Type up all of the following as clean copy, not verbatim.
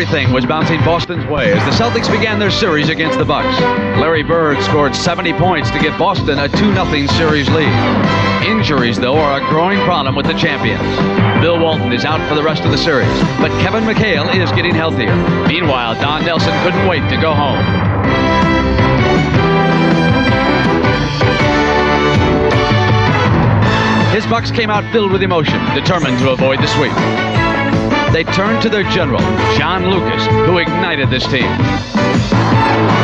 everything was bouncing Boston's way as the Celtics began their series against the Bucks. Larry Bird scored 70 points to give Boston a 2-0 series lead. Injuries, though, are a growing problem with the champions. Bill Walton is out for the rest of the series, but Kevin McHale is getting healthier. Meanwhile, Don Nelson couldn't wait to go home. His Bucks came out filled with emotion, determined to avoid the sweep. They turned to their general, John Lucas, who ignited this team.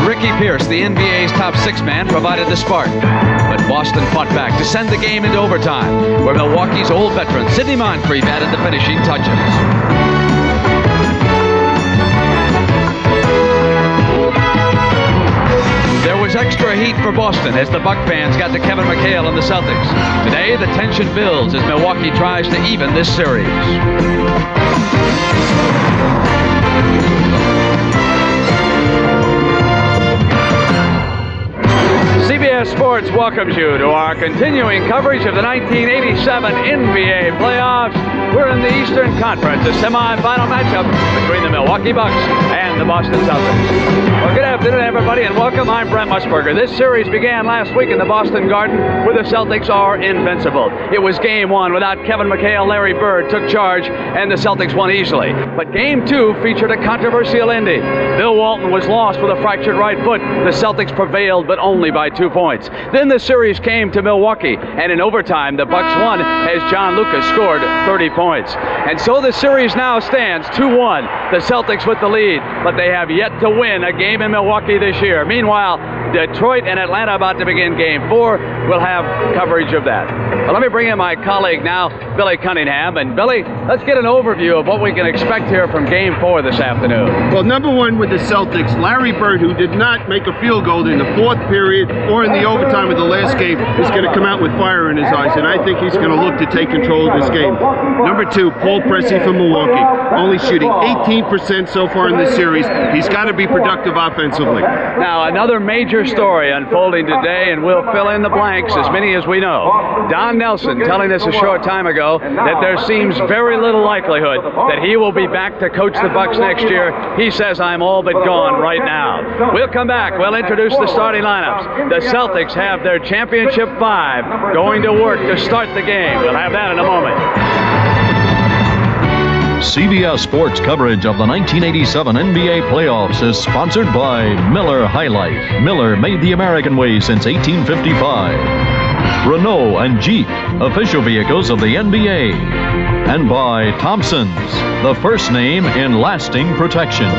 Ricky Pierce, the NBA's top six-man, provided the spark. But Boston fought back to send the game into overtime, where Milwaukee's old veteran, Sidney Moncrief, added the finishing touches. There was extra heat for Boston as the Buck fans got to Kevin McHale and the Celtics. Today, the tension builds as Milwaukee tries to even this series. CBS Sports welcomes you to our continuing coverage of the 1987 NBA playoffs. We're in the Eastern Conference, a semifinal matchup between the Milwaukee Bucks and the Boston Celtics. Well, good afternoon, everybody, and welcome. I'm Brent Musburger. This series began last week in the Boston Garden, where the Celtics are invincible. It was Game 1 without Kevin McHale. Larry Bird took charge, and the Celtics won easily. But Game 2 featured a controversial ending. Bill Walton was lost with a fractured right foot. The Celtics prevailed, but only by 2 points. Then the series came to Milwaukee, and in overtime, the Bucks won as John Lucas scored 30 points. And so the series now stands 2-1. The Celtics with the lead, but they have yet to win a game in Milwaukee this year. Meanwhile, Detroit and Atlanta about to begin Game 4. We'll have coverage of that. Well, let me bring in my colleague now, Billy Cunningham. And Billy, let's get an overview of what we can expect here from Game 4 this afternoon. Well, number one with the Celtics, Larry Bird, who did not make a field goal in the fourth period or in the overtime of the last game, is going to come out with fire in his eyes, and I think he's going to look to take control of this game. Number two, Paul Pressey from Milwaukee, only shooting 18% so far in this series. He's got to be productive offensively. Now, another major story unfolding today, and we'll fill in the blanks, as many as we know. Don Nelson telling us a short time ago that there seems very little likelihood that he will be back to coach the Bucks next year. He says, I'm all but gone right now. We'll come back. We'll introduce the starting lineups. The Celtics have their championship 5 going to work to start the game. We'll have that in a moment. CBS Sports coverage of the 1987 NBA playoffs is sponsored by Miller High Life. Miller made the American way since 1855. Renault and Jeep, official vehicles of the NBA. And by Thompson's, the first name in lasting protection.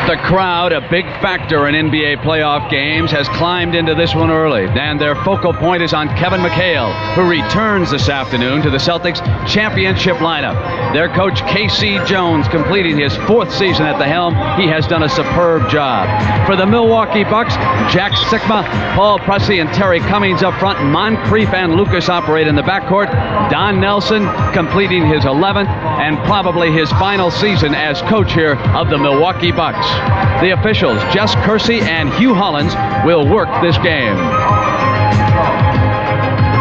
The crowd, a big factor in NBA playoff games, has climbed into this one early, and their focal point is on Kevin McHale, who returns this afternoon to the Celtics championship lineup. Their coach, K.C. Jones, completing his 4th season at the helm. He has done a superb job. For the Milwaukee Bucks, Jack Sikma, Paul Pressey, and Terry Cummings up front. Moncrief and Lucas operate in the backcourt. Don Nelson completing his 11th and probably his final season as coach here of the Milwaukee Bucks. The officials, Jess Kersey and Hugh Hollins, will work this game.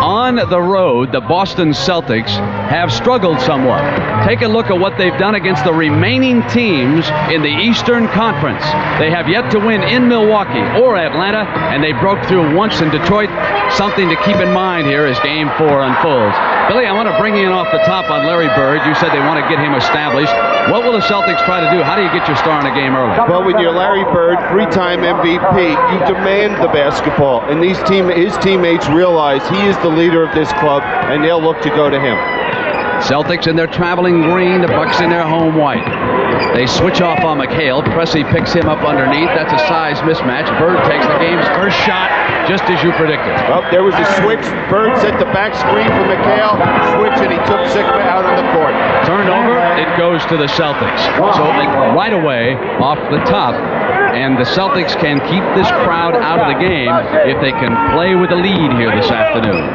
On the road, the Boston Celtics have struggled somewhat. Take a look at what they've done against the remaining teams in the Eastern Conference. They have yet to win in Milwaukee or Atlanta, and they broke through once in Detroit. Something to keep in mind here as Game 4 unfolds. Billy, I want to bring you in off the top on Larry Bird. You said they want to get him established. What will the Celtics try to do? How do you get your star in a game early? Well, when you're Larry Bird, 3-time MVP, you demand the basketball, and his teammates realize he is the leader of this club, and they'll look to go to him. Celtics in their traveling green, the Bucks in their home white. They switch off on McHale. Pressey picks him up underneath. That's a size mismatch. Bird takes the game's first shot, just as you predicted. Well, there was a switch. Bird set the back screen for McHale. Switch, and he took Sikma out on the court. Turned over, it goes to the Celtics. So right away, off the top, and the Celtics can keep this crowd out of the game if they can play with a lead here this afternoon.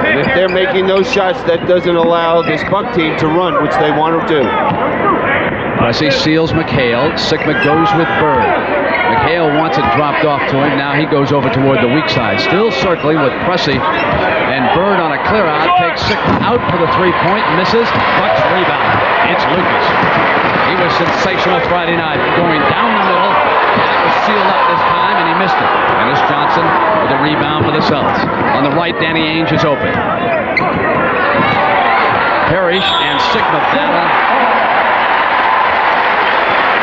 And if they're making those shots, that doesn't allow this Buck team to run, which they want to do. Pressey seals McHale. Sikma goes with Bird. McHale wants it dropped off to him. Now he goes over toward the weak side. Still circling with Pressey. And Bird on a clear out takes Sigma out for the three-point. Misses. Bucks rebound. It's Lucas. He was sensational Friday night. Going down the middle. And it was sealed up this time, and he missed it. Dennis Johnson with a rebound for the Celts. On the right, Danny Ainge is open. Parrish and Sigma battle.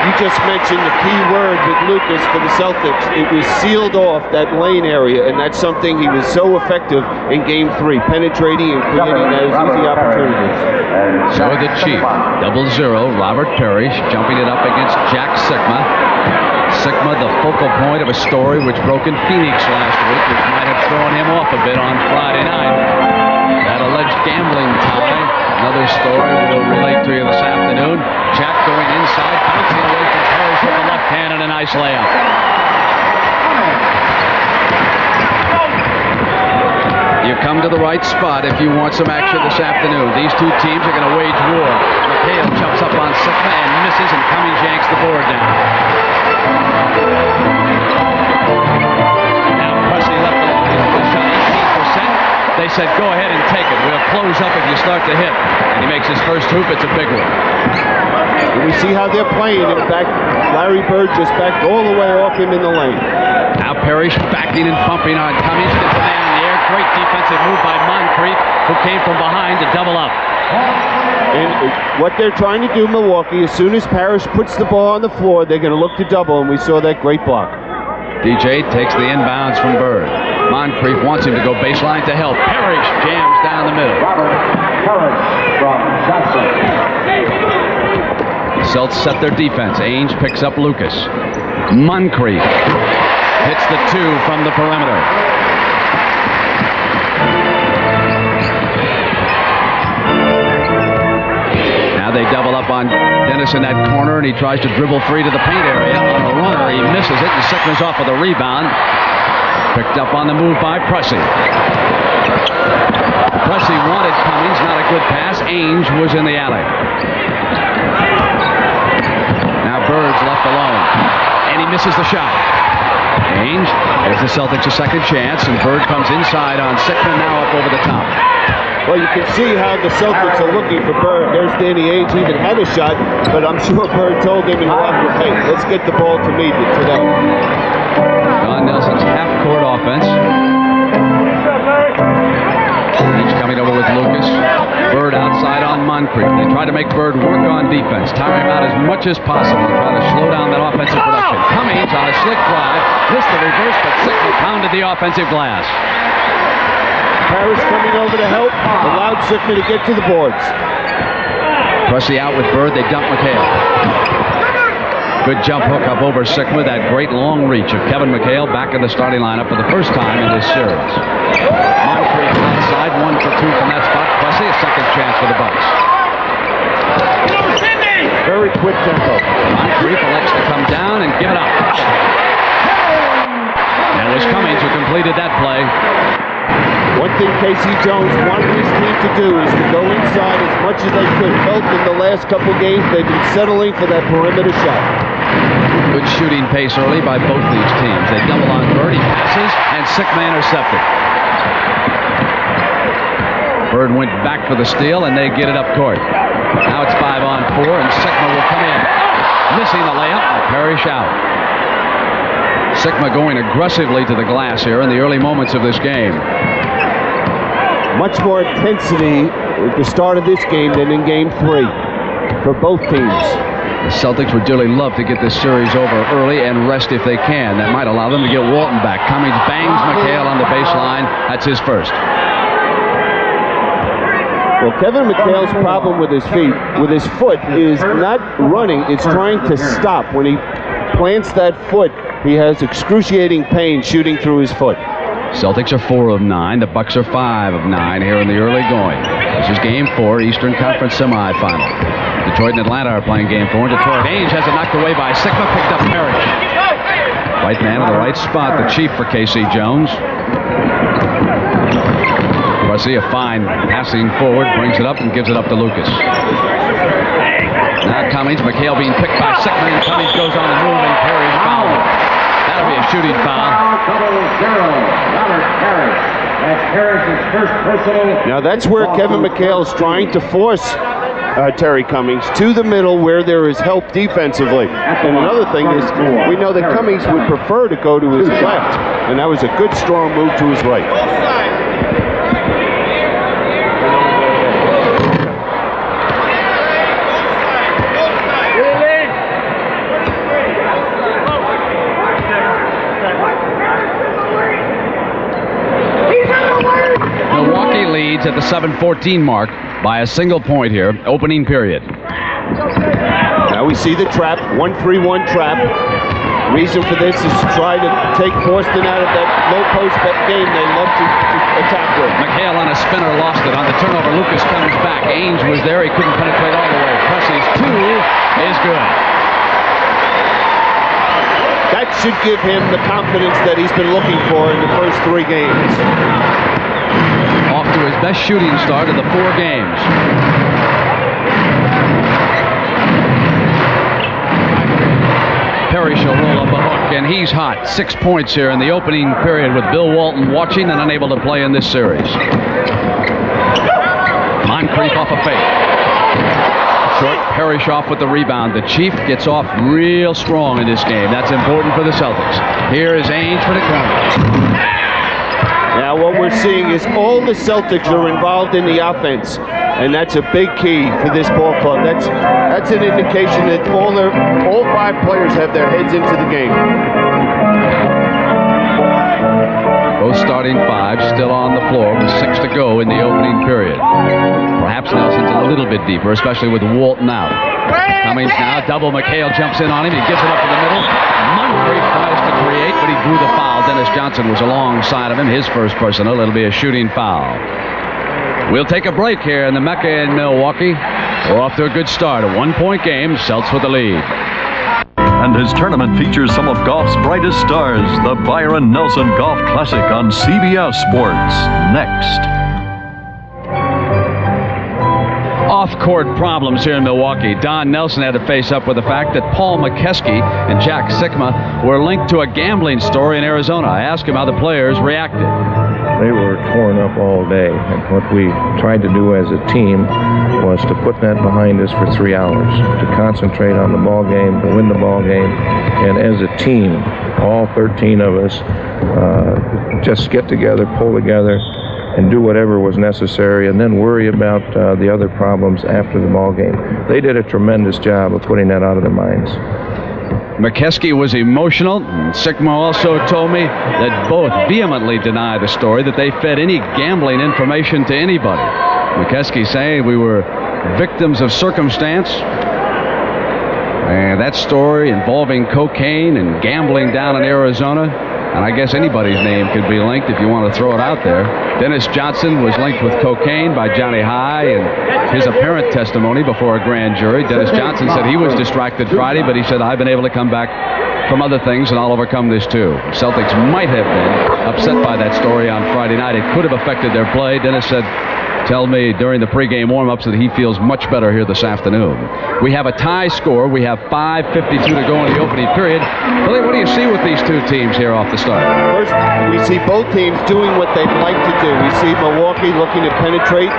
You just mentioned the key word with Lucas for the Celtics. It was sealed off, that lane area, and that's something he was so effective in Game 3, penetrating and creating those easy opportunities. So the Chief, 0-0, Robert Parrish jumping it up against Jack Sigma. Sigma, the focal point of a story which broke in Phoenix last week, which might have thrown him off a bit on Friday night. That alleged gambling tie, another story we'll relate to you this afternoon. Jack going inside, bouncing away from Parrish with the left hand and a nice layup. You come to the right spot if you want some action this afternoon. These two teams are going to wage war. McHale jumps up on Sigma and misses, and Cummings yanks the board down. Now Pressey left the line with a shot, 18%. They said, go ahead and take it. We'll close up if you start to hit. And he makes his first hoop. It's a big one. And we see how they're playing. In fact, Larry Bird just backed all the way off him in the lane. Now Parrish backing and bumping on Cummings. Gets the man in the air. Great defensive move by Moncrief, who came from behind to double up. And what they're trying to do, Milwaukee, as soon as Parrish puts the ball on the floor, they're going to look to double, and we saw that great block. DJ takes the inbounds from Bird. Moncrief wants him to go baseline to help. Parrish jams down the middle. Celts set their defense. Ainge picks up Lucas. Moncrief hits the two from the perimeter. Now they double up on Dennis in that corner, and he tries to dribble free to the paint area. On a runner, he misses it, and Sigma's off with a rebound. Picked up on the move by Pressey. Pressey wanted Cummings, not a good pass. Ainge was in the alley. Now Bird's left alone, and he misses the shot. Ainge gives the Celtics a second chance, and Bird comes inside on Sigma, now up over the top. Well, you can see how the Celtics are looking for Bird. There's Danny Ainge, even had a shot, but I'm sure Bird told him in the locker room, hey, let's get the ball to me today. Don Nelson's half-court offense. He's coming over with Lucas. Bird outside on Moncrief. They try to make Bird work on defense, tire him out as much as possible, try to slow down that offensive production. Cummings on a slick drive, missed the reverse, but Sigma pounded the offensive glass. Parrish coming over to help, allowed Sigma to get to the boards. Pressey out with Bird, they dump McHale. Good jump hook up over Sigma, that great long reach of Kevin McHale back in the starting lineup for the first time in this series. Moncrief outside, 1 for 2 from that spot. Pressey, a second chance for the Bucks. Very quick tempo. Moncrief elects to come down and give it up. And it was Cummings who completed that play. One thing Casey Jones wanted his team to do is to go inside as much as they could. Felt in the last couple games they've been settling for that perimeter shot. Good shooting pace early by both these teams. They double on Bird, he passes, and Sigma intercepted. Bird went back for the steal, and they get it up court. Now it's 5 on 4, and Sigma will come in. Missing the layup, and Parrish out. Sigma going aggressively to the glass here in the early moments of this game. Much more intensity at the start of this game than in Game 3 for both teams. The Celtics would dearly love to get this series over early and rest if they can. That might allow them to get Walton back. Cummings bangs McHale on the baseline. That's his first. Well, Kevin McHale's problem with his foot is not running, it's trying to stop. When he plants that foot, he has excruciating pain shooting through his foot. Celtics are 4 of 9. The Bucks are 5 of 9 here in the early going. This is Game 4, Eastern Conference semifinal. Detroit and Atlanta are playing Game 4. Detroit, Ainge has it knocked away by Sigma, picked up Parrish. Right man in the right spot, the Chief for Casey Jones. Pressey, a fine passing forward, brings it up and gives it up to Lucas. Now Cummings, McHale being picked by Sigma, and Cummings goes on the move, and Parrish fouled. That'll be a shooting foul. Now that's where Kevin McHale's trying to force Terry Cummings to the middle where there is help defensively. And another thing is, we know that Cummings would prefer to go to his left, and that was a good strong move to his right. Milwaukee leads at the 7:14 mark by a single point here, opening period. Now we see the trap, 1-3-1 trap. Reason for this is to try to take Boston out of that low post game they love to attack with. McHale on a spinner lost it. On the turnover, Lucas comes back. Ainge was there. He couldn't penetrate all the way. Presses two is good. That should give him the confidence that he's been looking for in the first 3 games. Off to his best shooting start of the 4 games. Parrish will roll up a hook, and he's hot. 6 points here in the opening period with Bill Walton watching and unable to play in this series. Moncrief off a fake. Short, Parrish off with the rebound. The Chief gets off real strong in this game. That's important for the Celtics. Here is Ainge for the corner. Now what we're seeing is all the Celtics are involved in the offense, and that's a big key for this ball club. That's an indication that all 5 players have their heads into the game. Both starting 5 still on the floor with 6 to go in the opening period. Perhaps Nelson's a little bit deeper, especially with Walton out. Cummings now, double. McHale jumps in on him. He gives it up in the middle. Moncrief tries to create, but he drew the foul. Dennis Johnson was alongside of him. His first personal. It'll be a shooting foul. We'll take a break here in the Mecca in Milwaukee. We're off to a good start. A 1-point game. Celts with the lead. And his tournament features some of golf's brightest stars. The Byron Nelson Golf Classic on CBS Sports. Next. Off-court problems here in Milwaukee. Don Nelson had to face up with the fact that Paul McKeskey and Jack Sikma were linked to a gambling story in Arizona. I asked him how the players reacted. They were torn up all day, and what we tried to do as a team was to put that behind us for 3 hours, to concentrate on the ball game, to win the ball game, and as a team, all 13 of us, just get together, pull together, and do whatever was necessary, and then worry about the other problems after the ball game. They did a tremendous job of putting that out of their minds. McKeskey was emotional. Sikma also told me that both vehemently deny the story that they fed any gambling information to anybody. McKeskey saying we were victims of circumstance. And that story involving cocaine and gambling down in Arizona. And I guess anybody's name could be linked if you want to throw it out there. Dennis Johnson was linked with cocaine by Johnny High in his apparent testimony before a grand jury. Dennis Johnson said he was distracted Friday, but he said, I've been able to come back from other things, and I'll overcome this too. Celtics might have been upset by that story on Friday night. It could have affected their play. Dennis said, tell me during the pregame warm-ups that he feels much better here this afternoon. We have a tie score. We have 5:52 to go in the opening period. Billy, what do you see with these 2 teams here off the start? First, we see both teams doing what they'd like to do. We see Milwaukee looking to penetrate,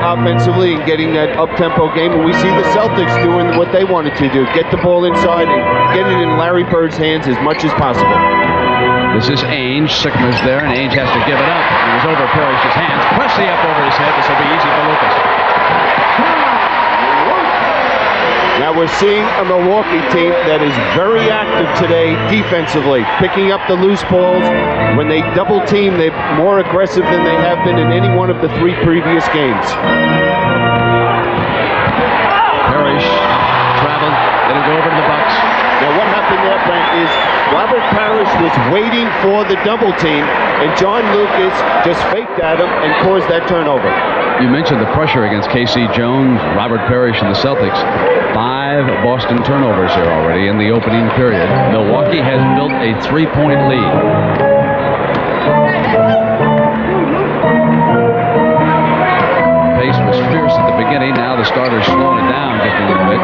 offensively and getting that up-tempo game. And we see the Celtics doing what they wanted to do, get the ball inside and get it in Larry Bird's hands as much as possible. This is Ainge. Sikma's there, and Ainge has to give it up. It was over Parrish's hands. Pressing up over his head. This will be easy for Lucas. Now we're seeing a Milwaukee team that is very active today defensively, picking up the loose balls. When they double team, they're more aggressive than they have been in any one of the 3 previous games. Parrish traveled. It'll go over to the Bucks. Now what happened there, Frank, is Robert Parrish was waiting for the double team, and John Lucas just faked at him and caused that turnover. You mentioned the pressure against K.C. Jones, Robert Parrish, and the Celtics. 5 Boston turnovers here already in the opening period. Milwaukee has built a 3-point lead. Pace was fierce at the beginning. way. Now the starter's slowing it down just a little bit.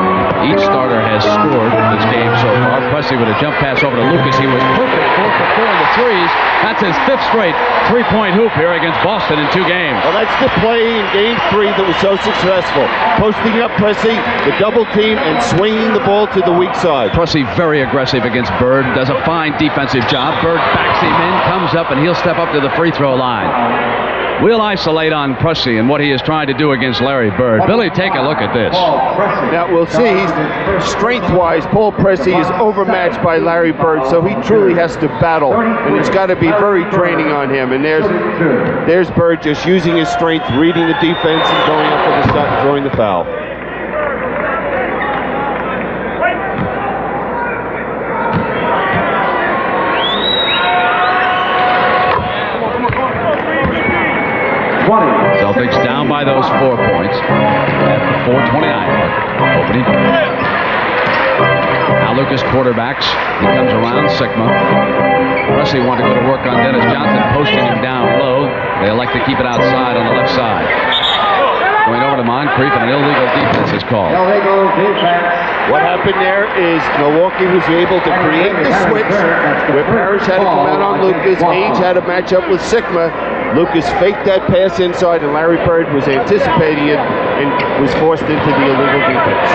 Each starter has scored this game so far. Presley with a jump pass over to Lucas. He was perfect, 4 for 4 in the threes. That's his 5th straight three-point hoop here against Boston in 2 games. Well, that's the play in Game 3 that was so successful. Posting up Presley, the double team, and swinging the ball to the weak side. Presley very aggressive against Bird. Does a fine defensive job. Bird backs him in, comes up, and he'll step up to the free throw line. We'll isolate on Presley and what he is trying to do against Larry Bird. Billy, take a look at this. Now, we'll see. Strength-wise, Paul Presley is overmatched by Larry Bird, so he truly has to battle, and it's got to be very draining on him. And there's Bird just using his strength, reading the defense, and going up for the shot and drawing the foul. Celtics down by those 4 points at the 4:29 mark. Opening. Now Lucas quarterbacks. He comes around Sigma. Presley wanted to go to work on Dennis Johnson, posting him down low. They like to keep it outside on the left side. Going over to Moncrief, and an illegal defense is called. What happened there is Milwaukee was able to create the switch where Parrish had to come out on Lucas. Ainge had to match up with Sigma. Lucas faked that pass inside, and Larry Bird was anticipating it and was forced into the illegal defense.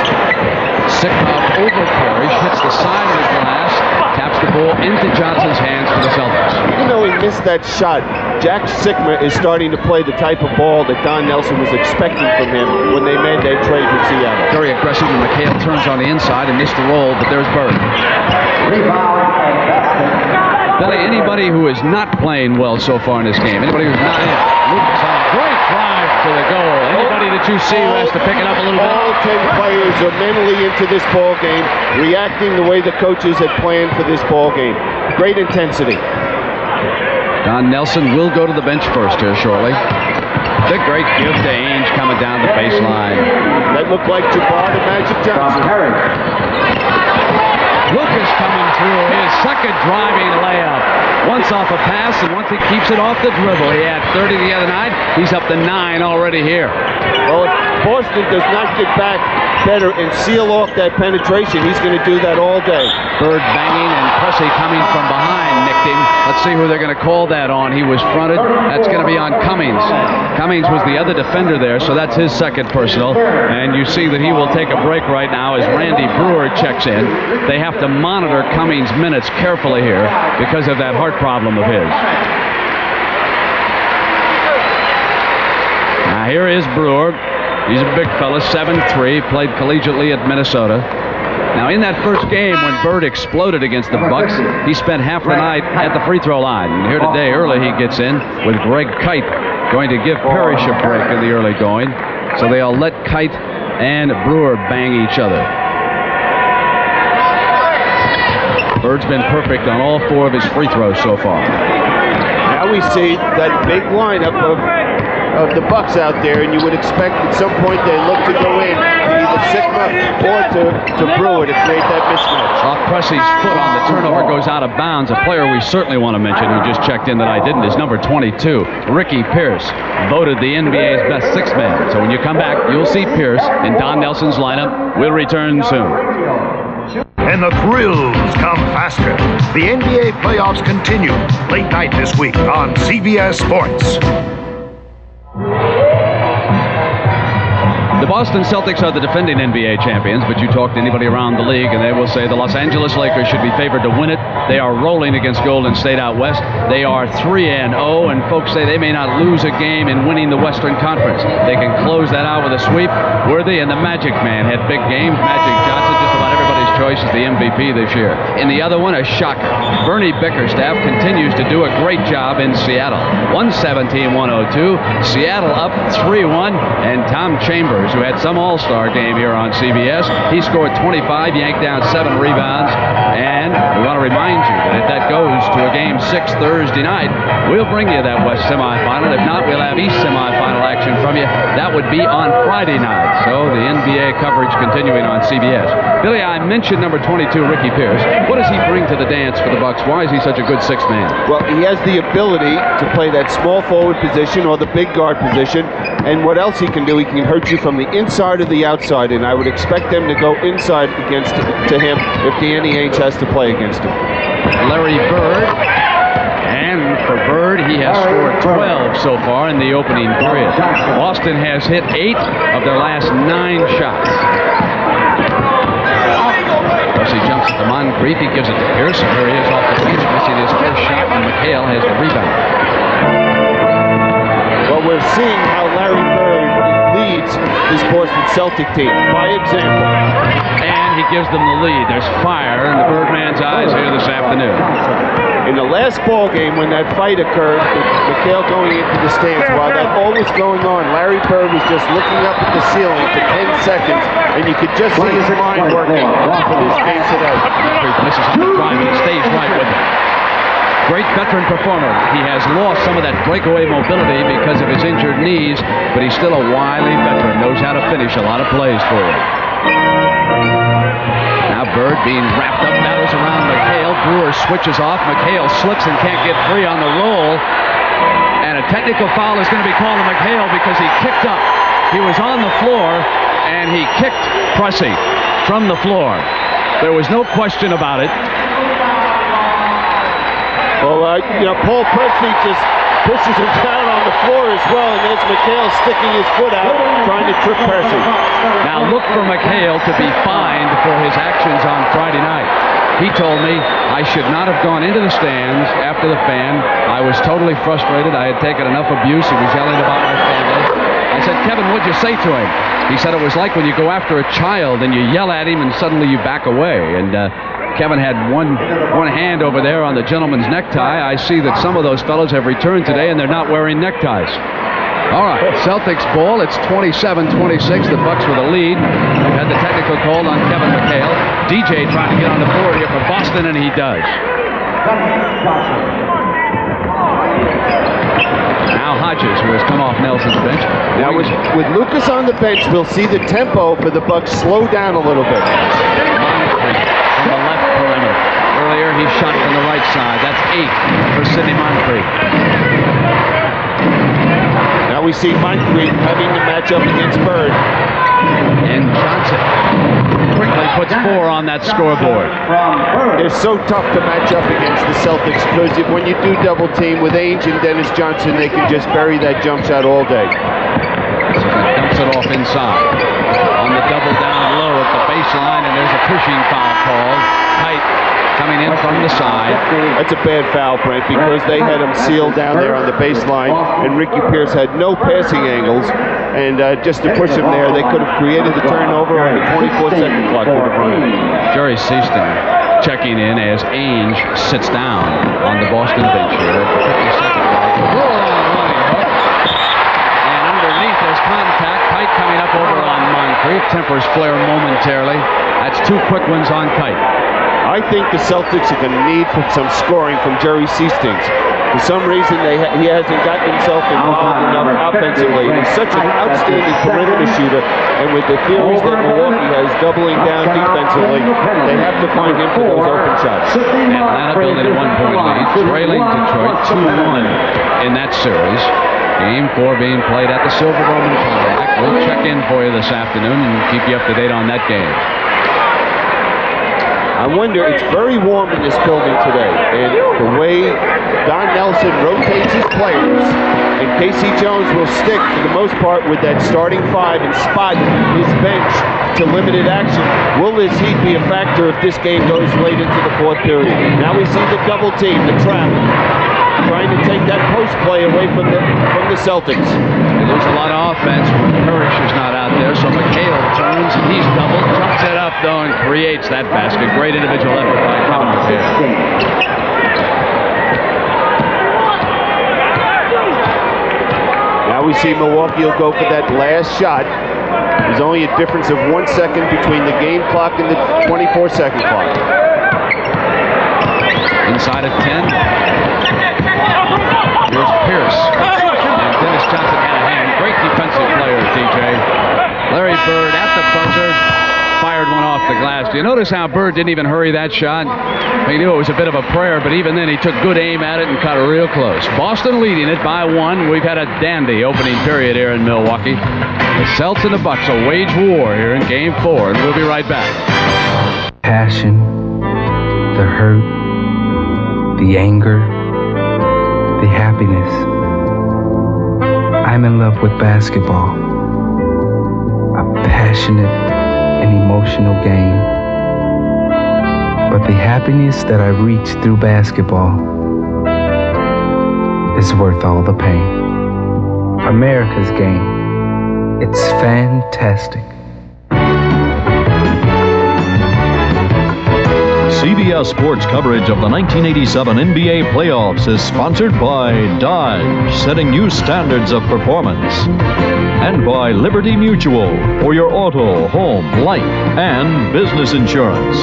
Sigma over Parrish, hits the side of the glass, taps the ball into Johnson's hands for the Celtics. Even though he missed that shot, Jack Sigma is starting to play the type of ball that Don Nelson was expecting from him when they made that trade with Seattle. Very aggressive, and McHale turns on the inside and missed the roll, but there's Bird. Billy, anybody who is not playing well so far in this game, anybody who's not in, Lucas on a great drive to the goal. Anybody that you see who has to pick it up a little bit? All 10 players are mentally into this ball game, reacting the way the coaches had planned for this ball game. Great intensity. Don Nelson will go to the bench first here shortly. The great give to Ainge coming down the baseline. That looked like Jabbar the Magic Johnson. Lucas coming through his second driving layup. Once off a pass, and once he keeps it off the dribble. He had 30 the other night. He's up to 9 already here. Well, if Boston does not get back better and seal off that penetration, he's going to do that all day. Bird banging, and Presley coming from behind nicked him. Let's see who they're going to call that on. He was fronted. That's going to be on Cummings. Cummings was the other defender there, so that's his second personal. And you see that he will take a break right now as Randy Brewer checks in. They have to monitor Cummings' minutes carefully here because of that heart problem of his. Now here is Brewer. He's a big fella, 7'3", played collegiately at Minnesota. Now in that first game when Bird exploded against the Bucks, he spent half the night at the free throw line. And here today, early he gets in with Greg Kite going to give Parrish a break in the early going. So they'll let Kite and Brewer bang each other. Bird's been perfect on all 4 of his free throws so far. Now we see that big lineup of the Bucks out there, and you would expect at some point they look to go in to either Sigma or to Brewer to create that mismatch. Off Presley's foot on the turnover, goes out of bounds. A player we certainly want to mention who just checked in that I didn't is number 22, Ricky Pierce, voted the NBA's best 6 man. So when you come back, you'll see Pierce in Don Nelson's lineup. We'll return soon. And the thrills come faster. The NBA playoffs continue late night this week on CBS Sports. The Boston Celtics are the defending NBA champions, but you talk to anybody around the league and they will say the Los Angeles Lakers should be favored to win it. They are rolling against Golden State out west. They are 3-0, and folks say they may not lose a game in winning the Western Conference. They can close that out with a sweep. Worthy and the Magic Man had big games. Magic Johnson, just about everybody's choice, is the MVP this year. In the other one, a shocker. Bernie Bickerstaff continues to do a great job in Seattle. 117-102. Seattle up 3-1, and Tom Chambers, who had some all-star game here on CBS. He scored 25, yanked down 7 rebounds, and we want to remind you that if that goes to a Game 6 Thursday night, we'll bring you that West semifinal. If not, we'll have East semifinal action from you. That would be on Friday night. So the NBA coverage continuing on CBS. Billy, I mentioned mentioned number 22, Ricky Pierce. What does he bring to the dance for the Bucks? Why is he such a good sixth man? Well, he has the ability to play that small forward position or the big guard position. And what else he can do, he can hurt you from the inside or the outside. And I would expect them to go inside against to him if Danny Ainge has to play against him. Larry Bird. And for Bird, he has scored 12 so far in the opening period. Boston has hit 8 of their last 9 shots. He jumps at the Moncrief. He gives it to Pierce. Here he is off the bench, missing his first shot, and McHale has the rebound. Well, we're seeing how Larry Bird leads this Boston Celtic team by example. And he gives them the lead. There's fire in the Birdman's eyes here this afternoon. In the last ball game, when that fight occurred, with McHale going into the stands, while that all was going on, Larry Bird was just looking up at the ceiling for 10 seconds, and you could just see his mind working for this game today. Misses on the drive, and he stays right with it. Great veteran performer. He has lost some of that breakaway mobility because of his injured knees, but he's still a wily veteran, knows how to finish a lot of plays for him. Now Bird being wrapped up, battles around McHale. Brewer switches off. McHale slips and can't get free on the roll. And a technical foul is going to be called on McHale because he kicked up. He was on the floor, and he kicked Pressey from the floor. There was no question about it. Well, Paul Pressey just pushes him down on the floor as well, and there's McHale sticking his foot out, trying to trip Pressey. Now look for McHale to be fined for his actions on Friday night. He told me I should not have gone into the stands after the fan. I was totally frustrated. I had taken enough abuse. He was yelling about my family. I said, Kevin, what'd you say to him? He said it was like when you go after a child and you yell at him and suddenly you back away. And Kevin had one hand over there on the gentleman's necktie. I see that some of those fellows have returned today and they're not wearing neckties. All right, Celtics ball. It's 27-26. The Bucks with a lead. We've had the technical call on Kevin McHale. DJ trying to get on the board here for Boston, and he does. Now Hodges, who has come off Nelson's bench. Now with Lucas on the bench, we'll see the tempo for the Bucks slow down a little bit. Moncrief from the left perimeter. Earlier he shot from the right side. That's 8 for Sidney Moncrief. Now we see Moncrief having to match up against Bird. And Johnson quickly puts 4 on that scoreboard. They're so tough to match up against the Celtics because when you do double team with Ainge and Dennis Johnson, they can just bury that jump shot all day. So he dumps it off inside. On the double down low at the baseline, and there's a pushing foul called. Tight coming in from the side. That's a bad foul, Brent, because they had him sealed down there on the baseline, and Ricky Pierce had no passing angles, and just to push him there, they could have created the turnover on the 24-second clock would have run. Jerry Seaston checking in as Ainge sits down on the Boston bench here at the 52nd. And underneath there's contact. Kite coming up over on Moncrief. Tempers flare momentarily. That's 2 quick ones on Kite. I think the Celtics are going to need some scoring from Jerry Seastings. For some reason, he hasn't gotten himself involved enough offensively. He's such an outstanding perimeter shooter, and with the theories that Milwaukee has doubling down defensively, they have to find him for those open shots. Atlanta building a 1-point lead, trailing Detroit 2-1 in that series. Game 4 being played at the Silver Roman Complex. We'll check in for you this afternoon and keep you up to date on that game. I wonder, it's very warm in this building today, and the way Don Nelson rotates his players, and Casey Jones will stick for the most part with that starting 5 and spot his bench to limited action. Will this heat be a factor if this game goes late into the 4th period? Now we see the double team, the trap, trying to take that post play away from the Celtics. They lose a lot of offense when Parrish is not out there, so McHale turns and he's doubled, jumps it up though and creates that basket. Great individual effort by Kevin McHale. Now we see Milwaukee will go for that last shot. There's only a difference of 1 second between the game clock and the 24-second clock. Inside of 10. Here's Pierce. And Dennis Johnson had a hand. Great defensive player, DJ. Larry Bird at the buzzer. fired one off the glass. Do you notice how Bird didn't even hurry that shot? He knew it was a bit of a prayer, but even then he took good aim at it and cut it real close. Boston leading it by 1. We've had a dandy opening period here in Milwaukee. The Celts and the Bucks will wage war here in Game 4, and we'll be right back. Passion, the hurt, the anger, the happiness. I'm in love with basketball. A passionate and emotional game. But the happiness that I reach through basketball is worth all the pain. America's game. It's fantastic. CBS Sports coverage of the 1987 NBA playoffs is sponsored by Dodge, setting new standards of performance, and by Liberty Mutual for your auto, home, life, and business insurance.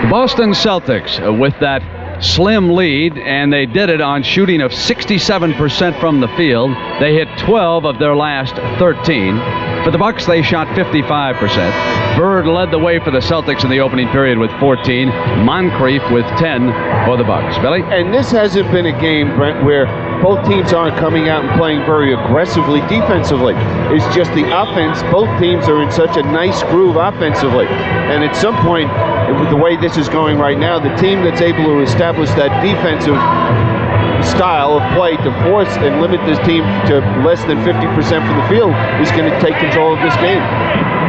The Boston Celtics with that slim lead, and they did it on shooting of 67% from the field. They hit 12 of their last 13. For the Bucks, they shot 55%. Bird led the way for the Celtics in the opening period with 14. Moncrief with 10 for the Bucks. Billy? And this hasn't been a game, Brent, where both teams aren't coming out and playing very aggressively defensively. It's just the offense. Both teams are in such a nice groove offensively. And at some point, with the way this is going right now, the team that's able to establish that defensive style of play to force and limit this team to less than 50% from the field is going to take control of this game.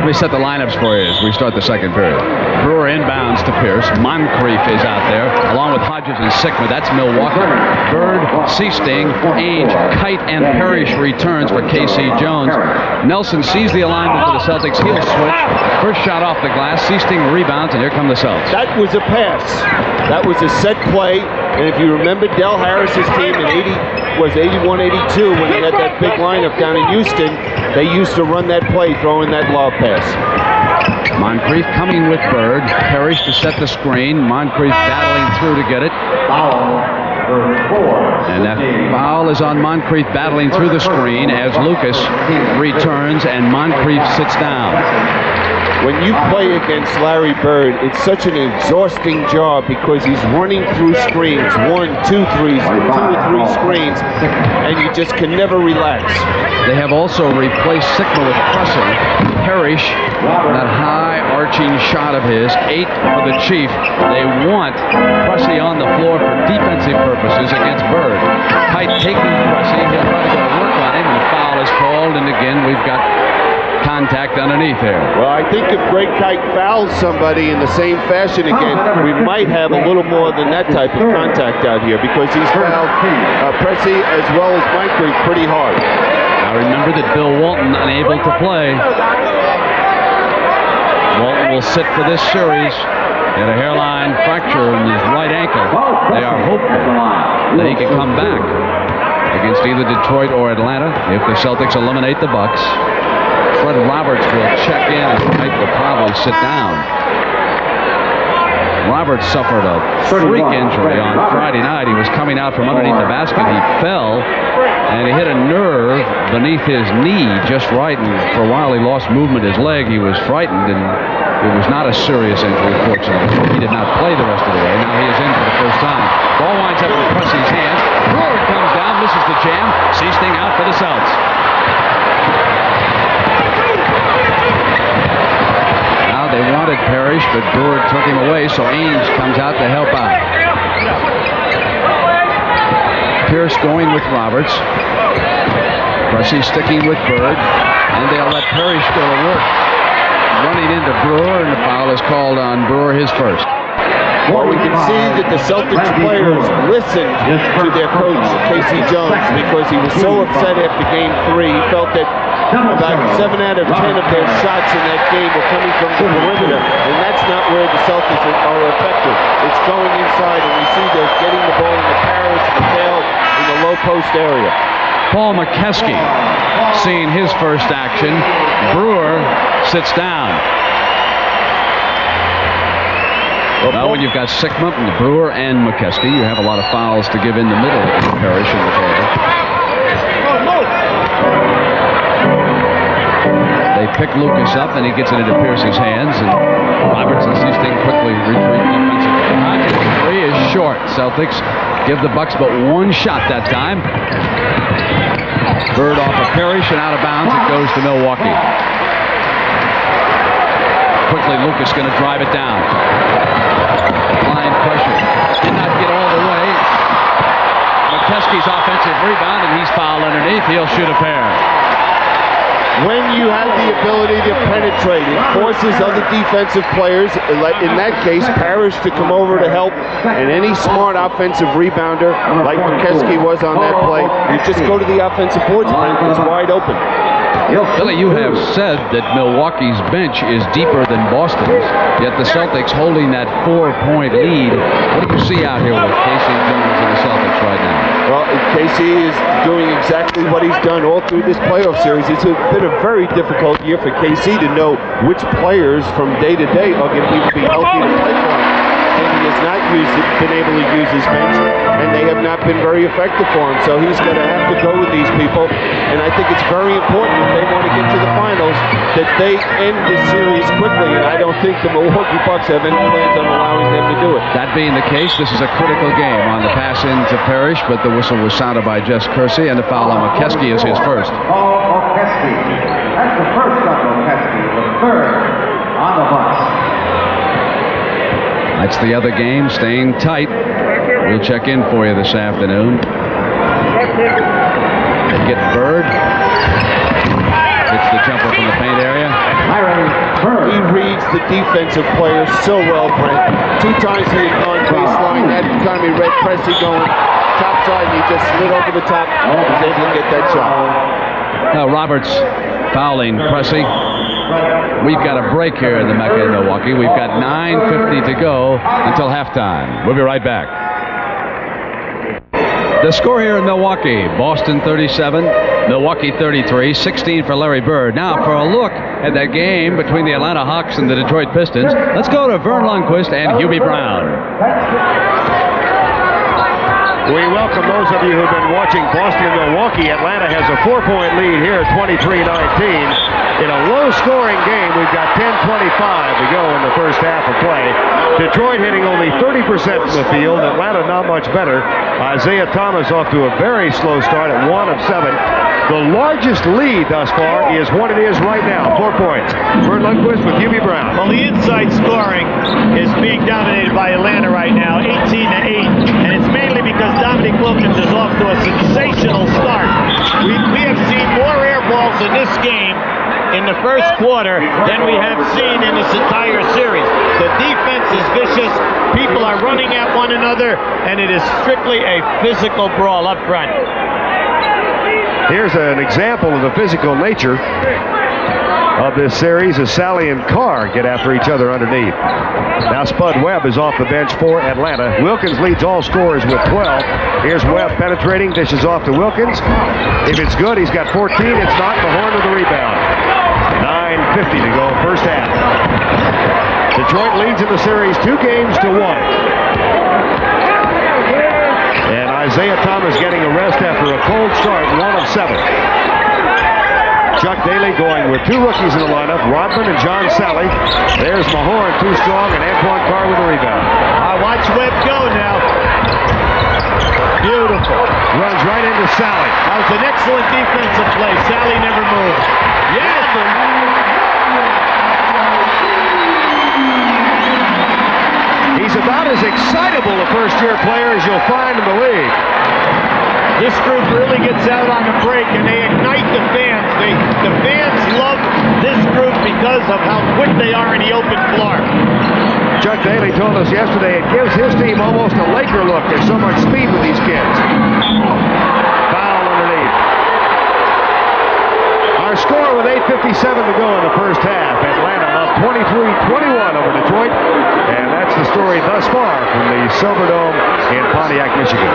Let me set the lineups for you as we start the second period. Brewer inbounds to Pierce. Moncrief is out there, along with Hodges and Sigma. That's Milwaukee. Bird, Seasting, Ainge, Kite, and Parrish returns for K.C. Jones. Nelson sees the alignment for the Celtics. He'll switch. First shot off the glass. Seasting rebounds, and here come the Celtics. That was a pass. That was a set play. And if you remember Del Harris's team in 81-82, when they had that big lineup down in Houston, they used to run that play, throwing that lob pass. Moncrief coming with Bird. Parrish to set the screen. Moncrief battling through to get it. And that foul is on Moncrief battling through the screen as Lucas returns and Moncrief sits down. When you play against Larry Bird, it's such an exhausting job because he's running through screens, 1, 2, 3, 2 or 3 screens, and you just can never relax. They have also replaced Sigma with Pressing. Parrish, that high arching shot of his, 8 for the Chief. They want Pressey on the floor for defensive purposes against Bird. Kite taking Pressey, he'll try to go to work on him, and the foul is called, and again we've got contact underneath here. Well, I think if Greg Kite fouls somebody in the same fashion again, we might have a little more than that type of contact out here because he's fouled Pressey as well as Moncrief pretty hard. Now remember that Bill Walton unable to play. Walton will sit for this series. He had a hairline fracture in his right ankle. They are hopeful that he can come back against either Detroit or Atlanta if the Celtics eliminate the Bucks. Fred Roberts will check in and Knight will probably sit down. Roberts suffered a freak injury on Friday night. He was coming out from underneath the basket. He fell and he hit a nerve beneath his knee just right, and for a while he lost movement in his leg. He was frightened, and it was not a serious injury, fortunately. He did not play the rest of the way. Now he is in for the first time. Ball winds up in Pressey's hands. Brewer comes down, misses the jam. Seasting out for the Celts. They wanted Parrish, but Brewer took him away, so Ainge comes out to help out. Pierce going with Roberts. Pressey sticking with Bird, and they'll let Parrish go to work. Running into Brewer, and the foul is called on Brewer, his first. Well, we can see that the Celtics players listened to their coach, K.C. Jones, because he was so upset after Game 3. He felt that about 7 out of 10 of their shots in that game were coming from the perimeter, and that's not where the Celtics are effective. It's going inside, and we see they're getting the ball in the Parrish, McHale in the low post area. Paul McKeskey seeing his first action. Brewer sits down. Now when you've got Sigma, Brewer, and McKeskey, you have a lot of fouls to give in the middle of Parrish and McHale. They pick Lucas up, and he gets it into Pierce's hands, and Roberts and Seasting quickly retreat defensively. Hodges' three is short. Celtics give the Bucks but one shot that time. Bird off of Parrish and out of bounds. It goes to Milwaukee. Quickly, Lucas going to drive it down. Line pressure. Did not get all the way. McKeskey's offensive rebound, and he's fouled underneath. He'll shoot a pair. When you have the ability to penetrate, it forces other defensive players, in that case, Parrish, to come over to help. And any smart offensive rebounder, like McKeskey was on that play, you just go to the offensive boards, and it's wide open. Billy, you have said that Milwaukee's bench is deeper than Boston's, yet the Celtics holding that 4-point lead. What do you see out here with Casey Jones and the Celtics right now? Well, Casey is doing exactly what he's done all through this playoff series. It's been a very difficult year for KC to know which players from day to day are going to be healthy to play for him. And he has not been able to use his bench, and they have not been very effective for him. So he's going to have to go with these people. And I think it's very important if they want to get to the finals that they end this series quickly. And I don't think the Milwaukee Bucks have any plans on allowing them to do it. That being the case, this is a critical game. On the pass into Parrish, but the whistle was sounded by Jess Kersey, and the foul on McKeskey is his first. O'Keskey. That's the first of O'Keskey, the third on the Bucks. That's the other game, staying tight. We'll check in for you this afternoon. They get Bird. It's the jumper from the paint area. He reads the defensive players so well, Brent. 2 times he had gone baseline. That time he read Pressey going top side, and he just slid over the top. He was able to get that shot. Now Roberts fouling Pressey. We've got a break here in the Mecca in Milwaukee. We've got 9:50 to go until halftime. We'll be right back. The score here in Milwaukee, Boston 37, Milwaukee 33, 16 for Larry Bird. Now for a look at that game between the Atlanta Hawks and the Detroit Pistons, let's go to Vern Lundquist and Hubie Brown. We welcome those of you who've been watching Boston and Milwaukee. Atlanta has a 4-point lead here, 23-19. In a low-scoring game, we've got 10:25 to go in the first half of play. Detroit hitting only 30% from the field. Atlanta not much better. Isaiah Thomas off to a very slow start at 1 of 7. The largest lead thus far is what it is right now, 4 points. Vern Lundquist with Hubie Brown. Well, the inside scoring is being dominated by Atlanta right now, 18-8, and it's mainly because Dominic Wilkins is off to a sensational start. We have seen more air balls in this game in the first quarter than we have seen in this entire series. The defense is vicious. People are running at one another, and it is strictly a physical brawl up front. Here's an example of the physical nature of this series as Sally and Carr get after each other underneath. Now Spud Webb is off the bench for Atlanta. Wilkins leads all scorers with 12. Here's Webb penetrating, dishes off to Wilkins. If it's good, he's got 14. It's not. Mahorn with the rebound. 9:50 to go first half. Detroit leads in the series 2-1. And Isaiah Thomas getting a rest after a cold start, 1 of 7. Chuck Daly going with 2 rookies in the lineup, Rodman and John Sally. There's Mahorn, too strong, and Antoine Carr with a rebound. Watch Webb go now. Beautiful. Runs right into Sally. That was an excellent defensive play. Sally never moved. Yes! He's about as excitable a first-year player as you'll find in the league. This group really gets out on the break, and they ignite the fans. The fans love this group because of how quick they are in the open floor. Chuck Daly told us yesterday it gives his team almost a Laker look. There's so much speed with these kids. Foul underneath. Our score with 8:57 to go in the first half. Atlanta up 23-21 over Detroit. And that's the story thus far from the Silverdome in Pontiac, Michigan.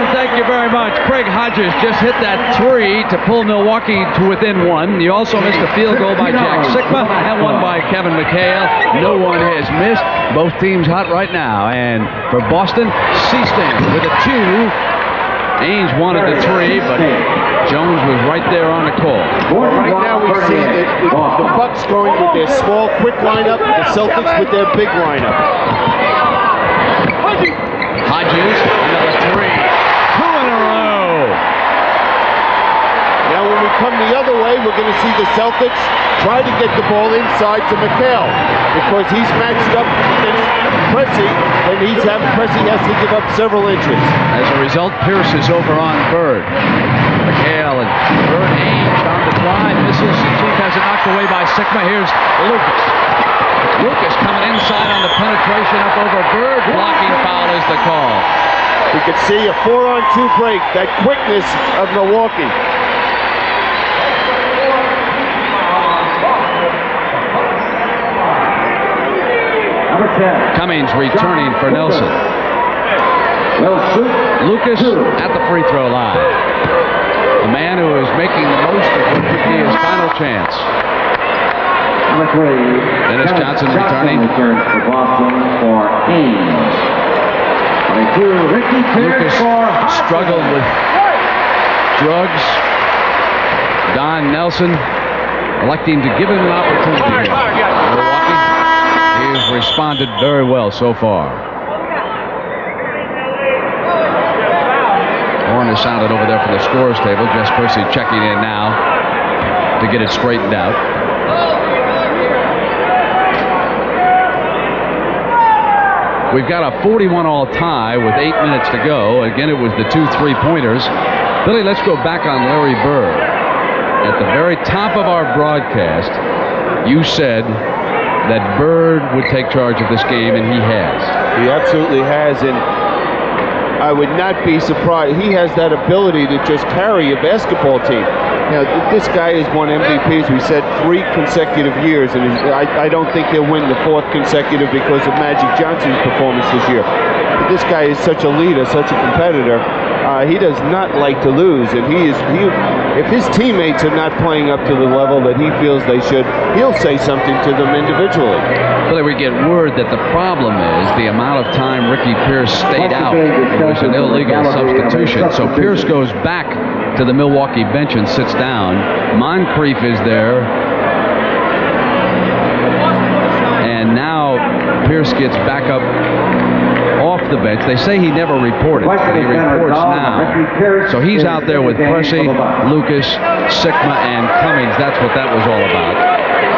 Thank you very much. Craig Hodges just hit that 3 to pull Milwaukee to within 1. You also missed a field goal by Jack Sikma and one by Kevin McHale. No one has missed. Both teams hot right now. And for Boston, Seasting with a 2. Ainge wanted the 3, but Jones was right there on the call. Well, right now we see the Bucks going with their small, quick lineup, the Celtics with their big lineup. Hodges, another 3. 2 in a row. Now when we come the other way, we're going to see the Celtics try to get the ball inside to McHale because he's matched up against Pressey, and Pressey has to give up several inches. As a result, Pierce is over on Bird. McHale and Bird. Ainge on the drive, misses. Chief has it knocked away by Sigma. Here's Lucas. Lucas coming inside on the penetration up over Bird. Blocking foul is the call. We could see a 4-on-2 break, that quickness of Milwaukee. Cummings returning for Nelson. Lucas at the free throw line. A man who is making the most of what could be his final chance. Dennis Johnson returning. Returns for Boston for Ainge. Lucas struggled with drugs. Don Nelson electing to give him an opportunity. Milwaukee, he's responded very well so far. Horn is sounded over there from the scores table. Jess Percy checking in now to get it straightened out. We've got a 41-all tie with 8 minutes to go. Again, it was the 2 3-pointers. Billy, let's go back on Larry Bird. At the very top of our broadcast, you said that Bird would take charge of this game, and he has. He absolutely has, and I would not be surprised. He has that ability to just carry a basketball team. Now, this guy has won MVPs, we said, 3 consecutive years, and I don't think he'll win the 4th consecutive because of Magic Johnson's performance this year. But this guy is such a leader, such a competitor. He does not like to lose, and if his teammates are not playing up to the level that he feels they should, he'll say something to them individually. Well, we get word that the problem is the amount of time Ricky Pierce stayed out. It was an illegal substitution. So Pierce goes back to the Milwaukee bench and sits down. Moncrief is there. And now Pierce gets back up off the bench. They say he never reported, but he reports now. So he's out there with Pressey, Lucas, Sigma, and Cummings. That's what that was all about.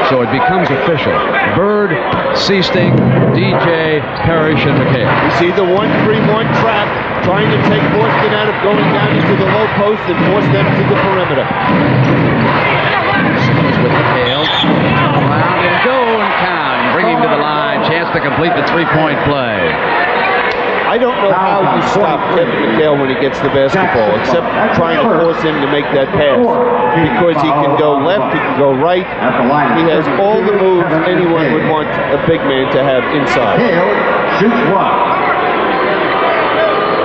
So it becomes official. Bird, Seasting, DJ, Parrish, and McHale. You see the 1-3-1 trap, trying to take Boston out of going down into the low post and force them to the perimeter. Sigma's with McHale. Around and go and count. Bring him to the line. Chance to complete the 3-point play. I don't know how you stop Kevin McHale when he gets the basketball, except trying to force him to make that pass. Because he can go left, he can go right. He has all the moves anyone would want a big man to have inside. Shoots one.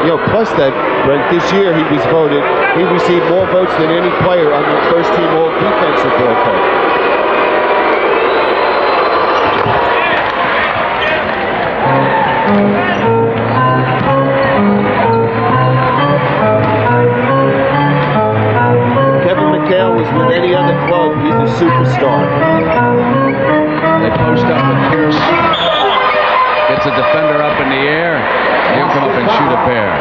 You know, plus that, Brent, this year he received more votes than any player on the first team all defensive ball club. With any other club, he's a superstar. They post up with Pierce. Gets a defender up in the air. He'll come up and shoot a pair.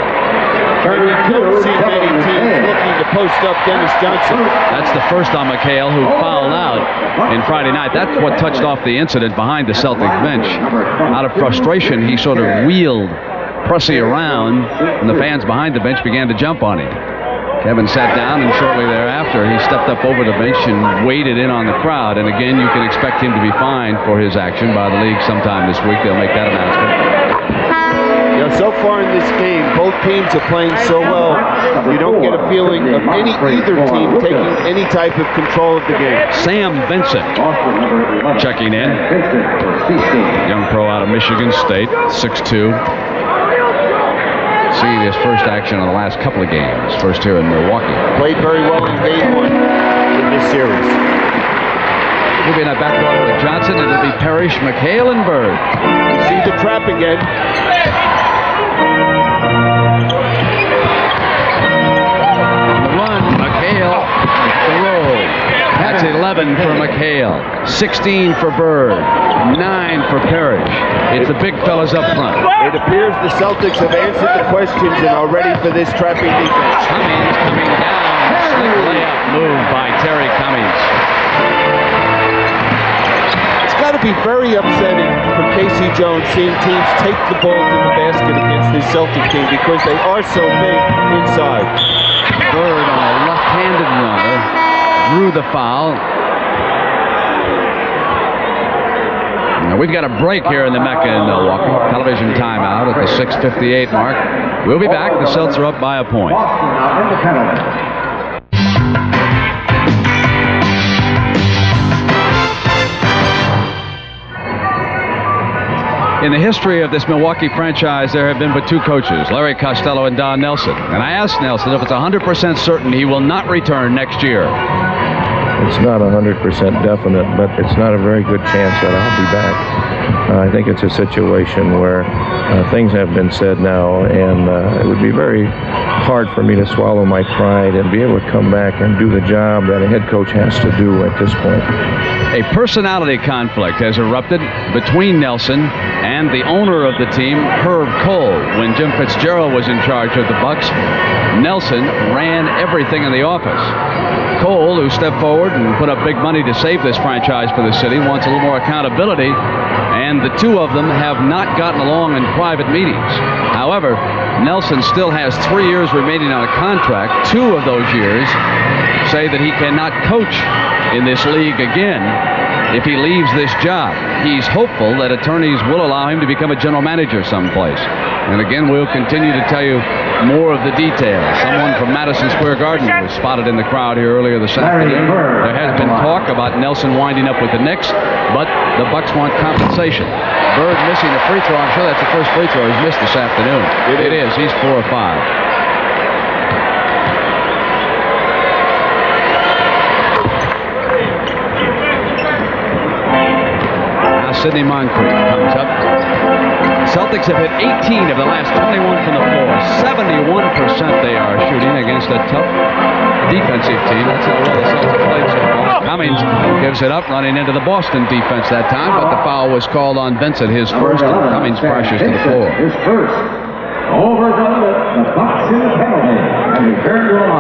You don't see many teams looking to post up Dennis Johnson. That's the first on McHale, who fouled out in Friday night. That's what touched off the incident behind the Celtic bench. Out of frustration, he sort of wheeled Pressey around, and the fans behind the bench began to jump on him. Kevin sat down, and shortly thereafter, he stepped up over the bench and waded in on the crowd. And again, you can expect him to be fined for his action by the league sometime this week. They'll make that announcement. You know, so far in this game, both teams are playing so well, you don't get a feeling of either team taking any type of control of the game. Sam Vincent checking in. Young pro out of Michigan State, 6'2". Seeing his first action in the last couple of games. First here in Milwaukee. Played very well in game 1 in this series. He'll be in that backcourt with Johnson. It'll be Parrish, McHale, and Bird. You see the trap again. 11 for McHale, 16 for Bird, 9 for Parrish. It's the big fellas up front. It appears the Celtics have answered the questions and are ready for this trapping defense. Cummings coming down. Slick layup move by Terry Cummings. It's got to be very upsetting for Casey Jones seeing teams take the ball to the basket against this Celtic team because they are so big inside. Bird on a left-handed runner drew the foul. Now we've got a break here in the Mecca in Milwaukee. Television timeout at the 6:58 mark. We'll be back. The Celts are up by a point. Boston now in the penalty. In the history of this Milwaukee franchise, there have been but 2 coaches, Larry Costello and Don Nelson. And I asked Nelson if it's 100% certain he will not return next year. It's not 100% definite, but it's not a very good chance that I'll be back. I think it's a situation where things have been said now, and it would be very hard for me to swallow my pride and be able to come back and do the job that a head coach has to do at this point. A personality conflict has erupted between Nelson and the owner of the team, Herb Cole. When Jim Fitzgerald was in charge of the Bucks, Nelson ran everything in the office. Cole, who stepped forward and put up big money to save this franchise for the city, wants a little more accountability, and the 2 of them have not gotten along in private meetings. However, Nelson still has 3 years remaining on a contract. 2 of those years say that he cannot coach in this league again if he leaves this job. He's hopeful that attorneys will allow him to become a general manager someplace. And again, we'll continue to tell you more of the details. Someone from Madison Square Garden was spotted in the crowd here earlier this afternoon. There has been talk about Nelson winding up with the Knicks, but the Bucks want compensation. Bird missing a free throw. I'm sure that's the first free throw he's missed this afternoon. It is. He's 4 of 5. Sidney Moncrief comes up. Celtics have hit 18 of the last 21 from the floor. 71% they are shooting against a tough defensive team. That's how well the Celtics played so far. Cummings gives it up, running into the Boston defense that time, but the foul was called on Vincent, his first, and Cummings crashes to the floor. His first. Over the Bucks in the penalty.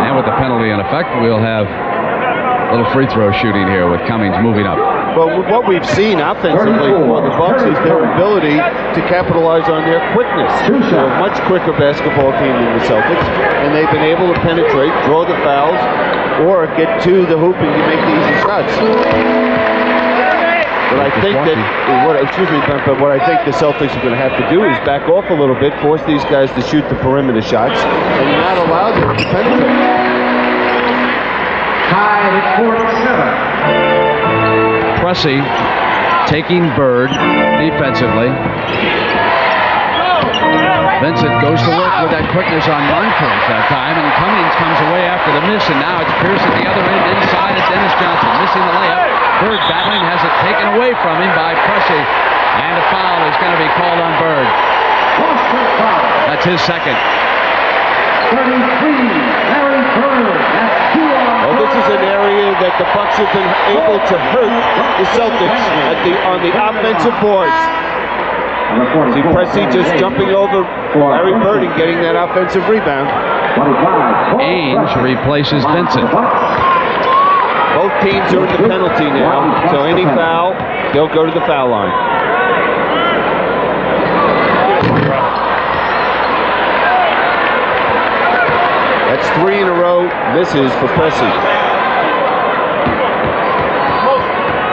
And with the penalty in effect, we'll have a little free throw shooting here with Cummings moving up. But what we've seen offensively for the Bucks is their ability to capitalize on their quickness. They're a much quicker basketball team than the Celtics, and they've been able to penetrate, draw the fouls, or get to the hoop and make the easy shots. But I think that what I think the Celtics are going to have to do is back off a little bit, force these guys to shoot the perimeter shots, and not allow them to penetrate. Tied at 47. Pressey taking Bird defensively. Vincent goes to work with that quickness on Moncrief that time, and Cummings comes away after the miss, and now it's Pierce at the other end inside at Dennis Johnson, missing the layup. Bird battling, has it taken away from him by Pressey, and a foul is going to be called on Bird. That's his second. 33, Larry Bird. That's 2 on. Well, this is an area that the Bucks have been able to hurt the Celtics on the offensive boards. See Pressey just jumping over Larry Bird and getting that offensive rebound. Ainge replaces Vincent. Both teams are in the penalty now, so any foul, they'll go to the foul line. That's 3 in a row misses for Pressey.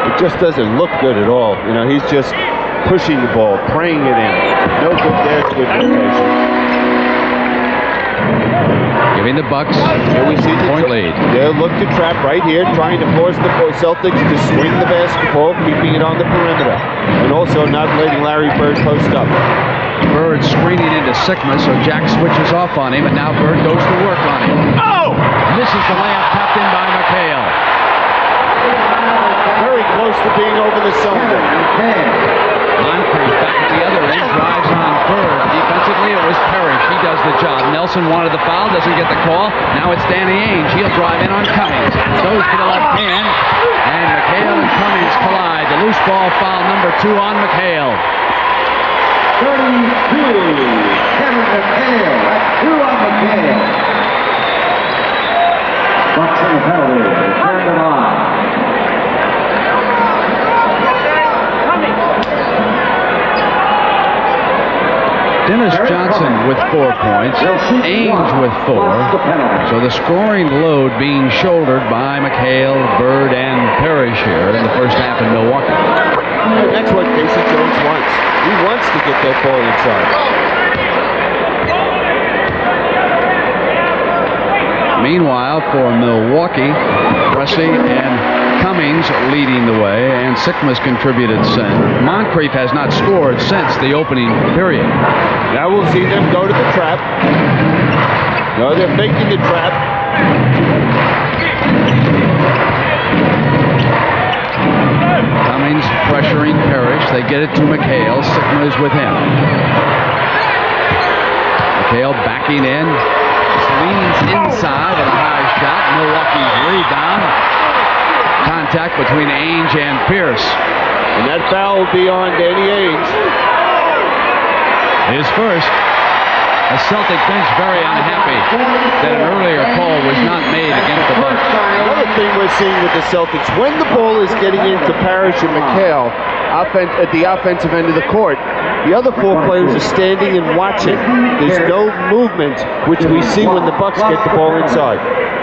It just doesn't look good at all. You know, he's just pushing the ball, praying it in. No good there, good rotation. Giving the Bucks here we see the point lead. They'll look to trap right here, trying to force the Celtics to swing the basketball, keeping it on the perimeter, and also not letting Larry Bird post up. Bird screening into Sigma, so Jack switches off on him, and now Bird goes to work on him. Oh! Misses the layup, tapped in by McHale. Very close to being over the cylinder. Moncrief back at the other end, drives on Bird. Defensively, it was Parrish. He does the job. Nelson wanted the foul, doesn't get the call. Now it's Danny Ainge. He'll drive in on Cummings. Goes to the left hand. And McHale and Cummings collide. The loose ball foul number 2 on McHale. 32, Kevin McHale. That's 2 on McHale. Bucks in the penalty. Return the line. Dennis Johnson with 4 points, Ainge with 4. So the scoring load being shouldered by McHale, Bird, and Parrish here in the first half in Milwaukee. And that's what Casey Jones wants. He wants to get that ball inside. Meanwhile, for Milwaukee, Pressey and Cummings leading the way, and Sikma's contributed sin. Moncrief has not scored since the opening period. Now we'll see them go to the trap. No, they're faking the trap. Cummings pressuring Parrish. They get it to McHale. Sikma is with him. McHale backing in. Leans inside and a high shot. Milwaukee's rebound. Contact between Ainge and Pierce. And that foul will be on Danny Ainge. His first. The Celtic bench very unhappy that an earlier call was not made against the Bucks. Another thing we're seeing with the Celtics, when the ball is getting into Parrish and McHale at the offensive end of the court, the other 4 players are standing and watching. There's no movement, which we see when the Bucks get the ball inside.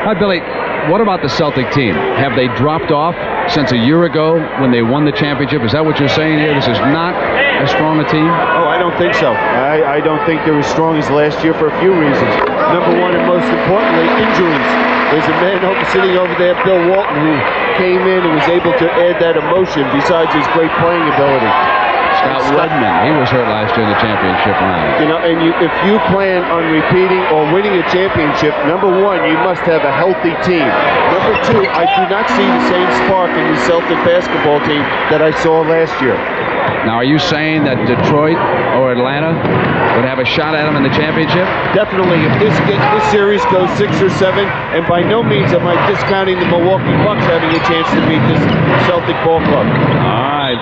Hi, Billy. What about the Celtic team? Have they dropped off since a year ago when they won the championship? Is that what you're saying here? This is not as strong a team? Oh, I don't think so. I don't think they're as strong as last year for a few reasons. Number one, and most importantly, injuries. There's a man sitting over there, Bill Walton, who came in and was able to add that emotion besides his great playing ability. Scott Wedman, he was hurt last year in the championship round. You know, and if you plan on repeating or winning a championship, number one, you must have a healthy team. Number two, I do not see the same spark in the Celtic basketball team that I saw last year. Now, are you saying that Detroit or Atlanta would have a shot at them in the championship? Definitely. If this series goes 6 or 7, and by no means am I discounting the Milwaukee Bucks having a chance to beat this Celtic ball club. All right.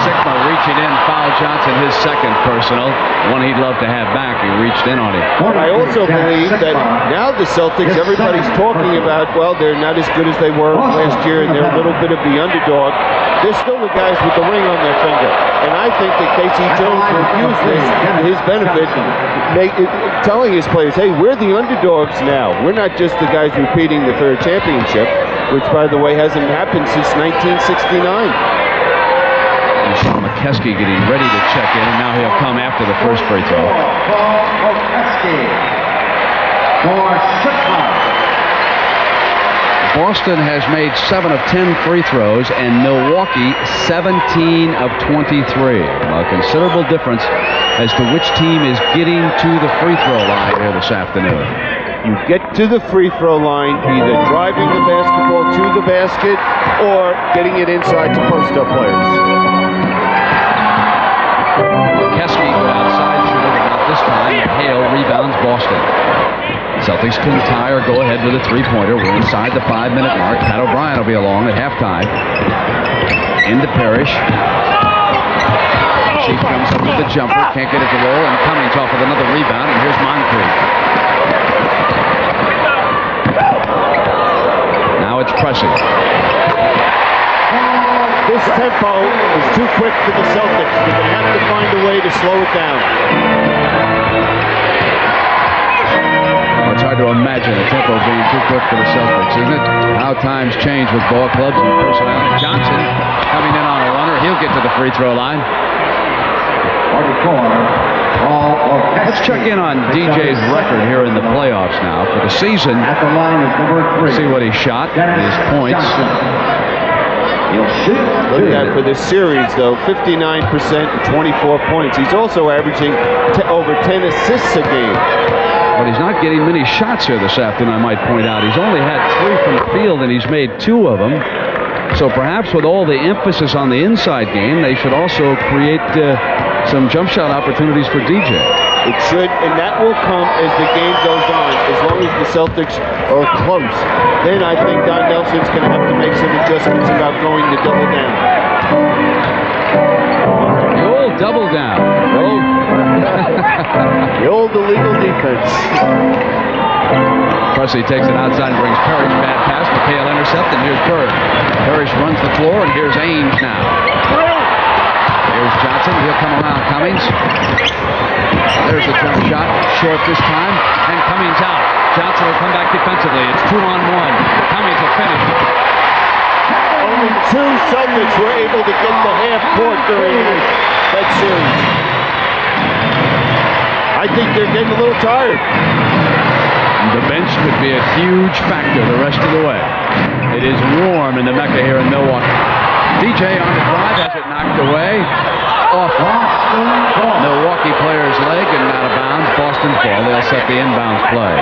Sikma reaching in, foul Johnson, his second personal. One he'd love to have back. He reached in on him. I also believe that now the Celtics, everybody's talking about, well, they're not as good as they were last year, and they're a little bit of the underdog. They're still the guys with the ring on their finger. And I think that Casey Jones will use this to his benefit, telling his players, hey, we're the underdogs now. We're not just the guys repeating the third championship, which, by the way, hasn't happened since 1969. You saw McKeskey getting ready to check in, and now he'll come after the first free throw. Boston has made 7 of 10 free throws, and Milwaukee 17 of 23. A considerable difference as to which team is getting to the free throw line here this afternoon. You get to the free throw line either driving the basketball to the basket or getting it inside to post-up players. McKeskey outside shooting about this time. Hale rebounds Boston. Celtics can tie or go ahead with a three-pointer. We're inside the 5-minute mark. Pat O'Brien will be along at halftime. Into Parrish. She comes up with the jumper. Can't get it to roll. And Cummings off with another rebound. And here's Moncrief. Now it's Pressey. This tempo is too quick for the Celtics. They're going to have to find a way to slow it down. It's hard to imagine a tempo being too quick for the Celtics, isn't it? How times change with ball clubs and personnel. Johnson coming in on a runner. He'll get to the free throw line. Let's check in on DJ's record here in the playoffs now. For the season, see what he shot, his points. Look at that for this series, though. 59% and 24 points. He's also averaging over 10 assists a game. But he's not getting many shots here this afternoon, I might point out. He's only had 3 from the field, and he's made 2 of them. So perhaps with all the emphasis on the inside game, they should also create some jump shot opportunities for DJ. It should, and that will come as the game goes on. As long as the Celtics are close, then I think Don Nelson's going to have to make some adjustments about going to double down. The old double down. The old illegal defense. Presley takes it outside and brings Parrish. Bad pass. McHale intercept, and here's Bird. Parrish runs the floor, and here's Ainge now. Here's Johnson. He'll come around Cummings. There's the jump shot. Short this time, and Cummings out. Johnson will come back defensively. It's 2-on-1. Cummings will finish. Only 2 Celtics were able to get the half court during that series. I think they're getting a little tired. The bench could be a huge factor the rest of the way. It is warm in the Mecca here in Milwaukee. DJ on the drive, has it knocked away. Off Milwaukee player's leg and out of bounds. Boston's ball. They'll set the inbounds play.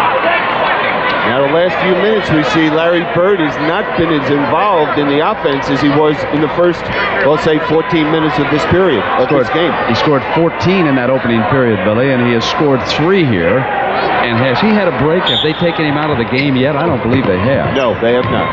Now, the last few minutes we see Larry Bird has not been as involved in the offense as he was in the first, well, say 14 minutes of this period, of this game. He scored 14 in that opening period, Billy, and he has scored 3 here. And has he had a break? Have they taken him out of the game yet? I don't believe they have. No, they have not.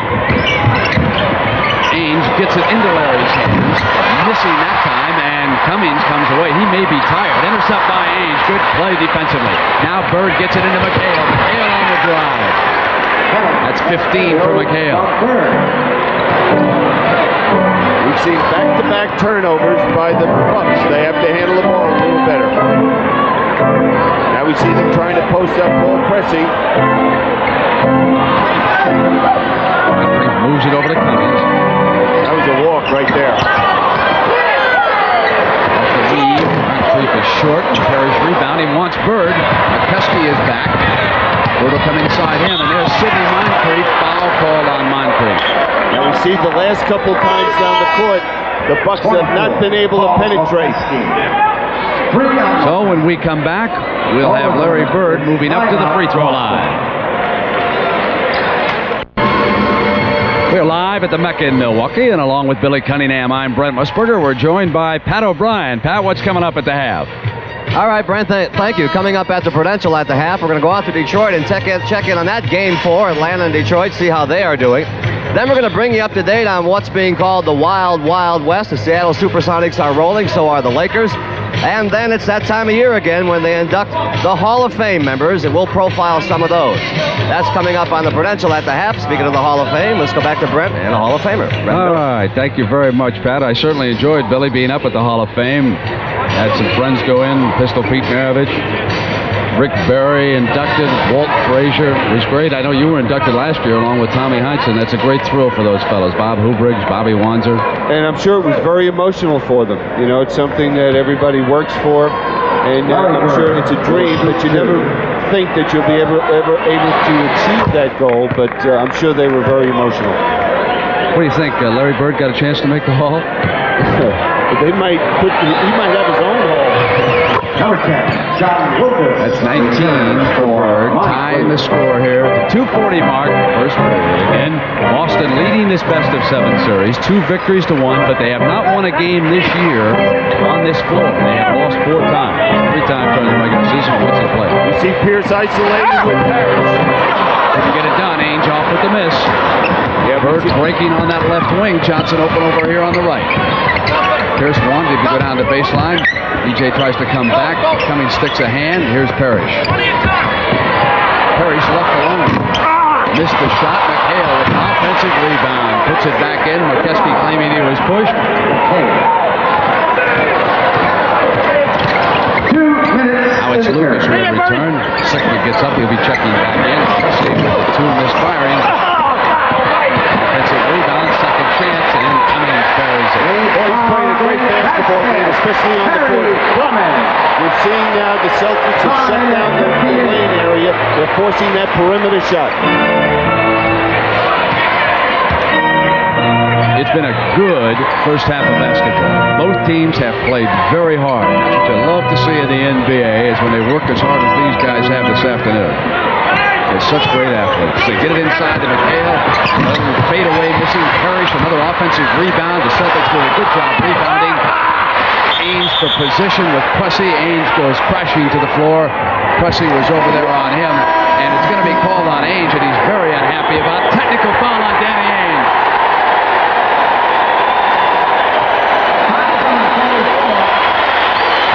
Ainge gets it into Larry's hands, missing that time, and Cummings comes away. He may be tired. Intercept by Ainge. Good play defensively. Now Bird gets it into McHale. McHale on the drive. That's 15 for McHale. We've seen back-to-back turnovers by the Bucks. They have to handle the ball a little better. Now we see them trying to post up Paul Pressey. Moncrief moves it over to Cummings. That was a walk right there. Off the lead. Moncrief is short. Parrish rebounding. Wants Bird. McCuskey is back. Bird will come inside him, and there's Sidney Moncrief. Foul called on Moncrief. Now we see the last couple times down the court, the Bucks have not been able to penetrate. So when we come back, we'll have Larry Bird moving up to the free throw line. We're live at the Mecca in Milwaukee, and along with Billy Cunningham, I'm Brent Musburger. We're joined by Pat O'Brien. Pat, what's coming up at the half? All right, Brent, thank you. Coming up at the Prudential at the half, we're going to go out to Detroit and check in on that Game 4, Atlanta and Detroit, see how they are doing. Then we're going to bring you up to date on what's being called the Wild, Wild West. The Seattle Supersonics are rolling, so are the Lakers. And then it's that time of year again when they induct the Hall of Fame members, and we'll profile some of those. That's coming up on the Prudential at the half. Speaking of the Hall of Fame, let's go back to Brent and a Hall of Famer. Brent All Miller. right, thank you very much, Pat. I certainly enjoyed Billy being up at the Hall of Fame. Had some friends go in, Pistol Pete Maravich, Rick Barry inducted, Walt Frazier. It was great. I know you were inducted last year along with Tommy Heinsohn. That's a great thrill for those fellows. Bob Hubriggs, Bobby Wanzer. And I'm sure it was very emotional for them. You know, it's something that everybody works for, and I'm sure it's a dream, but you never think that you'll be ever able to achieve that goal, but I'm sure they were very emotional. What do you think? Larry Bird got a chance to make the Hall? He might have his own Hall. That's 19 for Bird, tying the score here at the 2:40 mark, first period. Again, Boston leading this best-of-7 series, 2 victories to 1, but they have not won a game this year on this floor. They have lost 4 times, 3 times during the regular season. What's the play? You see Pierce isolated with Parrish. Couldn't get it done. Ainge off with the miss. Yeah, Bird breaking on that left wing. Johnson open over here on the right. Pierce wanted to go down the baseline. DJ tries to come back. Cummings sticks a hand. Here's Parrish. Parrish left alone. Missed the shot. McHale with an offensive rebound. Puts it back in. McCuskey claiming he was pushed. Alex Lucas will return. Sickler gets up. He'll be checking back in. McCuskey with the 2 misfiring. Offensive rebound. Second chance. And Cummings buries it. He's playing a great basketball game, especially on the court. We're seeing now the Celtics have shut down the lane area. They're forcing that perimeter shot. It's been a good first half of basketball. Both teams have played very hard. That's what you love to see in the NBA, is when they work as hard as these guys have this afternoon. They're such great athletes. They get it inside to McHale. Fade away, missing Parrish. Another offensive rebound. The Celtics do a good job rebounding. Ainge for position with Pressey. Ainge goes crashing to the floor. Pressey was over there on him, and it's going to be called on Ainge, and he's very unhappy about technical foul on Danny Ainge.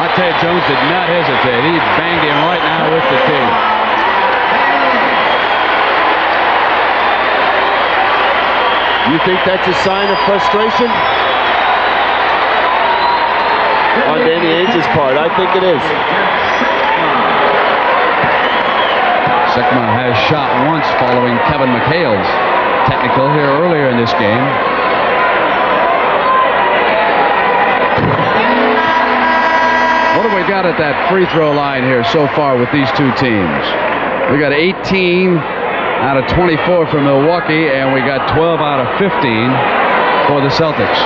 I tell you, Jones did not hesitate. He banged him right now with the tee. You think that's a sign of frustration? On Danny Ainge's part, I think it is. Sikma has shot once following Kevin McHale's technical here earlier in this game. What have we got at that free throw line here so far with these two teams? We got 18 out of 24 for Milwaukee, and we got 12 out of 15 for the Celtics.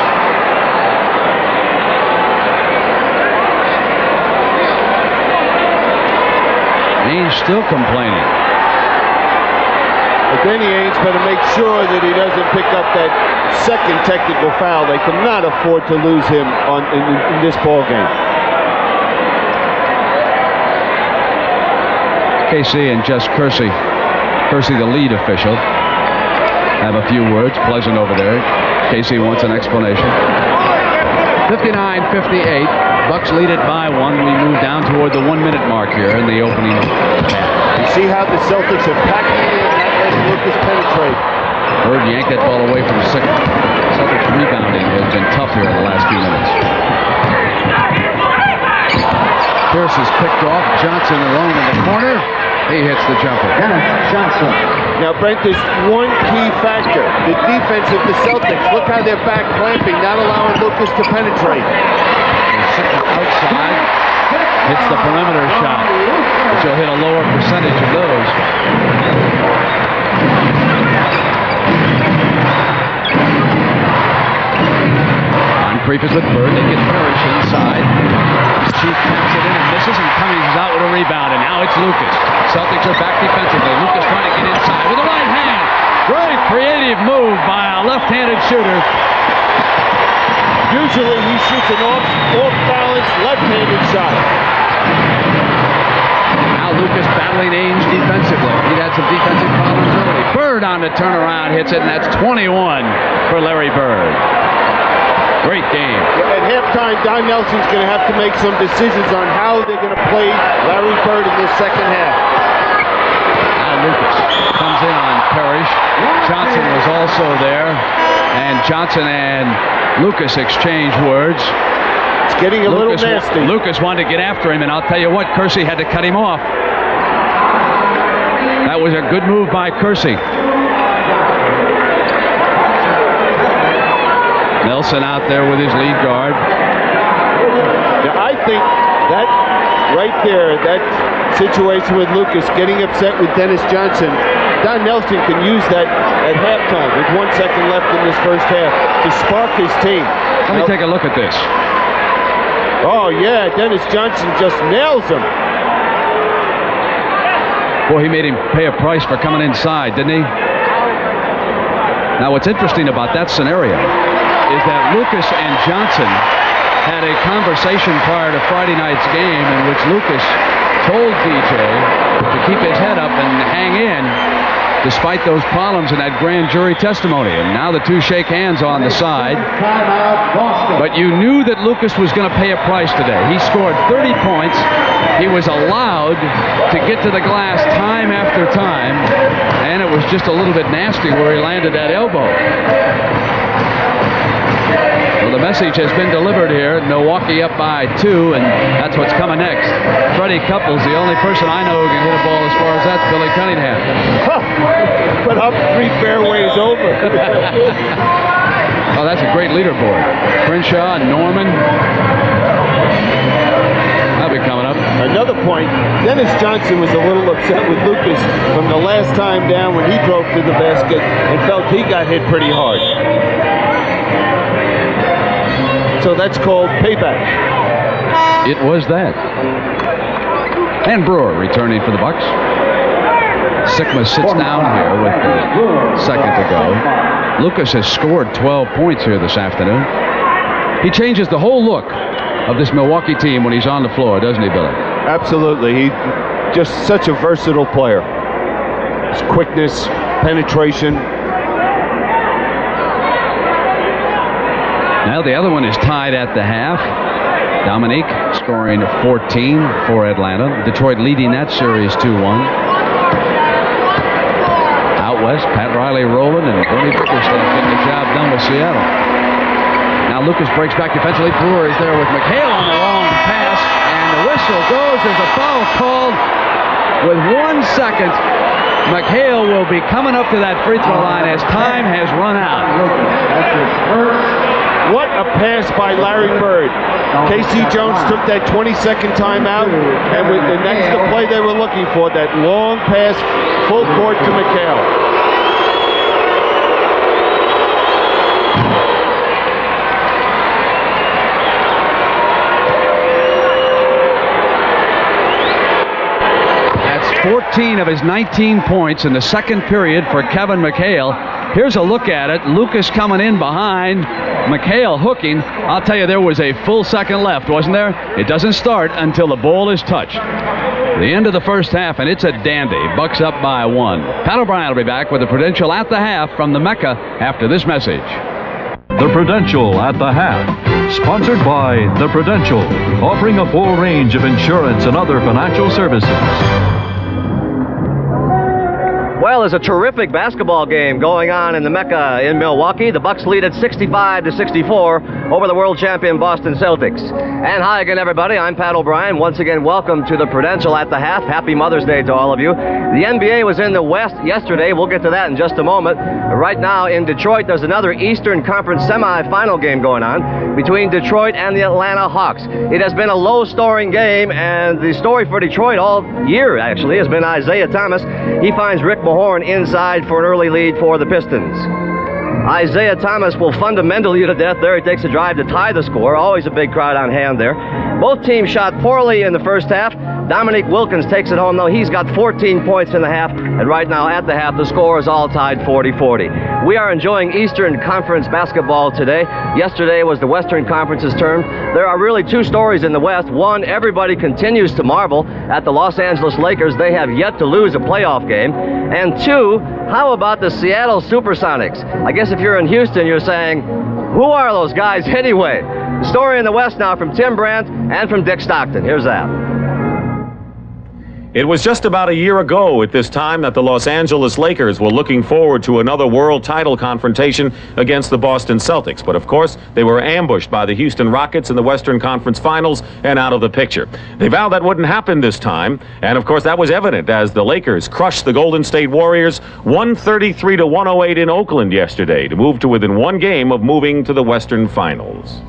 Ainge still complaining. But Danny Ainge better make sure that he doesn't pick up that second technical foul. They cannot afford to lose him in this ball game. KC and Jess Kersey. Kersey, the lead official, have a few words. Pleasant over there. Casey wants an explanation. 59-58. Bucks lead it by one. We move down toward the 1 minute mark here in the opening half. You see how the Celtics are packing it in, not letting Lucas penetrate. Bird yanked that ball away from second. Celtics rebounding has been tough here in the last few minutes. Pierce is picked off. Johnson alone in the corner. He hits the jumper. Johnson. Now, Brent, there's one key factor. The defense of the Celtics. Look how they're back clamping, not allowing Lucas to penetrate. Outside. Hits the perimeter shot. But you'll hit a lower percentage of those. Moncrief is with Bird. They get Parrish inside. Chief taps it in and misses, and Cummings is out with a rebound, and now it's Lucas. Celtics are back defensively. Lucas trying to get inside with the right hand. Great creative move by a left-handed shooter. Usually he shoots an off-balance left-handed shot. Now Lucas battling Ainge defensively. He had some defensive problems early. Bird on the turnaround hits it, and that's 21 for Larry Bird. Great game. At halftime, Don Nelson's going to have to make some decisions on how they're going to play Larry Bird in this second half. Now Lucas comes in on Parrish. Johnson was also there, and Johnson and Lucas exchange words. It's getting a little nasty. Lucas wanted to get after him, and I'll tell you what, Kersey had to cut him off. That was a good move by Kersey. Nelson out there with his lead guard. Now, I think that right there, that situation with Lucas getting upset with Dennis Johnson, Don Nelson can use that at halftime with 1 second left in this first half to spark his team. Let me take a look at this. Oh, yeah, Dennis Johnson just nails him. Boy, he made him pay a price for coming inside, didn't he? Now, what's interesting about that scenario is that Lucas and Johnson had a conversation prior to Friday night's game in which Lucas told DJ to keep his head up and hang in despite those problems in that grand jury testimony. And now the two shake hands on the side. But you knew that Lucas was going to pay a price today. He scored 30 points. He was allowed to get to the glass time after time, and it was just a little bit nasty where he landed that elbow. Well, the message has been delivered here. Milwaukee up by 2, and that's what's coming next. Freddie Couples, the only person I know who can hit a ball as far as that's Billy Cunningham. But up 3 fairways over. Oh, that's a great leaderboard. Crenshaw, Norman. That'll be coming up. Another point, Dennis Johnson was a little upset with Lucas from the last time down when he drove to the basket and felt he got hit pretty hard. So that's called payback. It was that. And Brewer returning for the Bucks. Sikma sits down here with the second to go. Lucas has scored 12 points here this afternoon. He changes the whole look of this Milwaukee team when he's on the floor, doesn't he, Billy? Absolutely. He's just such a versatile player. His quickness, penetration. Now the other one is tied at the half. Dominique scoring 14 for Atlanta. Detroit leading that series 2-1. Out west, Pat Riley rolling, and Bernie Bickerstaff getting the job done with Seattle. Now Lucas breaks back defensively. Brewer is there with McHale on the long pass, and the whistle goes. There's a foul called with 1 second. McHale will be coming up to that free throw line as time has run out. What a pass by Larry Bird. Casey Jones took that 20-second timeout, and that's the play they were looking for, that long pass full court to McHale. That's 14 of his 19 points in the second period for Kevin McHale. Here's a look at it. Lucas coming in behind. McHale hooking. I'll tell you, there was a full second left, wasn't there? It doesn't start until the ball is touched. The end of the first half, and it's a dandy. Bucks up by 1. Pat O'Brien will be back with the Prudential at the half from the Mecca after this message. The Prudential at the half. Sponsored by The Prudential, offering a full range of insurance and other financial services. Well, there's a terrific basketball game going on in the Mecca in Milwaukee. The Bucks lead at 65-64 over the world champion Boston Celtics. And hi again, everybody. I'm Pat O'Brien. Once again, welcome to the Prudential at the half. Happy Mother's Day to all of you. The NBA was in the West yesterday. We'll get to that in just a moment. Right now in Detroit, there's another Eastern Conference semifinal game going on between Detroit and the Atlanta Hawks. It has been a low-scoring game, and the story for Detroit all year, actually, has been Isaiah Thomas. He finds Rick Mahorn inside for an early lead for the Pistons. Isaiah Thomas will fundamental you to death there. He takes a drive to tie the score. Always a big crowd on hand there. Both teams shot poorly in the first half. Dominique Wilkins takes it home, though. He's got 14 points in the half, and right now at the half, the score is all tied 40-40. We are enjoying Eastern Conference basketball today. Yesterday was the Western Conference's turn. There are really two stories in the West. One, everybody continues to marvel at the Los Angeles Lakers. They have yet to lose a playoff game. And two, how about the Seattle Supersonics? I guess if you're in Houston, you're saying, who are those guys anyway? The story in the West now from Tim Brandt and from Dick Stockton. Here's that. It was just about a year ago at this time that the Los Angeles Lakers were looking forward to another world title confrontation against the Boston Celtics. But of course, they were ambushed by the Houston Rockets in the Western Conference Finals and out of the picture. They vowed that wouldn't happen this time. And of course, that was evident as the Lakers crushed the Golden State Warriors 133-108 in Oakland yesterday to move to within one game of moving to the Western Finals.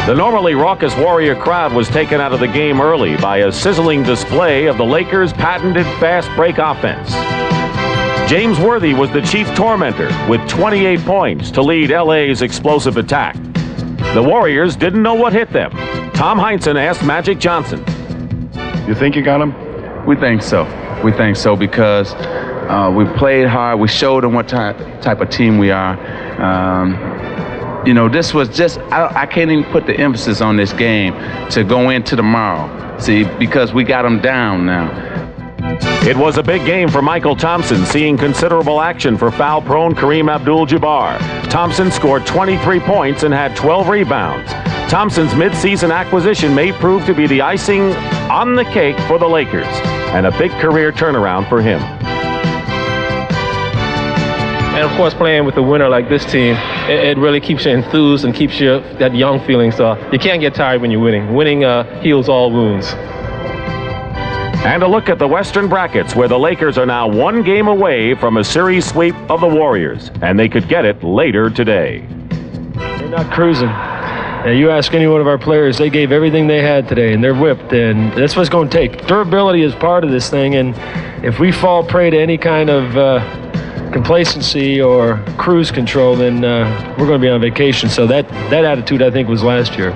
The normally raucous Warrior crowd was taken out of the game early by a sizzling display of the Lakers' patented fast break offense. James Worthy was the chief tormentor with 28 points to lead LA's explosive attack. The Warriors didn't know what hit them. Tom Heinsohn asked Magic Johnson. You think you got him? We think so. We think so because we played hard. We showed them what type of team we are. You know, this was just, I can't even put the emphasis on this game to go into tomorrow. See, because we got them down now. It was a big game for Michael Thompson, seeing considerable action for foul-prone Kareem Abdul-Jabbar. Thompson scored 23 points and had 12 rebounds. Thompson's mid-season acquisition may prove to be the icing on the cake for the Lakers, and a big career turnaround for him. And of course, playing with a winner like this team, it really keeps you enthused and keeps you that young feeling. So you can't get tired when you're winning. Winning heals all wounds. And a look at the Western brackets, where the Lakers are now one game away from a series sweep of the Warriors, and they could get it later today. They're not cruising. And you ask any one of our players, they gave everything they had today, and they're whipped, and that's what it's going to take. Durability is part of this thing, and if we fall prey to any kind of complacency or cruise control, then we're going to be on vacation. So that attitude, I think, was last year.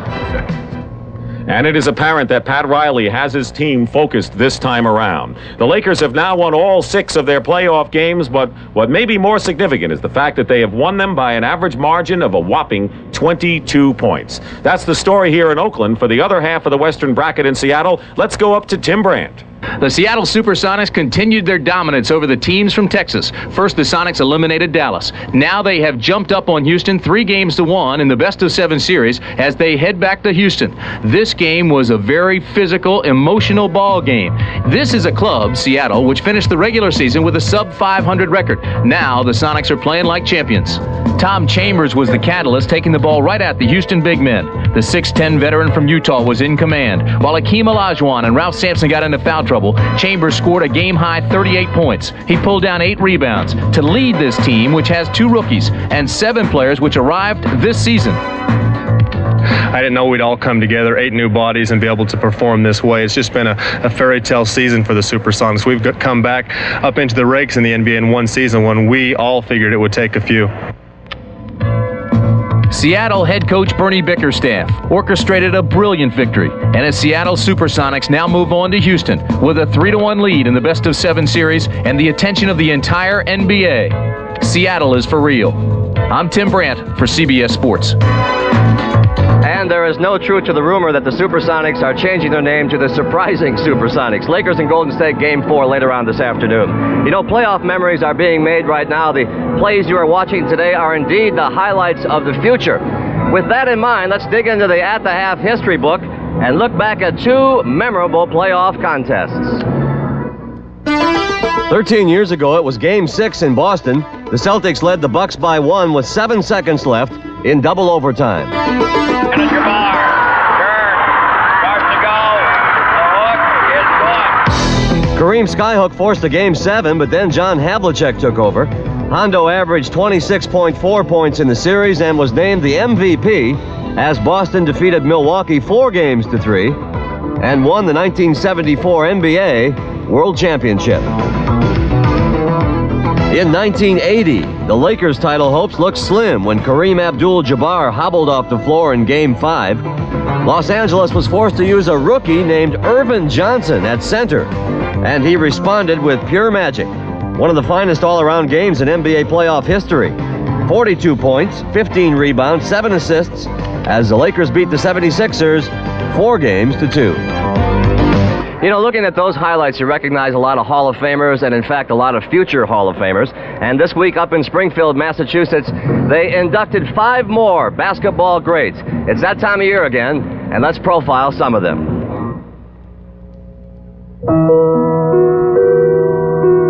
And it is apparent that Pat Riley has his team focused this time around. The Lakers have now won all 6 of their playoff games, but what may be more significant is the fact that they have won them by an average margin of a whopping 22 points. That's the story here in Oakland. For the other half of the Western bracket in Seattle, let's go up to Tim Brandt. The Seattle Supersonics continued their dominance over the teams from Texas. First, the Sonics eliminated Dallas. Now they have jumped up on Houston 3-1 in the best-of-7 series as they head back to Houston. This game was a very physical, emotional ball game. This is a club, Seattle, which finished the regular season with a sub-500 record. Now the Sonics are playing like champions. Tom Chambers was the catalyst, taking the ball right at the Houston big men. The 6'10 veteran from Utah was in command. While Akeem Olajuwon and Ralph Sampson got into foul trouble, Chambers scored a game-high 38 points. He pulled down 8 rebounds to lead this team, which has 2 rookies and 7 players which arrived this season. I didn't know we'd all come together, 8 new bodies, and be able to perform this way. It's just been a fairy tale season for the Supersonics. We've come back up into the ranks in the NBA in one season when we all figured it would take a few. Seattle head coach Bernie Bickerstaff orchestrated a brilliant victory, and its Seattle Supersonics now move on to Houston with a 3-1 lead in the best-of-7 series and the attention of the entire NBA. Seattle is for real. I'm Tim Brandt for CBS Sports. And there is no truth to the rumor that the Supersonics are changing their name to the Surprising Supersonics. Lakers and Golden State Game 4 later on this afternoon. You know, playoff memories are being made right now. The plays you are watching today are indeed the highlights of the future. With that in mind, let's dig into the At the Half history book and look back at 2 memorable playoff contests. 13 years ago, it was Game 6 in Boston. The Celtics led the Bucks by 1 with 7 seconds left in double overtime. Kareem Skyhook forced a Game 7, but then John Havlicek took over. Hondo averaged 26.4 points in the series and was named the MVP as Boston defeated Milwaukee 4-3 and won the 1974 NBA World Championship. In 1980, the Lakers' title hopes looked slim when Kareem Abdul-Jabbar hobbled off the floor in Game 5. Los Angeles was forced to use a rookie named Irvin Johnson at center, and he responded with pure magic. One of the finest all-around games in NBA playoff history. 42 points, 15 rebounds, 7 assists, as the Lakers beat the 76ers 4-2. You know, looking at those highlights, you recognize a lot of Hall of Famers and, in fact, a lot of future Hall of Famers. And this week up in Springfield, Massachusetts, they inducted 5 more basketball greats. It's that time of year again, and let's profile some of them.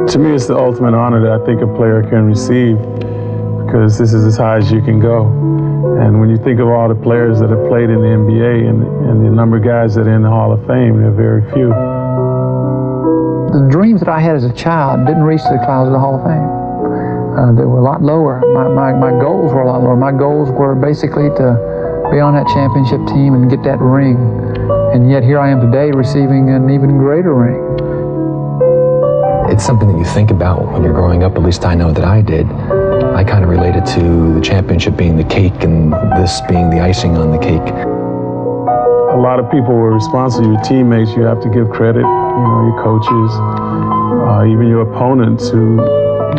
To me, it's the ultimate honor that I think a player can receive, because this is as high as you can go. And when you think of all the players that have played in the NBA and the number of guys that are in the Hall of Fame, there are very few. The dreams that I had as a child didn't reach the clouds of the Hall of Fame. They were a lot lower. My goals were a lot lower. My goals were basically to be on that championship team and get that ring. And yet here I am today receiving an even greater ring. It's something that you think about when you're growing up, at least I know that I did. I kind of related to the championship being the cake and this being the icing on the cake. A lot of people were responsible. Your teammates, you have to give credit, your coaches, even your opponents who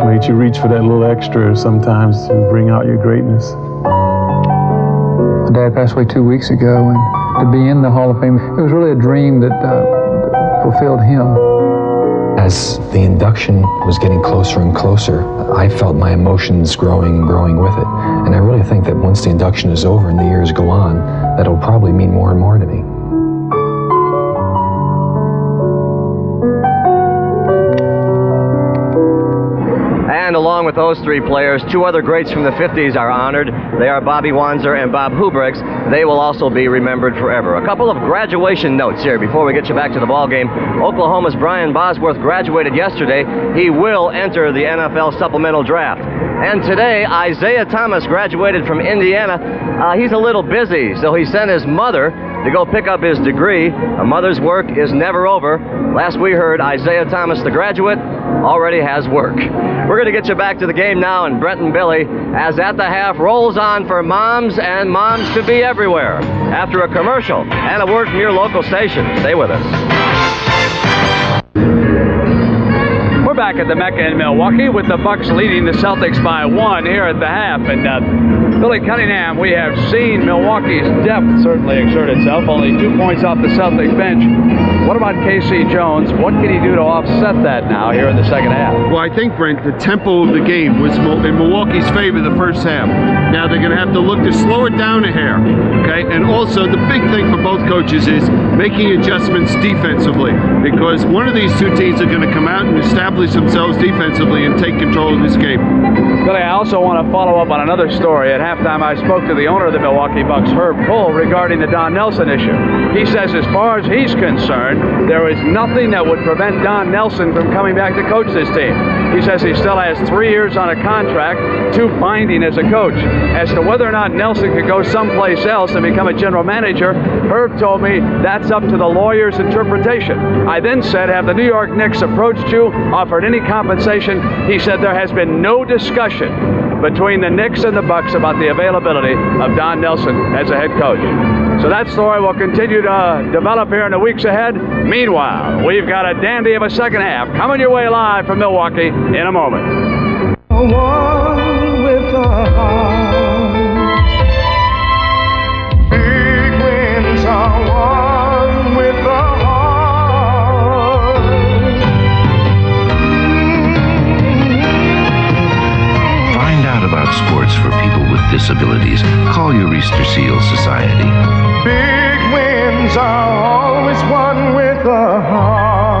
made you reach for that little extra sometimes to bring out your greatness. My dad passed away 2 weeks ago, and to be in the Hall of Fame, it was really a dream that fulfilled him. As the induction was getting closer and closer, I felt my emotions growing and growing with it. And I really think that once the induction is over and the years go on, that'll probably mean more and more to me. And along with those 3 players, 2 other greats from the 50s are honored. They are Bobby Wanzer and Bob Hubricks. They will also be remembered forever. A couple of graduation notes here before we get you back to the ball game. Oklahoma's Brian Bosworth graduated yesterday. He will enter the NFL supplemental draft. And today, Isaiah Thomas graduated from Indiana. He's a little busy, so he sent his mother to go pick up his degree. A mother's work is never over. Last we heard, Isaiah Thomas, the graduate, already has work. We're going to get you back to the game now, and Brent and Billy, as At the Half rolls on for Moms and Moms to Be Everywhere, after a commercial and a word from your local station. Stay with us. We're back at the Mecca in Milwaukee with the Bucks leading the Celtics by 1 here at the half. And Billy Cunningham, we have seen Milwaukee's depth certainly exert itself. Only 2 points off the Celtics bench. What about K.C. Jones? What can he do to offset that now here in the second half? Well, I think, Brent, the tempo of the game was in Milwaukee's favor the first half. Now they're going to have to look to slow it down a hair, okay? And also, the big thing for both coaches is making adjustments defensively, because one of these two teams are going to come out and establish themselves defensively and take control of this game. Billy, I also want to follow up on another story. At halftime, I spoke to the owner of the Milwaukee Bucks, Herb Cole, regarding the Don Nelson issue. He says as far as he's concerned, there is nothing that would prevent Don Nelson from coming back to coach this team. He says he still has 3 years on a contract, 2 binding as a coach. As to whether or not Nelson could go someplace else and become a general manager, Herb told me that's up to the lawyer's interpretation. I then said, have the New York Knicks approached you, offered any compensation? He said there has been no discussion between the Knicks and the Bucks about the availability of Don Nelson as a head coach. So that story will continue to develop here in the weeks ahead. Meanwhile, we've got a dandy of a second half coming your way live from Milwaukee in a moment. One with a heart. Big winds are one with a heart. Find out about sports for people with disabilities. Call your Easter Seal Society. Big winds are always one with a heart.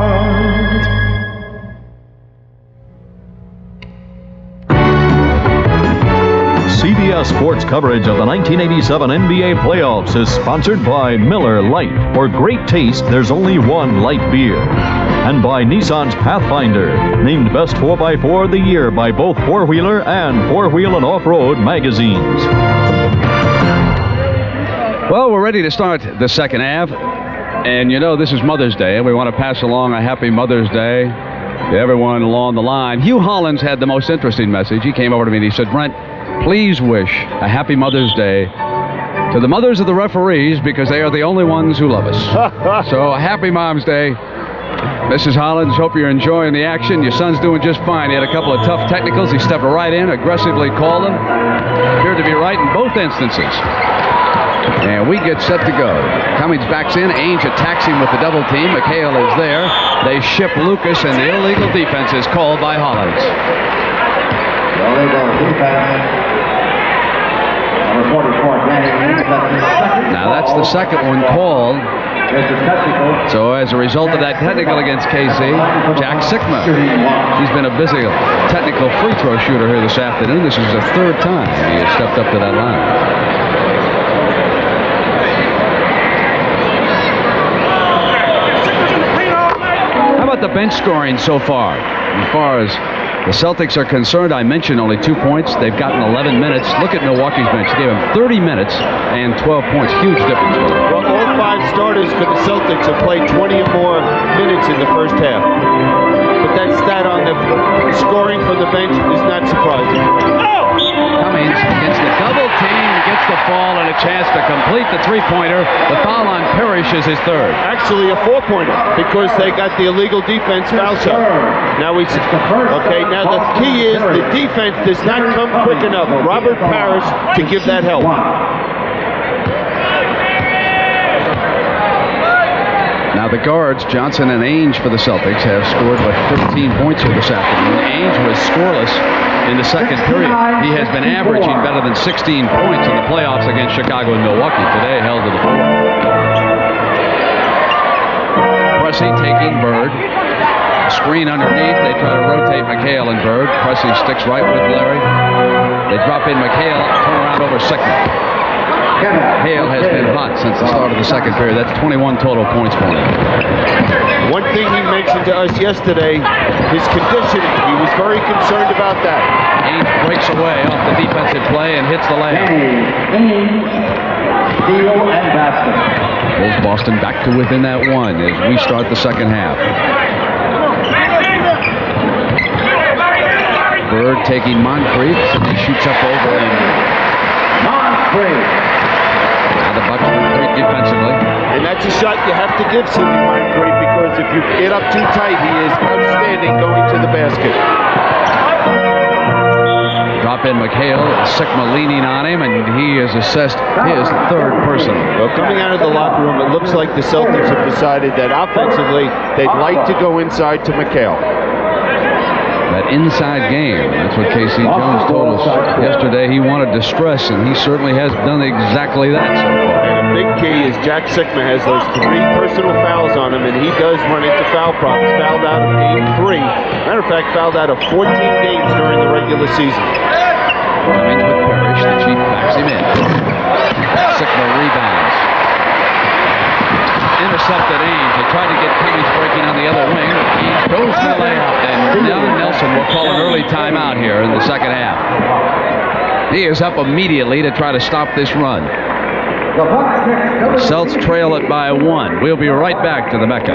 CBS Sports coverage of the 1987 NBA playoffs is sponsored by Miller Lite. For great taste, there's only one light beer. And by Nissan's Pathfinder, named Best 4x4 of the Year by both Four Wheeler and Four Wheel and Off-Road magazines. Well, we're ready to start the second half. And you know, this is Mother's Day, and we want to pass along a happy Mother's Day to everyone along the line. Hugh Hollins had the most interesting message. He came over to me and he said, Brent, please wish a happy Mother's Day to the mothers of the referees, because they are the only ones who love us. So a happy Mom's Day. Mrs. Hollins, hope you're enjoying the action. Your son's doing just fine. He had a couple of tough technicals. He stepped right in, aggressively called them. Appeared to be right in both instances. And we get set to go. Cummings backs in. Ainge attacks him with the double team. McHale is there. They ship Lucas, and the illegal defense is called by Hollins. Now that's the second one called. So as a result of that technical against KC, Jack Sikma, he's been a busy technical free throw shooter here this afternoon. This is the third time he has stepped up to that line. How about the bench scoring so far? As far as the Celtics are concerned, I mentioned only 2 points. They've gotten 11 minutes. Look at Milwaukee's bench. They gave them 30 minutes and 12 points. Huge difference. Well, all 5 starters for the Celtics have played 20 or more minutes in the first half. But that stat on the scoring from the bench is not surprising. Cummings against the double team, gets the fall and a chance to complete the three-pointer. The foul on Parrish is his third. Actually a 4-pointer, because they got the illegal defense foul shot. Now now the key is the defense does not come quick enough. Robert Parrish to give that help. Now the guards, Johnson and Ainge for the Celtics, have scored but 15 points here this afternoon. Ainge was scoreless in the second period. He has been averaging better than 16 points in the playoffs against Chicago and Milwaukee. Today held to the floor. Pressey taking Bird. Screen underneath. They try to rotate McHale and Bird. Pressey sticks right with Larry. They drop in McHale, turn around over Sikma. Hale has been hot since the start of the second period. That's 21 total points for him. One thing he mentioned to us yesterday, his conditioning. He was very concerned about that. Ainge breaks away off the defensive play and hits the layup. Steal and basket. Pulls Boston back to within that one as we start the second half. Bird taking Moncrief, and he shoots up over him. Moncrief. Now the Bucks retreat defensively. And that's a shot you have to give Sidney Moncrief, because if you get up too tight, he is outstanding going to the basket. Drop in McHale, Sigma leaning on him, and he has assessed his third personal. Well, coming out of the locker room, it looks like the Celtics have decided that offensively, they'd like to go inside to McHale. That inside game, that's what Casey Jones told us yesterday. He wanted to stress, and he certainly has done exactly that so far. And a big key is Jack Sigma has those 3 personal fouls on him, and he does run into foul problems. Fouled out of game 3. Matter of fact, fouled out of 14 games during the regular season. Cummings with Parrish, the Chief backs him in. Sigma rebounds. Intercepted Ainge. They tried to get Cummings breaking on the other wing. He goes to the layup, and Nelson will call an early timeout here in the second half. He is up immediately to try to stop this run. Celts trail it by 1. We'll be right back to the Mecca.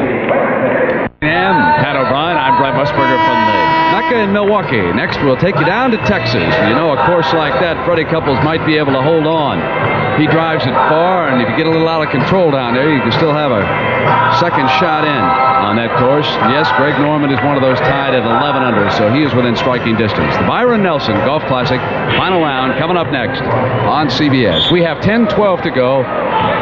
And Pat O'Brien, I'm Brent Musburger from the Mecca in Milwaukee. Next, we'll take you down to Texas. You know, a course like that, Freddie Couples might be able to hold on. He drives it far, and if you get a little out of control down there, you can still have a second shot in on that course. Yes, Greg Norman is one of those tied at 11 under, so he is within striking distance. The Byron Nelson Golf Classic, final round, coming up next on CBS. We have 10-12 to go.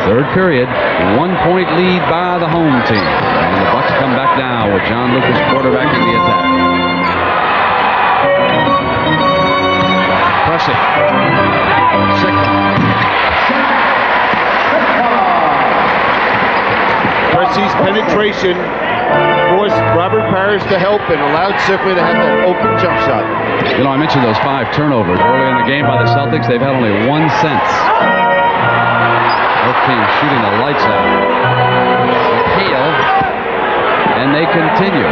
Third period, 1-point lead by the home team. And the Bucks come back down with John Lucas quarterbacking the attack. Pressing. Percy's penetration forced Robert Parrish to help and allowed Sigma to have that open jump shot. You know, I mentioned those 5 turnovers early in the game by the Celtics. They've had only 1 since. Both teams shooting the lights out. McHale, and they continue.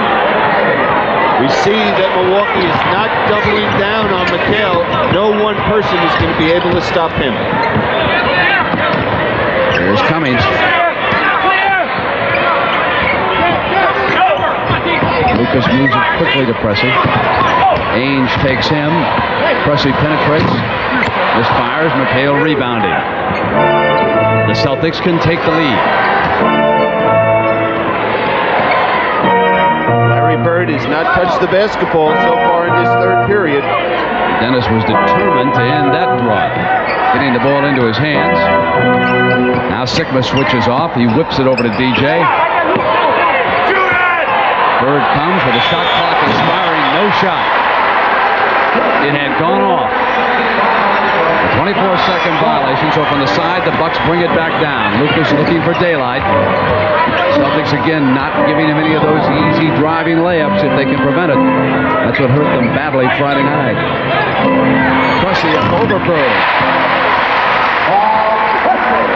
We see that Milwaukee is not doubling down on McHale. No one person is going to be able to stop him. Here's Cummings. Lucas moves it quickly to Pressey. Ainge takes him. Pressey penetrates. Misfires. McHale rebounding. The Celtics can take the lead. Larry Bird has not touched the basketball so far in this third period. Dennis was determined to end that drive. Getting the ball into his hands. Now Sigma switches off. He whips it over to DJ. Bird comes with a shot clock expiring. No shot. It had gone off. A 24-second violation, so from the side, the Bucks bring it back down. Lucas looking for daylight. Celtics again not giving him any of those easy driving layups if they can prevent it. That's what hurt them badly Friday night. Pressey over Bird.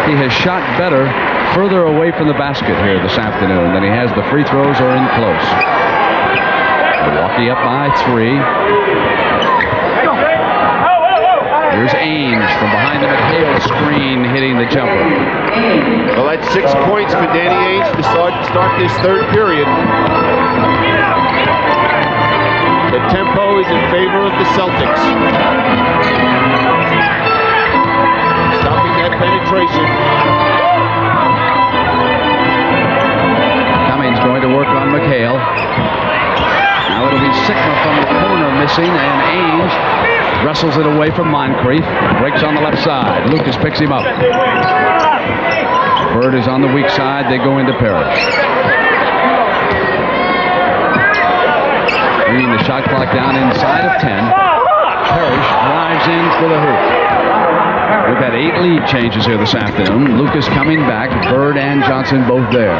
He has shot better further away from the basket here this afternoon than he has the free throws or in close. Milwaukee up by 3. Here's Ainge from behind the McHale screen hitting the jumper. Well, that's 6 points for Danny Ainge to start this third period. The tempo is in favor of the Celtics. Stopping that penetration. Cummings going to work on McHale. Now it'll be Sigma from the corner missing, and Ainge wrestles it away from Moncrief. Breaks on the left side. Lucas picks him up. Bird is on the weak side. They go into Parrish. Bringing the shot clock down inside of 10. Parrish drives in for the hoop. We've had 8 lead changes here this afternoon. Lucas coming back. Bird and Johnson both there.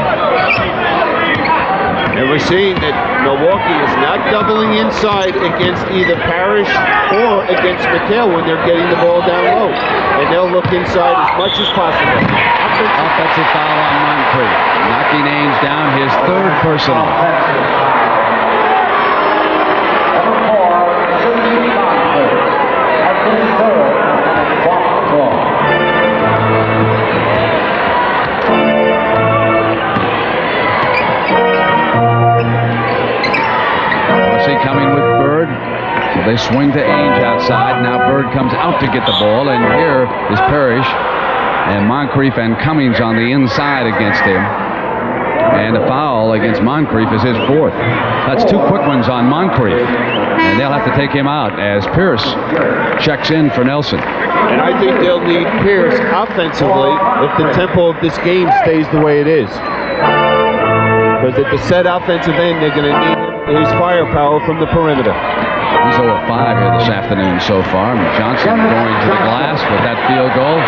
And we're seeing that Milwaukee is not doubling inside against either Parrish or against McHale when they're getting the ball down low. And they'll look inside as much as possible. Offensive foul on Moncrief. Knocking Ainge down, his third personal. They Swing to Ainge outside. Now Bird comes out to get the ball, and here is Parrish. And Moncrief and Cummings on the inside against him. And the foul against Moncrief is his fourth. That's 2 quick ones on Moncrief. And they'll have to take him out as Pierce checks in for Nelson. And I think they'll need Pierce offensively if the tempo of this game stays the way it is. Because at the set offensive end, they're going to need his firepower from the perimeter. He's 0 of 5 here this afternoon so far. Johnson going to the glass with that field goal.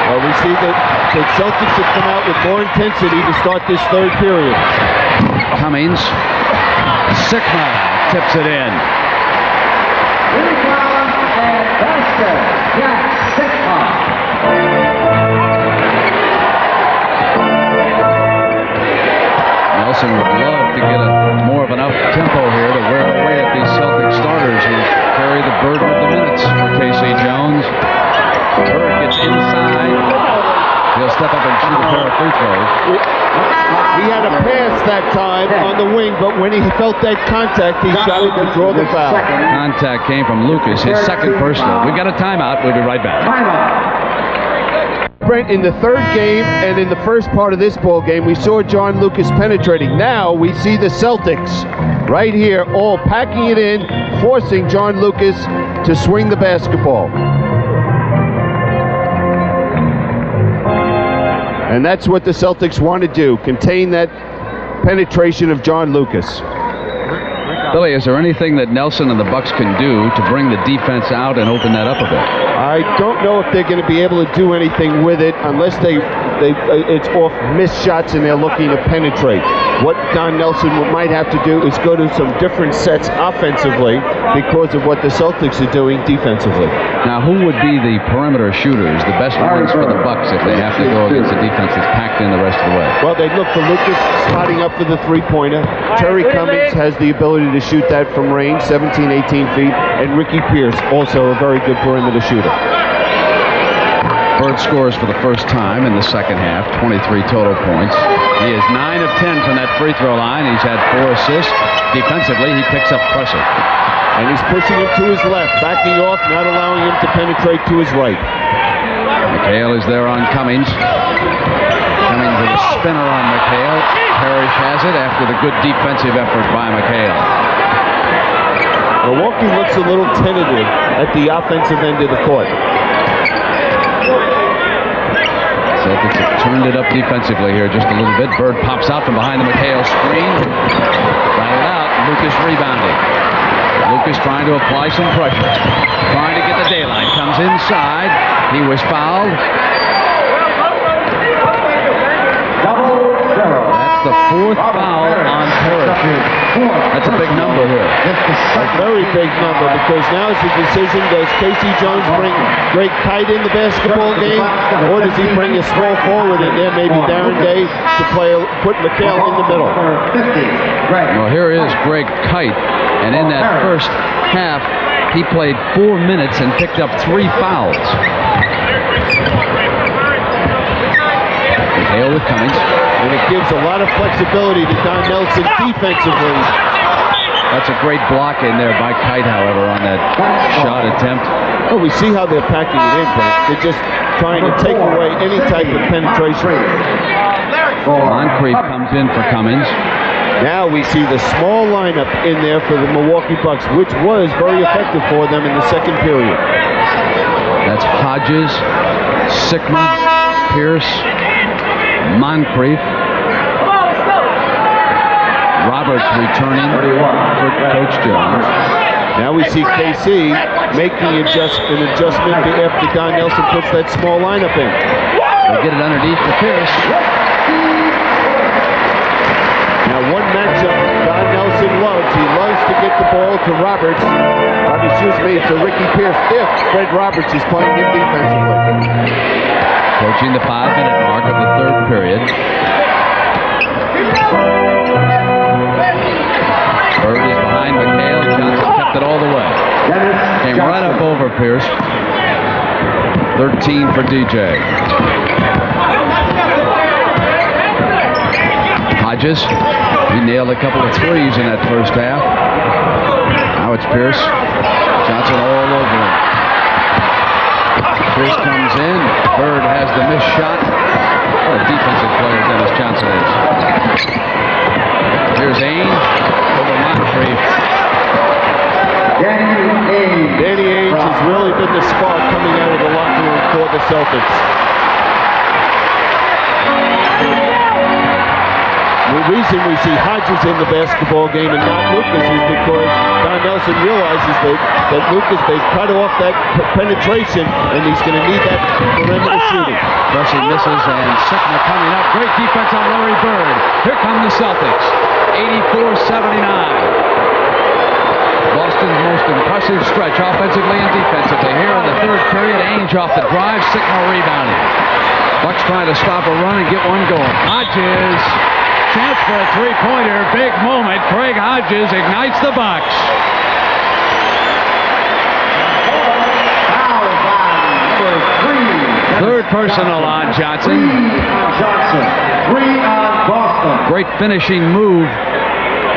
Well, we see that the Celtics have come out with more intensity to start this third period. Cummings. Sigma tips it in. Nelson would love to get more of an up tempo here to wear away at these Celtic starters who carry the burden of the minutes for K.C. Jones. Bird gets inside. He'll step up and shoot a pair of free throws. He had a pass that time on the wing, but when he felt that contact, he shot it to draw the foul. Contact came from Lucas, his second personal. We've got a timeout. We'll be right back. Brent, in the third game and in the first part of this ball game, we saw John Lucas penetrating. Now we see the Celtics right here all packing it in, forcing John Lucas to swing the basketball. And that's what the Celtics want to do, contain that penetration of John Lucas. Billy, is there anything that Nelson and the Bucks can do to bring the defense out and open that up a bit? I don't know if they're going to be able to do anything with it unless it's off missed shots and they're looking to penetrate. What Don Nelson might have to do is go to some different sets offensively because of what the Celtics are doing defensively. Now, who would be the perimeter shooters, the best ones for the Bucks if they have to go against a defense that's packed in the rest of the way? Well, they'd look for Lucas spotting up for the three-pointer. Terry Cummings has the ability to shoot that from range, 17, 18 feet, and Ricky Pierce, also a very good perimeter shooter. Bird scores for the first time in the second half, 23 total points. He is 9 of 10 from that free throw line. He's had 4 assists. Defensively, he picks up pressure. And he's pushing him to his left, backing off, not allowing him to penetrate to his right. McHale is there on Cummings. Cummings with a spinner on McHale. Parrish has it after the good defensive effort by McHale. Milwaukee looks a little tentative at the offensive end of the court. Celtics have turned it up defensively here just a little bit. Bird pops out from behind the McHale screen. Got it out. Lucas rebounding. Lucas trying to apply some pressure. Trying to get the daylight. Comes inside. He was fouled. That's the 4th foul on Parrish. That's a big number here. A very big number, because now it's a decision: does K.C. Jones bring Greg Kite in the basketball game, or does he bring a small forward in there, maybe Darren Day, to put McHale in the middle? Well, here is Greg Kite, and in that first half, he played 4 minutes and picked up 3 fouls. McHale with Cummings. And it gives a lot of flexibility to Don Nelson defensively. That's a great block in there by Kite, however, on that shot attempt. Well, we see how they're packing it in, Brent. They're just trying to take away any type of penetration. Moncrief comes in for Cummings. Now we see the small lineup in there for the Milwaukee Bucks, which was very effective for them in the second period. That's Hodges, Sigma, Pierce, Moncrief. Roberts returning for Coach Jones. Now we see KC making an adjustment after Don Nelson puts that small lineup in. They get it underneath for Pierce. Now one matchup Don Nelson loves. He loves to get the ball to Roberts. To Ricky Pierce if Fred Roberts is playing him defensively. Approaching the 5-minute mark of the third period. Bird is behind McHale. Johnson kept it all the way. Came right up over Pierce. 13 for DJ. Hodges, he nailed a couple of threes in that first half. Now it's Pierce. Johnson all over him. Pierce comes in. Bird has the missed shot. What a defensive player Dennis Johnson is. Here's Ainge over Moncrief. Danny Ainge has really been the spark coming out of the locker room for the Celtics. The reason we see Hodges in the basketball game and not Lucas is because Don Nelson realizes that Lucas, they've cut off that penetration, and he's going to need that perimeter shooting. Pressing misses, and Sigma coming up. Great defense on Larry Bird. Here come the Celtics. 84-79. Boston's most impressive stretch offensively and defensively. Here in the third period, Ainge off the drive, Sigma rebounding. Bucks trying to stop a run and get one going. Hodges, chance for a three-pointer, big moment. Craig Hodges ignites the Bucks. Third personal on Johnson. Great finishing move.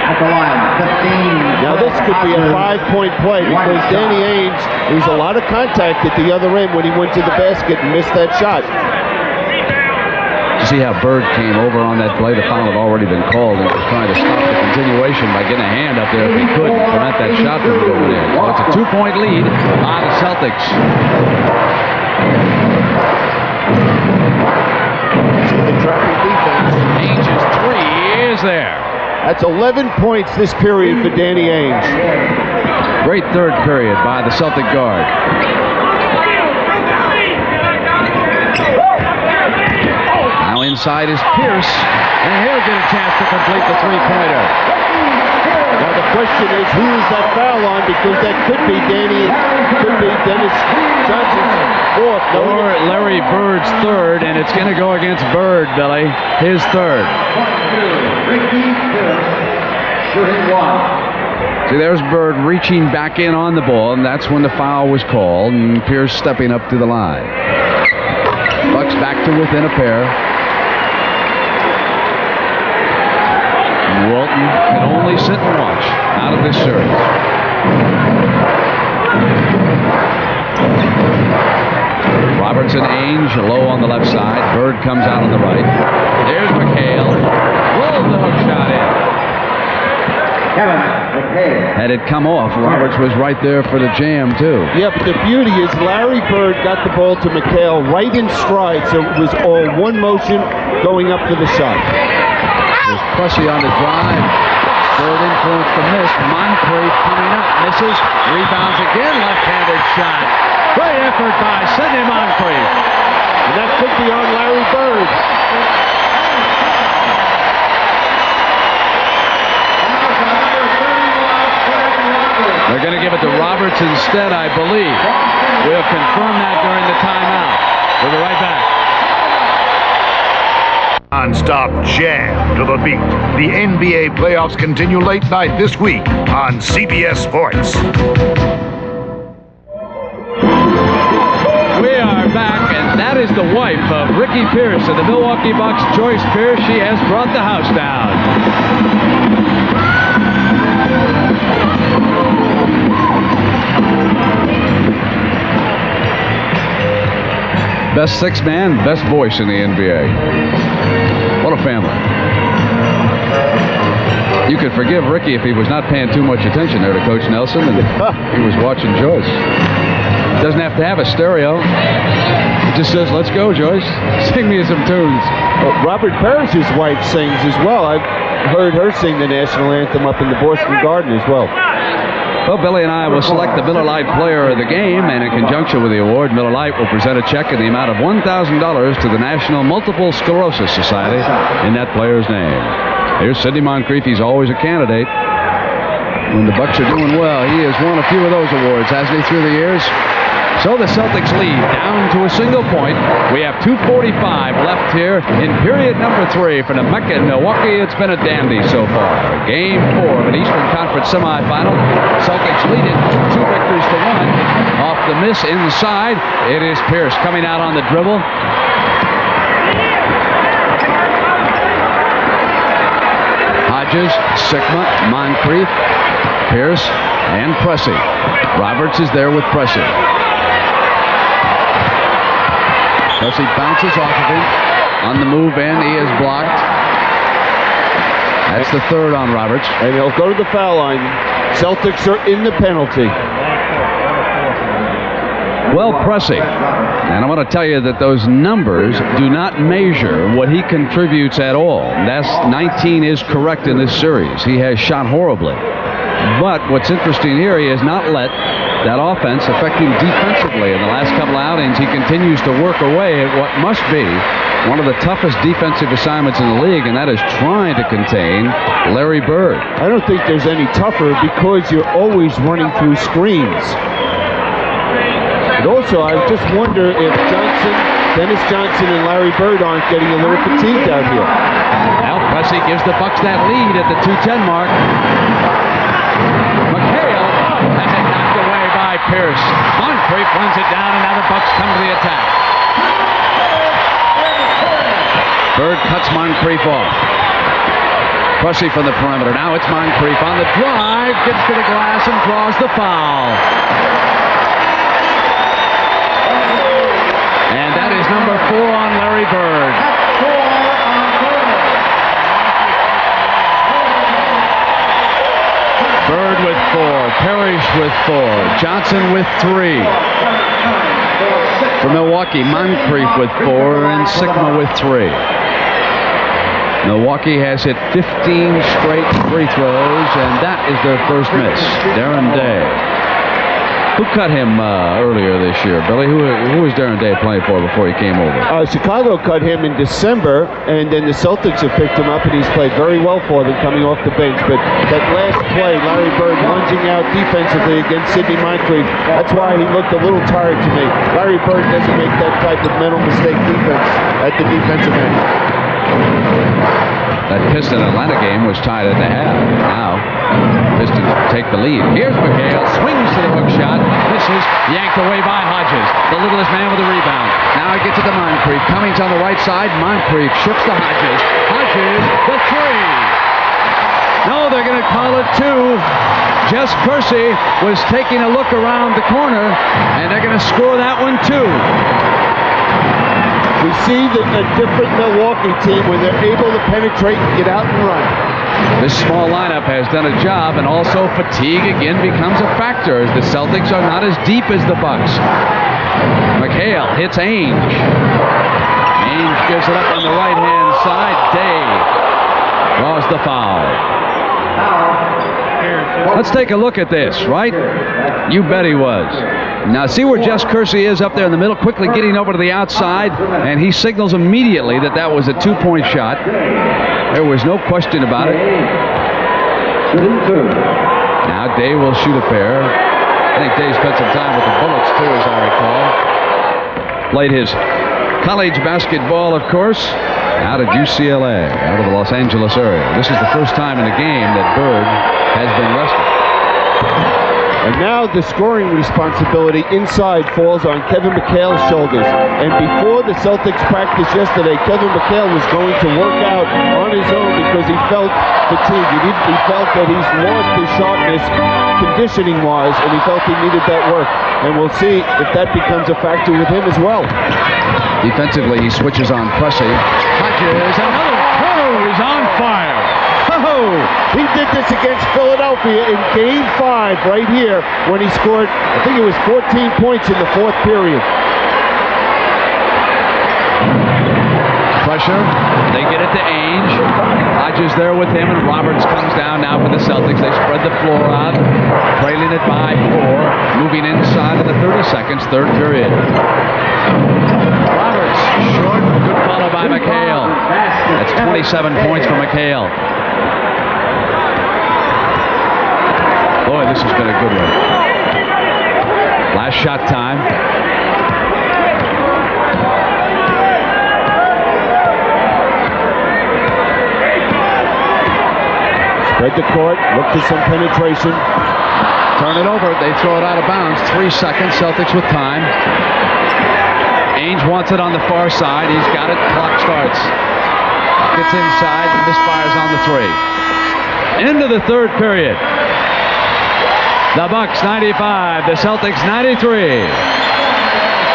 At the line, 15. Now this could be a 5-point play because Danny Ainge, there's a lot of contact at the other end when he went to the basket and missed that shot. You see how Bird came over on that play. The foul had already been called and was trying to stop the continuation by getting a hand up there if he could prevent that shot from going in. So it's a 2-point lead on the Celtics. See the trapping defense. Ainge's three is there. That's 11 points this period for Danny Ainge. Great third period by the Celtic guard. Now inside is Pierce, and he'll get a chance to complete the three-pointer. Now the question is, who is that foul on? Because that could be Dennis Johnson's fourth. Or Larry Bird's third, and it's going to go against Bird, Billy. His third. See, there's Bird reaching back in on the ball, and that's when the foul was called, and Pierce stepping up to the line. Bucks back to within a pair. And Walton can only sit and watch out of this series. Robertson, Ainge low on the left side. Bird comes out on the right. There's McHale. Rolled the hook shot in. Had it come off, Roberts was right there for the jam, too. Yeah, but the beauty is Larry Bird got the ball to McHale right in stride, so it was all one motion going up for the shot. There's Pressey on the drive. Bird influenced the miss. Moncrief coming up, misses. Rebounds again, left-handed shot. Great effort by Sidney Moncrief. And that could be on Larry Bird. They're going to give it to Roberts instead, I believe. We'll confirm that during the timeout. We'll be right back. Non-stop jam to the beat. The NBA playoffs continue late night this week on CBS Sports. We are back, and that is the wife of Ricky Pierce of the Milwaukee Bucks, Joyce Pierce. She has brought the house down. Best six man, best voice in the NBA. What a family. You could forgive Ricky if he was not paying too much attention there to Coach Nelson and he was watching Joyce. Doesn't have to have a stereo. It just says, let's go, Joyce. Sing me some tunes. Well, Robert Parrish's wife sings as well. I've heard her sing the national anthem up in the Boston Garden as well. Well, Billy and I will select the Miller Lite Player of the Game, and in conjunction with the award, Miller Lite will present a check in the amount of $1,000 to the National Multiple Sclerosis Society in that player's name. Here's Sidney Moncrief. He's always a candidate. When the Bucks are doing well, he has won a few of those awards, hasn't he, through the years? So the Celtics lead down to a single point. We have 2:45 left here in period number 3 for the Mecca in Milwaukee. It's been a dandy so far. Game 4 of an Eastern Conference semifinal. Celtics lead it 2 victories to 1. Off the miss inside, it is Pierce coming out on the dribble. Hodges, Sigma, Moncrief. Pierce and Pressey. Roberts is there with Pressey. Pressey bounces off of him. On the move in, he is blocked. That's the third on Roberts. And he'll go to the foul line. Celtics are in the penalty. Well, Pressey. And I want to tell you that those numbers do not measure what he contributes at all. That's 19 is correct in this series. He has shot horribly. But what's interesting here, he has not let that offense affect him defensively. In the last couple of outings, he continues to work away at what must be one of the toughest defensive assignments in the league, and that is trying to contain Larry Bird. I don't think there's any tougher because you're always running through screens. But also, I just wonder if Dennis Johnson and Larry Bird aren't getting a little fatigued out here. Well, Pressey gives the Bucks that lead at the 2:10 mark. McHale has it knocked away by Pierce. Moncrief runs it down, and now the Bucks come to the attack. Bird cuts Moncrief off. Pressey from the perimeter. Now it's Moncrief on the drive, gets to the glass and draws the foul. And that is number 4 on Larry Bird. Bird with 4, Parrish with 4, Johnson with 3. For Milwaukee, Moncrief with 4 and Sigma with 3. Milwaukee has hit 15 straight free throws, and that is their first miss. Darren Day. Who cut him earlier this year, Billy? Who was Darren Day playing for before he came over? Chicago cut him in December, and then the Celtics have picked him up, and he's played very well for them coming off the bench. But that last play, Larry Bird lunging out defensively against Sidney Moncrief, that's why he looked a little tired to me. Larry Bird doesn't make that type of mental mistake defense at the defensive end. That Piston-Atlanta game was tied at the half. Now, Pistons take the lead. Here's McHale, swings to the hook shot, misses, yanked away by Hodges, the littlest man with the rebound. Now he gets it to Moncrief. Cummings on the right side. Moncrief shifts to Hodges. Hodges, the 3. No, they're going to call it 2. Jess Kersey was taking a look around the corner, and they're going to score that one too. We see a different Milwaukee team when they're able to penetrate and get out and run. This small lineup has done a job, and also fatigue again becomes a factor as the Celtics are not as deep as the Bucks. McHale hits Ainge. Ainge gives it up on the right-hand side. Day draws the foul. Let's take a look at this, right? You bet he was. Now see where Jess Kersey is up there in the middle, quickly getting over to the outside, and he signals immediately that that was a 2-point shot. There was no question about it. Now Day will shoot a pair. I think Day spent some time with the Bullets too, as I recall. Played his college basketball, of course, out at UCLA, out of the Los Angeles area. This is the first time in the game that Bird has been rested. And now the scoring responsibility inside falls on Kevin McHale's shoulders. And before the Celtics practice yesterday, Kevin McHale was going to work out on his own because he felt fatigue. He felt that he's lost his sharpness conditioning-wise, and he felt he needed that work. And we'll see if that becomes a factor with him as well. Defensively, he switches on Pressey. Hodges, another throw is on fire. Oh, he did this against Philadelphia in Game 5 right here when he scored, I think it was 14 points in the 4th period. Pressure, they get it to Ainge. Hodges there with him, and Roberts comes down now for the Celtics. They spread the floor out, trailing it by 4, moving inside of the 30 seconds, 3rd period. Roberts, short, good follow by McHale. That's 27 points for McHale. Boy, this has been a good one. Last shot time. Spread the court, look for some penetration. Turn it over, they throw it out of bounds. 3 seconds, Celtics with time. Ainge wants it on the far side. He's got it, clock starts. Gets inside, misfires on the 3. Into the 3rd period. The Bucks 95, the Celtics 93.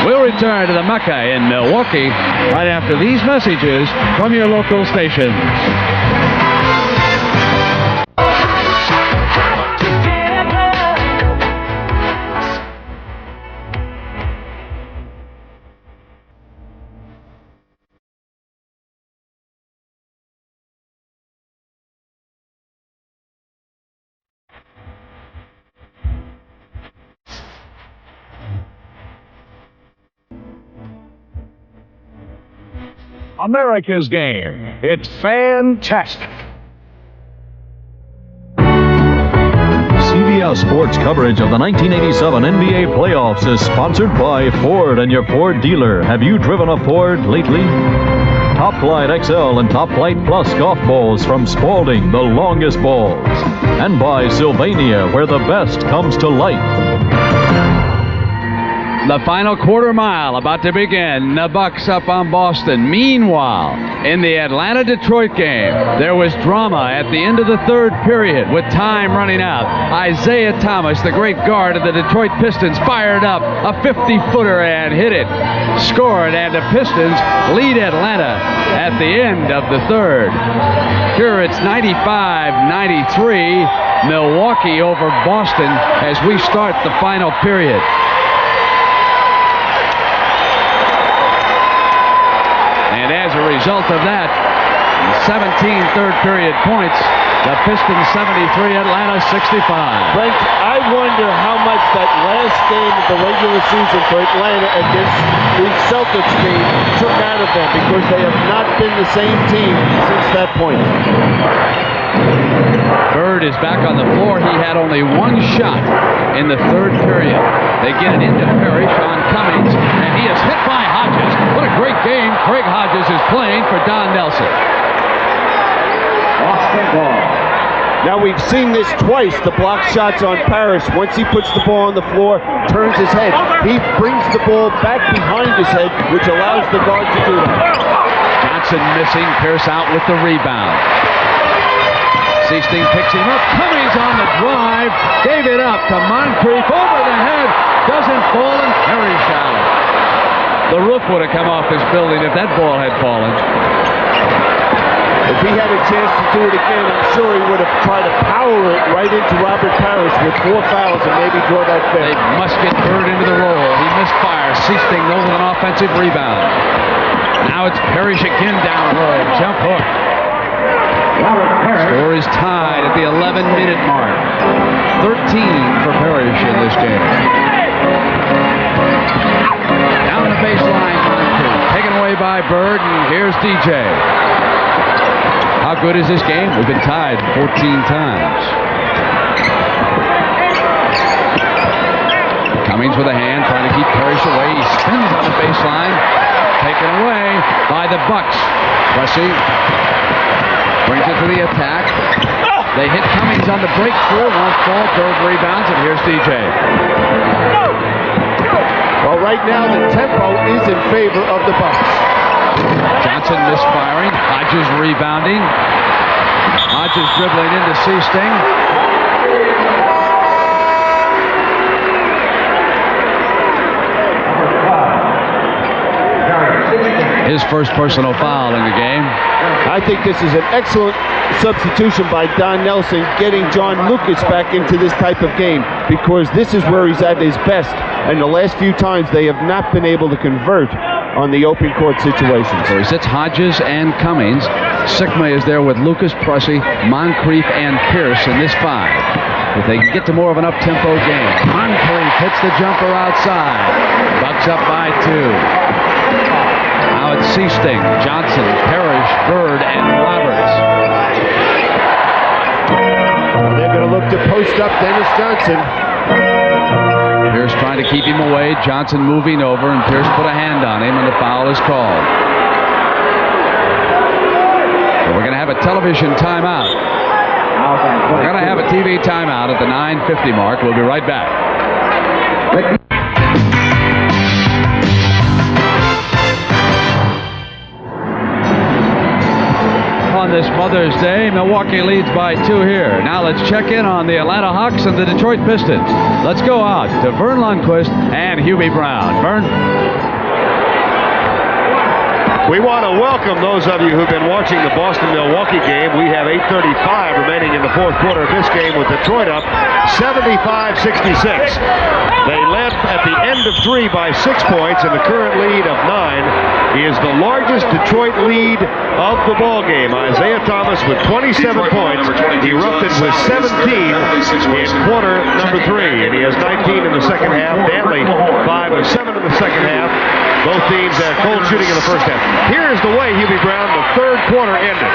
We'll return to the Mecca in Milwaukee right after these messages from your local stations. America's game. It's fantastic. CBS Sports coverage of the 1987 NBA playoffs is sponsored by Ford and your Ford dealer. Have you driven a Ford lately? Top Flight XL and Top Flight Plus golf balls from Spalding, the longest balls. And by Sylvania, where the best comes to light. The final quarter mile about to begin. The Bucks up on Boston. Meanwhile, in the Atlanta-Detroit game, there was drama at the end of the third period with time running out. Isaiah Thomas, the great guard of the Detroit Pistons, fired up a 50-footer and hit it. Scored, and the Pistons lead Atlanta at the end of the third. Here it's 95-93. Milwaukee over Boston as we start the final period. And as a result of that, 17 third period points. The Pistons 73, Atlanta 65. Brent, I wonder how much that last game of the regular season for Atlanta against the Celtics team took out of them, because they have not been the same team since that point. Bird is back on the floor. He had only one shot in the third period. They get it into Parrish on Cummings, and he is hit by Hodges. What a great game Craig Hodges is playing for Don Nelson. Now we've seen this twice, the block shots on Parrish. Once he puts the ball on the floor, turns his head. He brings the ball back behind his head, which allows the guard to do that. Johnson missing, Pierce out with the rebound. Seasting picks him up. Cummings on the drive. Gave it up to Moncrief over the head. Doesn't fall, and Perry shot it. The roof would have come off this building if that ball had fallen. If he had a chance to do it again, I'm sure he would have tried to power it right into Robert Parrish with 4 fouls and maybe draw that foul. They must get Bird into the roll. He misfires. Seasting goes with an offensive rebound. Now it's Parrish again down low. Jump hook. Score is tied at the 11-minute mark. 13 for Parrish in this game. Down the baseline, Moncrief. Taken away by Bird, and here's DJ. How good is this game? We've been tied 14 times. Cummings with a hand, trying to keep Parrish away. He spins on the baseline. Taken away by the Bucks. Pressey brings it to the attack. They hit Cummings on the breakthrough. Won't fall. Bird rebounds, and here's DJ. Well, right now the tempo is in favor of the Bucks. Johnson misfiring. Hodges rebounding. Hodges dribbling into Seasting. His first personal foul in the game. I think this is an excellent substitution by Don Nelson, getting John Lucas back into this type of game, because this is where he's at his best, and the last few times they have not been able to convert on the open court situations. So he sits Hodges and Cummings. Sigma is there with Lucas, Pressey, Moncrief, and Pierce in this 5. If they can get to more of an up-tempo game. Moncrief hits the jumper outside. Bucks up by 2. Now it's Seasting, Johnson, Parrish, Bird, and Roberts. They're going to look to post up Dennis Johnson. Pierce trying to keep him away. Johnson moving over, and Pierce put a hand on him, and the foul is called. So we're going to have a television timeout. We're going to have a TV timeout at the 9:50 mark. We'll be right back. on this Mother's Day. Milwaukee leads by 2 here. Now let's check in on the Atlanta Hawks and the Detroit Pistons. Let's go out to Vern Lundquist and Hubie Brown. Vern? We want to welcome those of you who've been watching the Boston-Milwaukee game. We have 8:35 remaining in the fourth quarter of this game with Detroit up 75-66. They led at the end of 3 by 6 points, and the current lead of 9 is the largest Detroit lead of the ball game. Isaiah Thomas with 27 points, erupted with 17 in quarter number 3, and he has 19 in the second half. Dantley 5 of 7 in the second half. Both teams had cold shooting in the first half. Here's the way, Hubie Brown, the third quarter ended.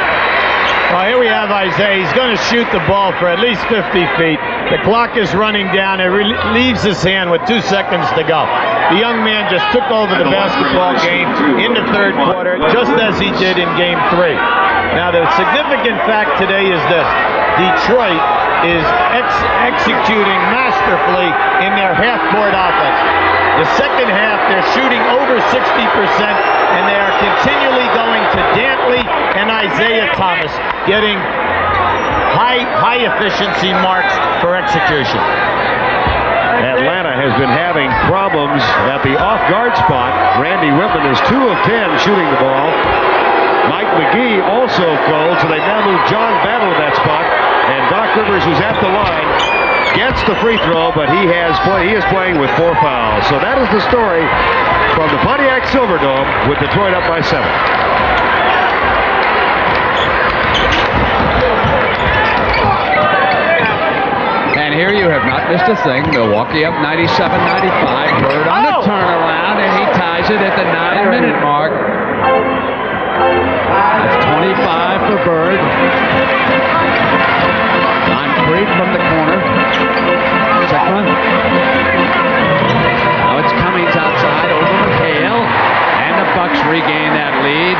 Well, here we have Isaiah. He's going to shoot the ball for at least 50 feet. The clock is running down. It leaves his hand with 2 seconds to go. The young man just took over the basketball game in the third quarter, just as he did in Game 3. Now, the significant fact today is this. Detroit is executing masterfully in their half-court offense. The second half, they're shooting over 60%, and they are continually going to Dantley and Isaiah Thomas, getting high efficiency marks for execution. Atlanta has been having problems at the off-guard spot. Randy Whitman is 2 of 10 shooting the ball. Mike McGee also cold, so they now move John Battle to that spot. And Doc Rivers, who's at the line, gets the free throw, but he is playing with 4 fouls. So that is the story from the Pontiac Silverdome with Detroit up by 7. And here you have not missed a thing. Milwaukee up 97-95. Bird on the turnaround, and he ties it at the 9-minute mark. That's 25 for Bird. Moncrief from the corner. Second. Now it's Cummings outside over McHale, and the Bucks regain that lead.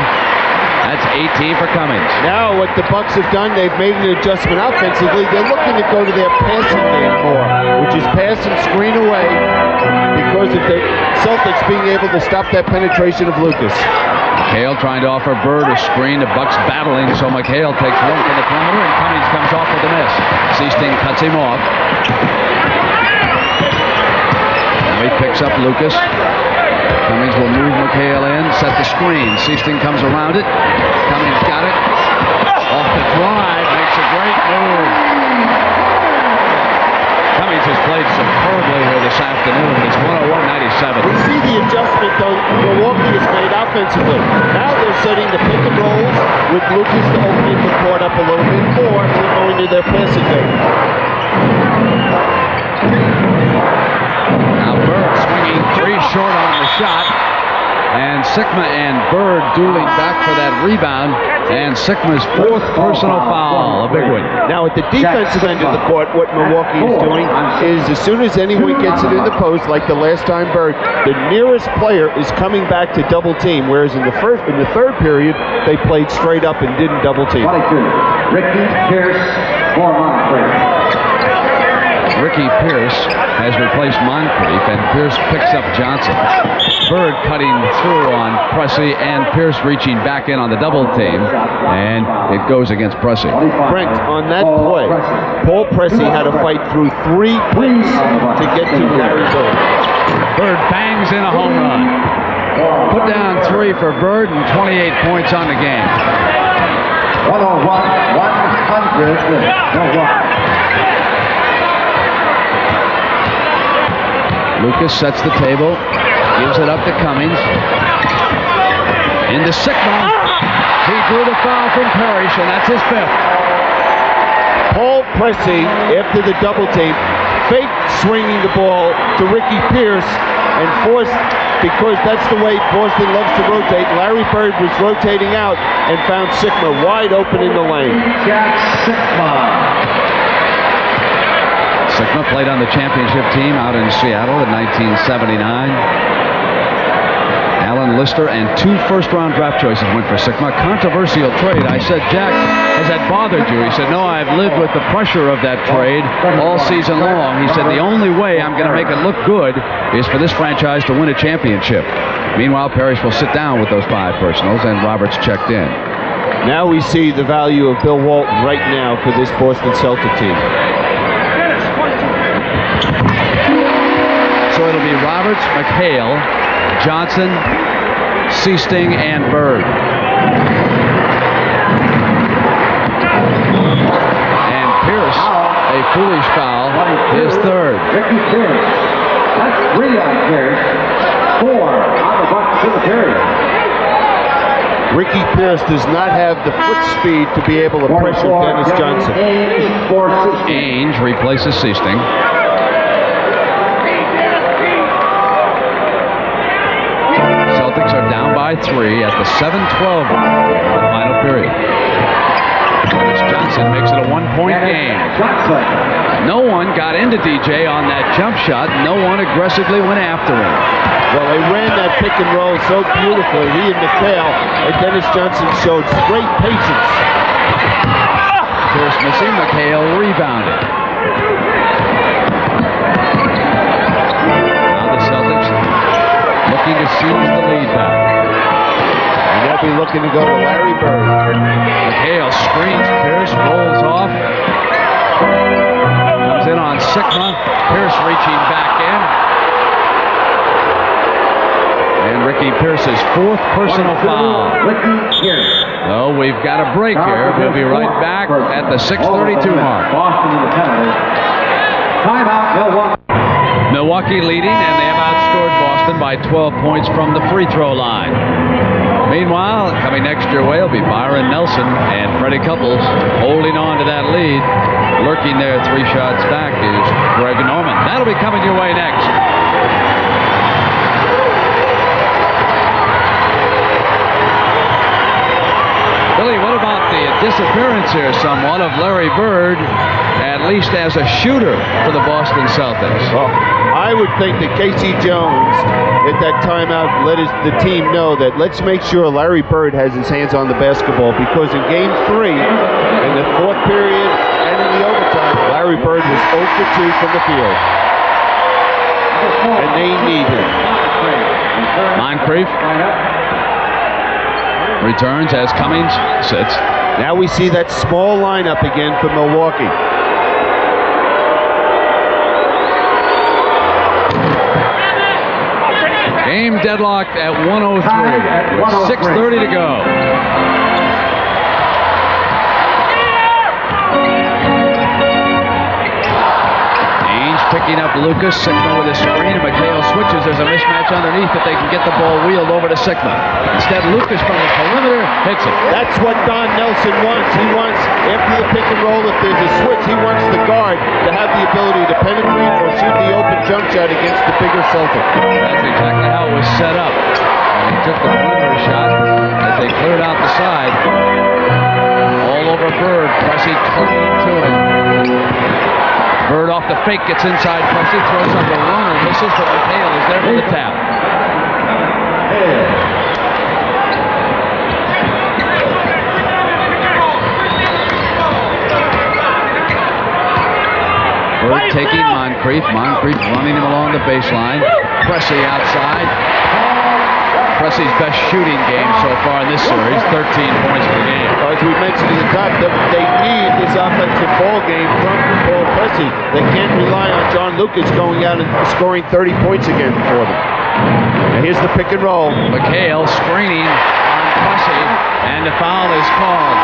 That's 18 for Cummings. Now what the Bucks have done, they've made an adjustment offensively. They're looking to go to their passing game more, which is pass and screen away because of the Celtics being able to stop that penetration of Lucas. McHale trying to offer Bird a screen. The Bucks battling, so McHale takes one from the perimeter, and Cummings comes off with a miss. Seasting cuts him off. Now he picks up Lucas. Cummings will move McHale in, set the screen. Seasting comes around it. Cummings got it. Off the drive, makes a great move. Cummings has played superbly here this afternoon. It's 101-97. We see the adjustment, though, Milwaukee has made offensively. Now they're setting the pick and rolls with Lucas to open the court up a little bit more and going to their passing game. Now Bird swinging 3 short on the shot. And Sikma and Bird dueling back for that rebound. And Sikma's 4th personal foul, a big one. Now at the defensive end of the court, what Milwaukee is doing is as soon as anyone gets it in the post, like the last time Bird, the nearest player is coming back to double team, whereas in the third period, they played straight up and didn't double team. 22, Ricky Pierce for Moncrief. Ricky Pierce has replaced Moncrief, and Pierce picks up Johnson. Bird cutting through on Pressey, and Pierce reaching back in on the double team, and it goes against Pressey. Brent, on that play, Paul Pressey had to fight through 3 picks to get to Larry Bird. Bird bangs in a home run. Put down 3 for Bird and 28 points on the game. 101-100. Lucas sets the table, gives it up to Cummings. Into Sikma. He drew the foul from Parrish, and that's his 5th. Paul Pressey, after the double team, faked swinging the ball to Ricky Pierce and forced, because that's the way Boston loves to rotate. Larry Bird was rotating out and found Sikma wide open in the lane. Sikma played on the championship team out in Seattle in 1979. Alan Lister and 2 first-round draft choices went for Sikma. Controversial trade. I said, Jack, has that bothered you? He said, no, I've lived with the pressure of that trade all season long. He said, the only way I'm going to make it look good is for this franchise to win a championship. Meanwhile, Parrish will sit down with those 5 personals, and Roberts checked in. Now we see the value of Bill Walton right now for this Boston Celtic team. So it'll be Roberts, McHale, Johnson, Seasting, and Bird. And Pierce, a foolish foul, his third. Ricky Pierce. That's 3 on Pierce. 4 on the Bucks in the period. Ricky Pierce does not have the foot speed to be able to pressure Dennis Johnson. Ainge replaces Seasting. Celtics are down by 3 at the 7:12 final period. Dennis Johnson makes it a 1-point game. No one got into DJ on that jump shot. No one aggressively went after him. Well, they ran that pick and roll so beautifully. He and McHale, and Dennis Johnson showed great patience. Pierce missing, McHale rebounded. Now the Celtics looking to seize the lead back. And they'll be looking to go to Larry Bird. McHale screens Pierce, rolls off. Comes in on Sigma. Pierce reaching back in. And Ricky Pierce's 4th personal foul. So we've got a break here. We'll be right back at the 6:32 mark. Boston in the penalty. Timeout, Milwaukee. Milwaukee leading, and they have outscored Boston by 12 points from the free throw line. Meanwhile, coming next your way will be Byron Nelson and Freddie Couples holding on to that lead. Lurking there 3 shots back is Greg Norman. That'll be coming your way next. Billy, what about the disappearance here somewhat of Larry Bird, at least as a shooter for the Boston Celtics? Well, I would think that Casey Jones at that timeout let the team know that let's make sure Larry Bird has his hands on the basketball, because in Game 3, in the 4th period and in the overtime, Larry Bird was 0 for 2 from the field. And they need him. Moncrief returns as Cummings sits. Now we see that small lineup again for Milwaukee. Game deadlocked at 103 with 6:30 to go. Ainge picking up Lucas. Sigma with a screen, and McHale switches. There's a mismatch underneath, but they can get the ball wheeled over to Sigma. Instead, Lucas from the perimeter hits it. That's what Don Nelson wants. He wants, after the pick and roll, if there's a switch, he wants the guard to have the ability to penetrate or shoot the open jump shot against the bigger Celtic. That's exactly how it was set up. And he took the perimeter shot as they cleared out the side. All over Bird. Pressey clinging to him. Bird off the fake, gets inside Pressey, throws up a runner, misses, but McHale is there for the tap. Bird taking Moncrief. Moncrief running him along the baseline. Pressey outside. Pressey's best shooting game so far in this series, 13 points per game. As we mentioned at the top, they need this offensive ball game from Paul Pressey. They can't rely on John Lucas going out and scoring 30 points again for them. Now here's the pick and roll. McHale screening on Pressey, and the foul is called.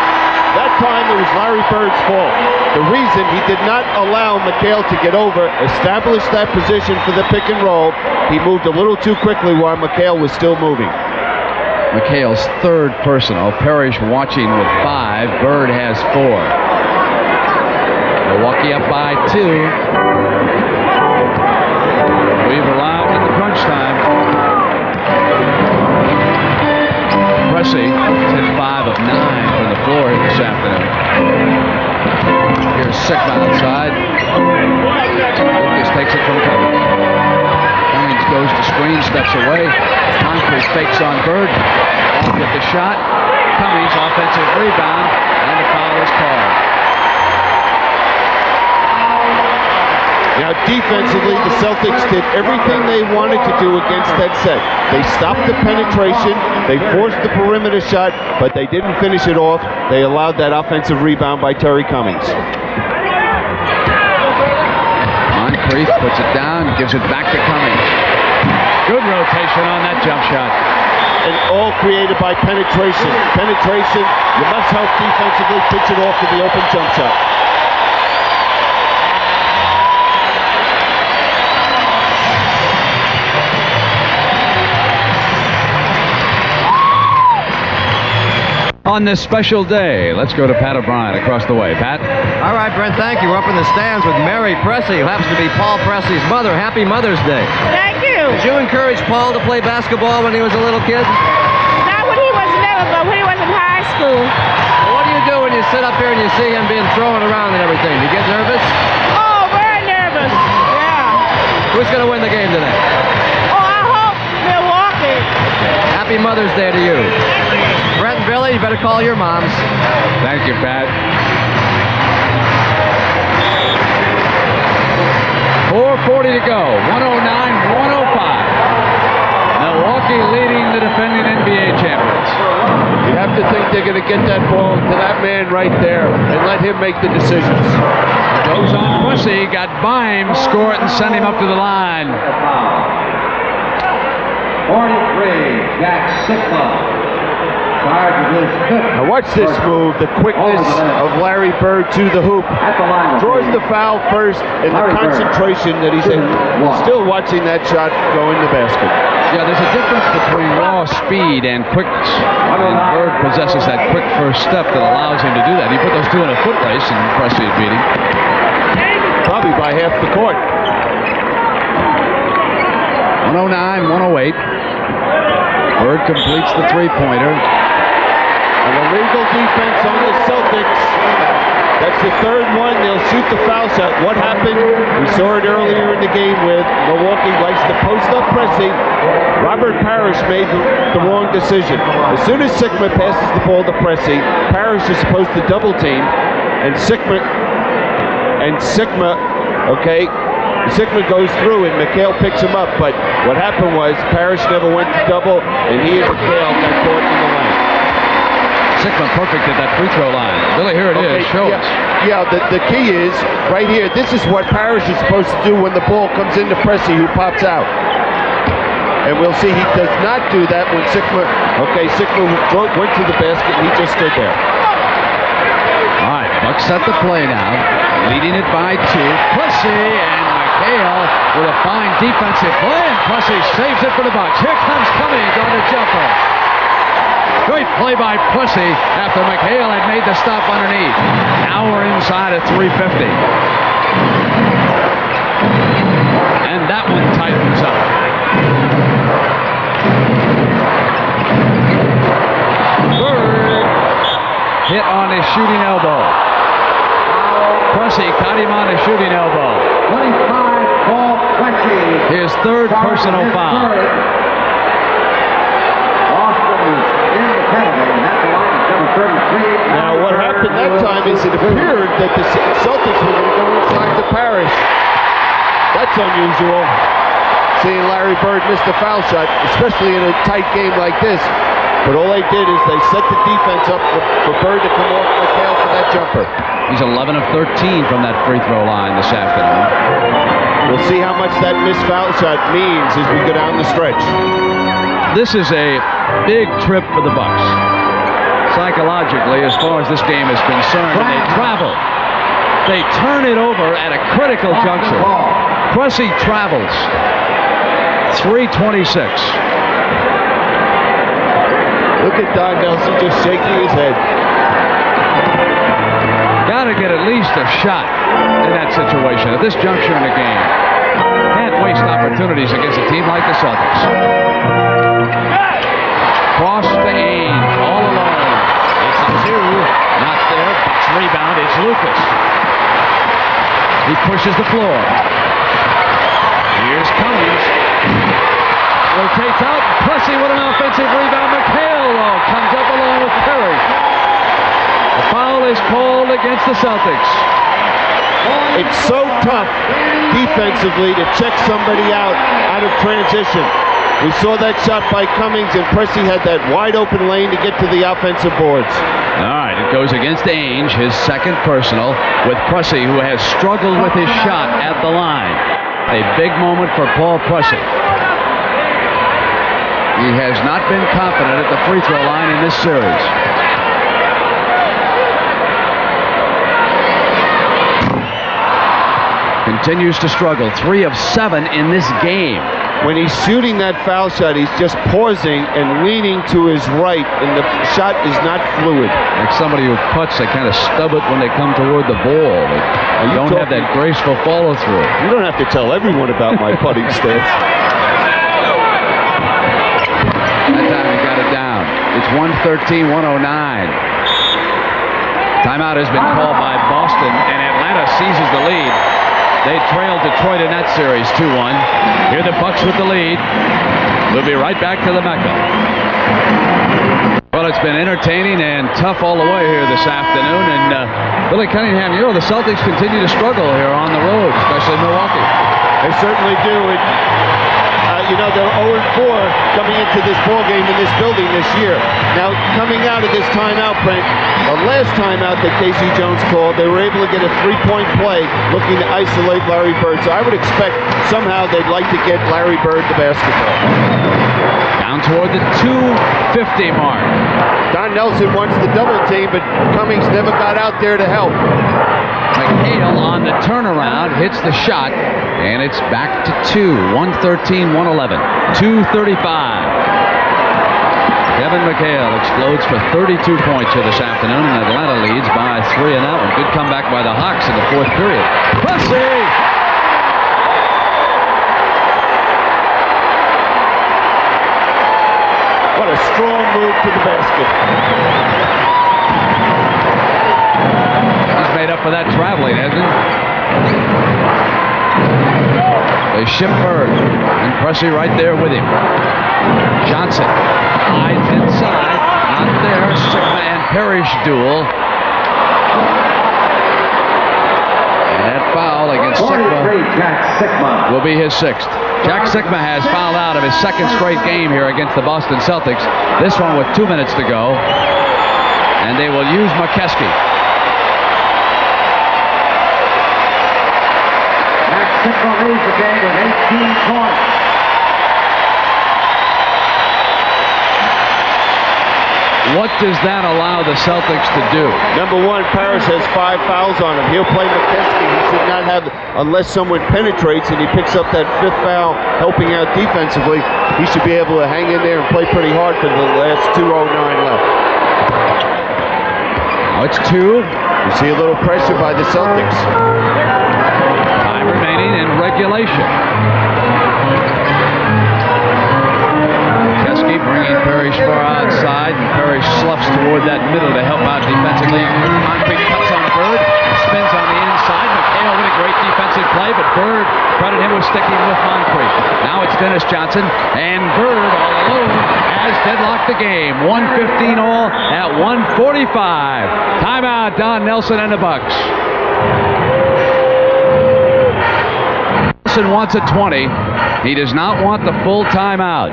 That time it was Larry Bird's fault. The reason he did not allow McHale to get over, establish that position for the pick and roll, he moved a little too quickly while McHale was still moving. McHale's 3rd personal. Parrish watching with 5. Bird has 4. Milwaukee up by 2. We've arrived at the crunch time. Pressey hit 5 of 9 from the floor this afternoon. Here's Sigma outside. Lucas takes it from Cummings. Cummings goes to screen, steps away. Moncrief fakes on Bird. Off with the shot. Cummings offensive rebound, and the foul is called. Now, defensively, the Celtics did everything they wanted to do against that set. They stopped the penetration, they forced the perimeter shot, but they didn't finish it off. They allowed that offensive rebound by Terry Cummings. Moncrief puts it down, gives it back to Cummings. Good rotation on that jump shot. And all created by penetration. Penetration, you must help defensively, pitch it off to the open jump shot. On this special day, let's go to Pat O'Brien across the way. Pat? All right, Brent, thank you. We're up in the stands with Mary Presley, who happens to be Paul Presley's mother. Happy Mother's Day. Thank you. Did you encourage Paul to play basketball when he was a little kid? Not when he was little, but when he was in high school. What do you do when you sit up here and you see him being thrown around and everything? Do you get nervous? Oh, very nervous. Yeah. Who's going to win the game today? Oh, I hope Milwaukee. Happy Mother's Day to you. Brett and Billy, you better call your moms. Thank you, Pat. 4:40 to go. 109-105. Milwaukee leading the defending NBA champions. You have to think they're going to get that ball to that man right there and let him make the decisions. Goes on Pussy, got by him, score it, and send him up to the line. 43, Jack Sikma. Now watch this move, the quickness of Larry Bird to the hoop. Draws the foul first, and the concentration that he's in. Still watching that shot go in the basket. Yeah, there's a difference between raw speed and quickness. And Bird possesses that quick first step that allows him to do that. He put those two in a foot race, and Presley is beating. Probably by half the court. 109-108. Bird completes the three-pointer. An illegal defense on the Celtics. That's the third one. They'll shoot the foul shot. What happened? We saw it earlier in the game with Milwaukee likes to post up Pressey. Robert Parrish made the wrong decision. As soon as Sikma passes the ball to Pressey, Parrish is supposed to double team, and Sikma, Sikma goes through and McHale picks him up. But what happened was Parrish never went to double, and he and McHale got caught in the lane. Sikma perfect at that free throw line. Billy, here it is. Show us. Yeah, the key is right here. This is what Parrish is supposed to do when the ball comes into Pressey, who pops out. And we'll see he does not do that when Sikma went to the basket and he just stood there. All right, Bucks set the play now. Leading it by 2. Pussy and McHale with a fine defensive play, and Pussy saves it for the Bucks. Here comes Cummings on the jumper. Great play by Pussy after McHale had made the stop underneath. Now we're inside at 350. And that one tightens up. Bird hit on his shooting elbow. Pussy caught him on his shooting elbow. 25, Paul Pressey. His third personal foul. Now what happened that time is it appeared that the Celtics were going to go inside to Parrish. That's unusual. Seeing Larry Bird miss the foul shot, especially in a tight game like this. But all they did is they set the defense up for Bird to come off McHale for that jumper. He's 11 of 13 from that free throw line this afternoon. We'll see how much that missed foul shot means as we go down the stretch. This is a big trip for the Bucks. Psychologically, as far as this game is concerned, and they travel. They turn it over at a critical juncture. Pressey travels. 3:26. Look at Don Nelson just shaking his head. Got to get at least a shot in that situation at this juncture in the game. Can't waste opportunities against a team like the Celtics. Cross to Ainge, all alone. It's a 2, not there. Bucks rebound. It's Lucas. He pushes the floor. Here's Cummings. Rotates out. Pressey with an offensive rebound. McHale comes up along with Perry. The foul is called against the Celtics. It's so tough defensively to check somebody out of transition. We saw that shot by Cummings, and Pressey had that wide open lane to get to the offensive boards. All right, it goes against Ainge, his second personal, with Pressey, who has struggled with his shot at the line. A big moment for Paul Pressey. He has not been confident at the free throw line in this series. Continues to struggle. 3 of 7 in this game. When he's shooting that foul shot, he's just pausing and leaning to his right, and the shot is not fluid. Like somebody who puts, they kind of stub it when they come toward the ball. They don't have that graceful follow-through. You don't have to tell everyone about my putting stats. That time he got it down. It's 113-109. Timeout has been called by Boston, and Atlanta seizes the lead. They trailed Detroit in that series 2-1. Here the Bucks with the lead. We'll be right back to the Mecca. Well, it's been entertaining and tough all the way here this afternoon. And Billy Cunningham, you know the Celtics continue to struggle here on the road, especially Milwaukee. They certainly do. They're 0-4 coming into this ball game in this building this year. Now, coming out of this timeout, Brent, the last timeout that Casey Jones called, they were able to get a three-point play looking to isolate Larry Bird. So I would expect somehow they'd like to get Larry Bird the basketball. Down toward the 250 mark. Don Nelson wants the double team, but Cummings never got out there to help. McHale on the turnaround hits the shot, and it's back to 2. 113-111. 2:35. Kevin McHale explodes for 32 points here this afternoon, and Atlanta leads by 3 in that one. Good comeback by the Hawks in the 4th period. Pressey! What a strong move to the basket. He's made up for that traveling, hasn't he? They ship Bird, and Pressey right there with him. Johnson hides inside, not there. Sigma and Parrish duel. And that foul against Sigma will be his 6th. Jack Sigma has fouled out of his 2nd straight game here against the Boston Celtics. This one with 2 minutes to go. And they will use McKeskey. Sigma leads the game with 18 points. What does that allow the Celtics to do? Number one, Parrish has 5 fouls on him. He'll play McKeskey. He should not have, unless someone penetrates and he picks up that 5th foul, helping out defensively, he should be able to hang in there and play pretty hard for the last 2:09 left. Now it's 2. You see a little pressure by the Celtics. Time remaining in regulation. McKeskey bringing Parrish far outside, and Parrish sloughs toward that middle to help out defensively. Moncrief cuts on Bird, spins on the inside. McHale with a great defensive play, but Bird credit him with sticking with Moncrief. Now it's Dennis Johnson, and Bird all alone has deadlocked the game. 1:15 all at 1:45. Timeout, Don Nelson and the Bucks. Nelson wants a 20. He does not want the full timeout.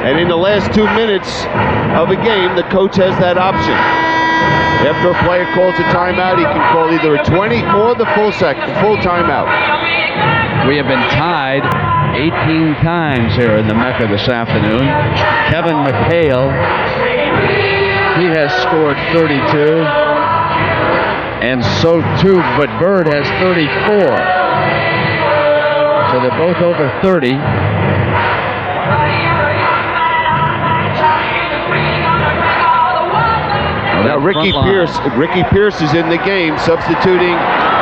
And in the last 2 minutes of a game, the coach has that option. After a player calls a timeout, he can call either a 20 or the full timeout. We have been tied 18 times here in the Mecca this afternoon. Kevin McHale, he has scored 32. And so too, but Bird has 34. So they're both over 30. Now Ricky Pierce is in the game, substituting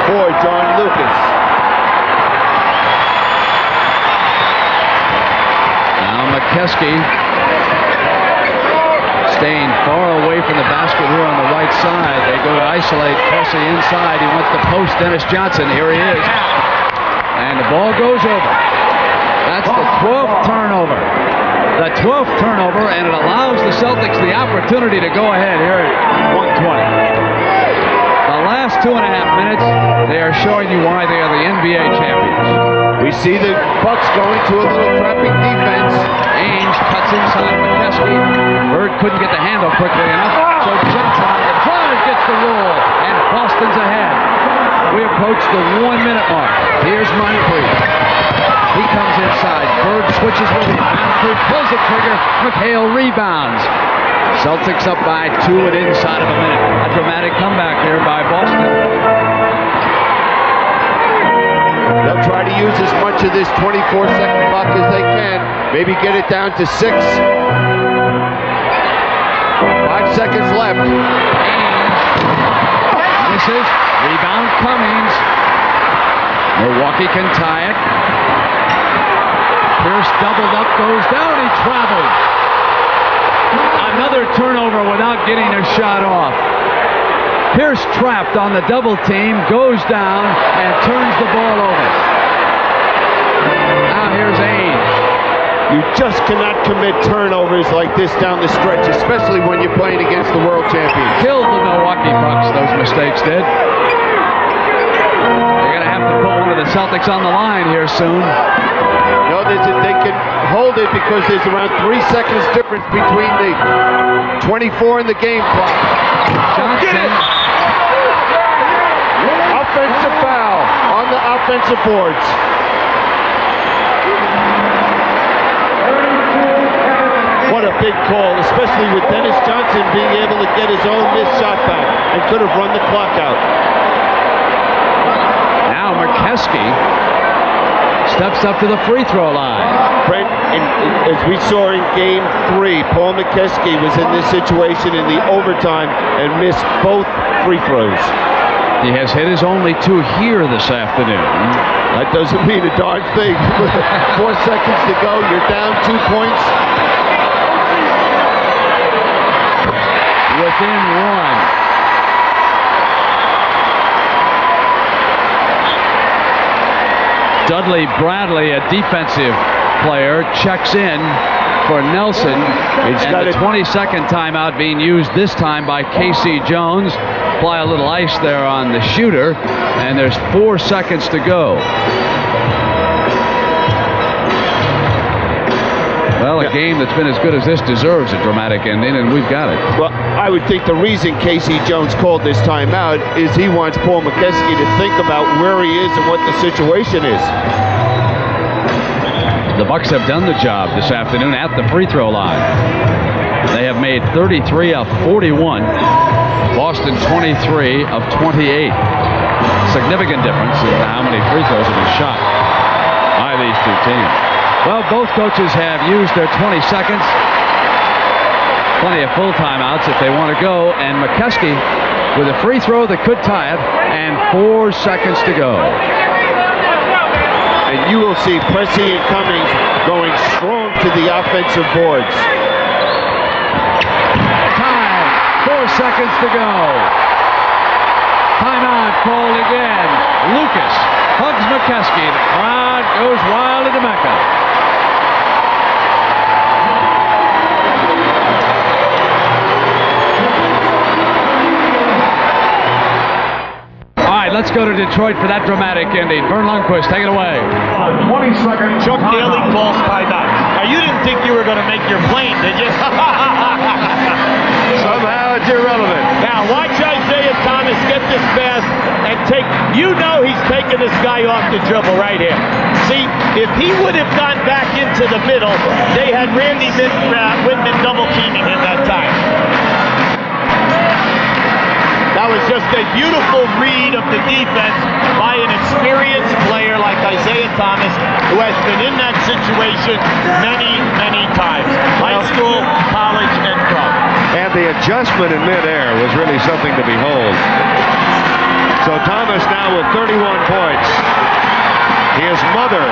for John Lucas. Now McKeskey staying far away from the basket here on the right side. They go to isolate Pressey inside. He wants to post Dennis Johnson. Here he is. And the ball goes over. That's the 12th turnover. The 12th turnover, and it allows the Celtics the opportunity to go ahead here at 120. The last 2.5 minutes, they are showing you why they are the NBA champions. We see the Bucks going to a little trapping defense. Ainge cuts inside McKeskey. Bird couldn't get the handle quickly enough, so Johnson on the drive gets the roll, and Boston's ahead. We approach the 1-minute mark. Here's Moncrief. He comes inside. Bird switches with him. Moncrief pulls the trigger. McHale rebounds. Celtics up by 2 and inside of a minute. A dramatic comeback here by Boston. They'll try to use as much of this 24-second clock as they can. Maybe get it down to 6. 5 seconds left. Misses. Rebound Cummings. Milwaukee can tie it. Pierce doubled up, goes down, he traveled. Another turnover without getting a shot off. Pierce trapped on the double team, goes down, and turns the ball over. Now here's Ainge. You just cannot commit turnovers like this down the stretch, especially when you're playing against the world champions. Killed the Milwaukee Bucks, those mistakes did. They're going to have to put one of the Celtics on the line here soon. No, they can hold it because there's around 3 seconds difference between the 24 and the game clock. Johnson. Offensive foul on the offensive boards. What a big call, especially with Dennis Johnson being able to get his own missed shot back and could have run the clock out. Now McKeskey steps up to the free throw line. Brent, as we saw in Game 3, Paul McKeskey was in this situation in the overtime and missed both free throws. He has hit his only 2 here this afternoon. That doesn't mean a darn thing. 4 seconds to go, you're down 2 points. Within 1. Dudley Bradley, a defensive player, checks in for Nelson. And the 22nd timeout being used this time by K.C. Jones. Apply a little ice there on the shooter, and there's 4 seconds to go. Well, a game that's been as good as this deserves a dramatic ending, and we've got it. Well, I would think the reason K.C. Jones called this timeout is he wants Paul McKeskey to think about where he is and what the situation is. The Bucks have done the job this afternoon at the free throw line. They have made 33 of 41. Boston 23 of 28. Significant difference in how many free throws have been shot by these 2 teams. Well, both coaches have used their 20 seconds. Plenty of full timeouts if they want to go. And McKeskey with a free throw that could tie it, and 4 seconds to go. And you will see Pressey and Cummings going strong to the offensive boards. Time. 4 seconds to go. Timeout called again. Lucas hugs McKeskey. The crowd goes wild into Mecca. Let's go to Detroit for that dramatic ending. Vern Lundquist, take it away. 20-second. Chuck Daly calls timeout. Now, you didn't think you were going to make your plane, did you? Somehow it's irrelevant. Now, watch Isaiah Thomas get this pass and take, you know he's taking this guy off the dribble right here. See, if he would have gone back into the middle, they had Randy Whitman double teaming him that time. That was just a beautiful read of the defense by an experienced player like Isaiah Thomas, who has been in that situation many, many times. High school, college, and pro. And the adjustment in midair was really something to behold. So Thomas now with 31 points. His mother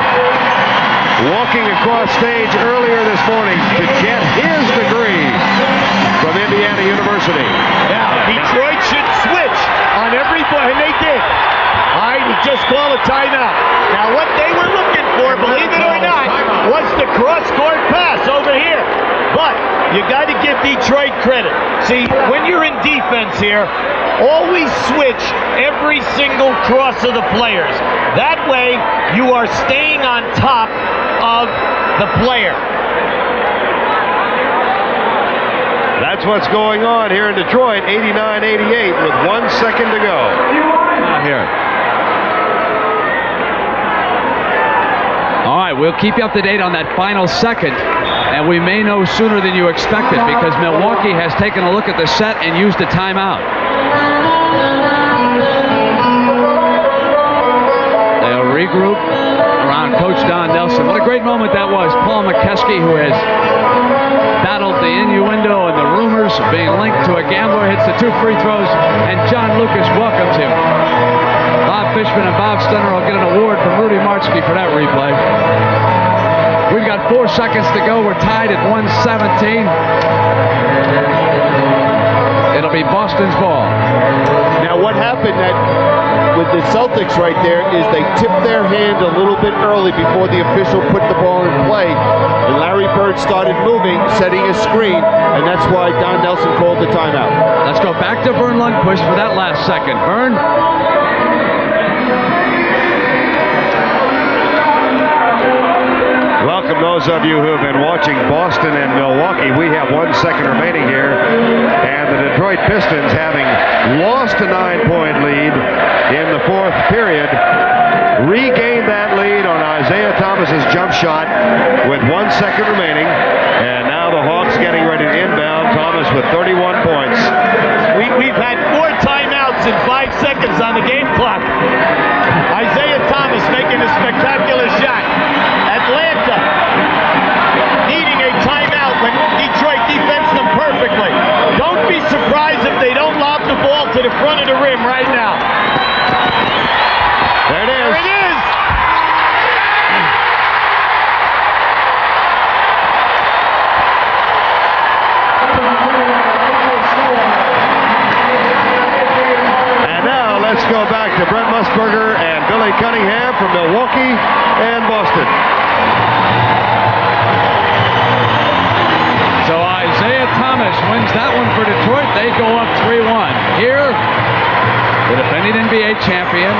walking across stage earlier this morning to get his degree from Indiana University. Now, Detroit should switch on every play, and they did. All right, we just call a timeout. Now, what they were looking for, believe it or not, was the cross-court pass over here. But you got to give Detroit credit. See, when you're in defense here, always switch every single cross of the players. That way, you are staying on top of the player. That's what's going on here in Detroit, 89-88 with 1 second to go. Here. All right, we'll keep you up to date on that final second, and we may know sooner than you expected because Milwaukee has taken a look at the set and used a timeout. They'll regroup around Coach Don Nelson. What a great moment that was. Paul McKeskey, who has battled the innuendo and the rumors of being linked to a gambler, hits the 2 free throws, and John Lucas welcomes him. Bob Fishman and Bob Stenner will get an award from Rudy Martzke for that replay. We've got 4 seconds to go. We're tied at 117. It'll be Boston's ball. Now, what happened with the Celtics right there is they tipped their hand a little bit early before the official put the ball in play, and Larry Bird started moving, setting a screen, and that's why Don Nelson called the timeout. Let's go back to Vern Lundquist for that last second. Vern? Welcome those of you who have been watching Boston and Milwaukee. We have 1 second remaining here, and the Detroit Pistons, having lost a 9-point lead in the 4th period, regained that lead on Isaiah Thomas's jump shot with 1 second remaining, and now the Hawks getting ready to inbound. Thomas with 31 points. We've had 4 timeouts in 5 seconds on the game clock. Isaiah Thomas making a spectacular shot. Atlanta needing a timeout when Detroit defends them perfectly. Don't be surprised if they don't lob the ball to the front of the rim right now. There it is. There it is. And now let's go back to Brent Musburger and Billy Cunningham from Milwaukee and Boston. So Isaiah Thomas wins that one for Detroit. They go up 3-1. Here, the defending NBA champion,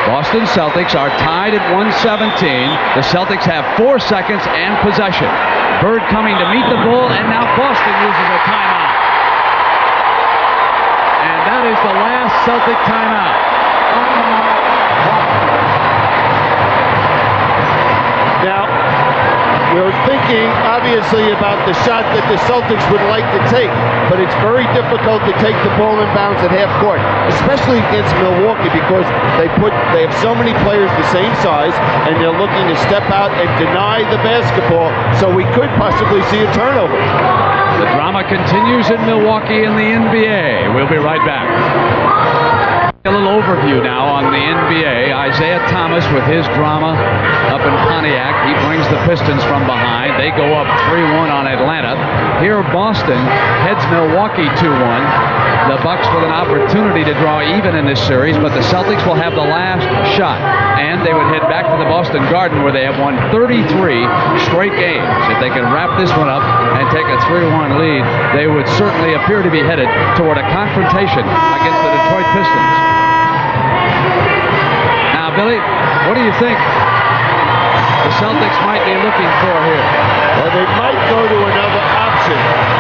Boston Celtics, are tied at 117. The Celtics have 4 seconds and possession. Bird coming to meet the ball, and now Boston uses a timeout. And that is the last Celtic timeout. Now, we're thinking, obviously, about the shot that the Celtics would like to take, but it's very difficult to take the ball in bounds at half court, especially against Milwaukee, because they have so many players the same size, and they're looking to step out and deny the basketball, so we could possibly see a turnover. The drama continues in Milwaukee in the NBA. We'll be right back. A little overview now on the NBA. Isaiah Thomas with his drama up in Pontiac. He brings the Pistons from behind. They go up 3-1 on Atlanta. Here Boston heads Milwaukee 2-1. The Bucks with an opportunity to draw even in this series, but the Celtics will have the last shot. And they would head back to the Boston Garden where they have won 33 straight games. If they can wrap this one up and take a 3-1 lead, they would certainly appear to be headed toward a confrontation against the Detroit Pistons. Now, Billy, what do you think the Celtics might be looking for here? Well, they might go to another option,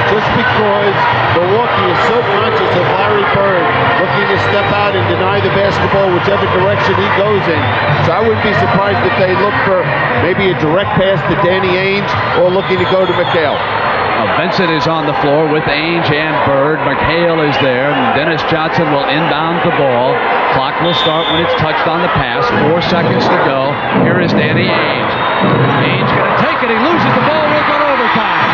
just because Milwaukee is so conscious of Larry Bird looking to step out and deny the basketball whichever direction he goes in. So I wouldn't be surprised if they look for maybe a direct pass to Danny Ainge or looking to go to McHale. Vincent is on the floor with Ainge and Bird. McHale is there. And Dennis Johnson will inbound the ball. Clock will start when it's touched on the pass. 4 seconds to go. Here is Danny Ainge. Ainge going to take it. He loses the ball. We'll go to overtime.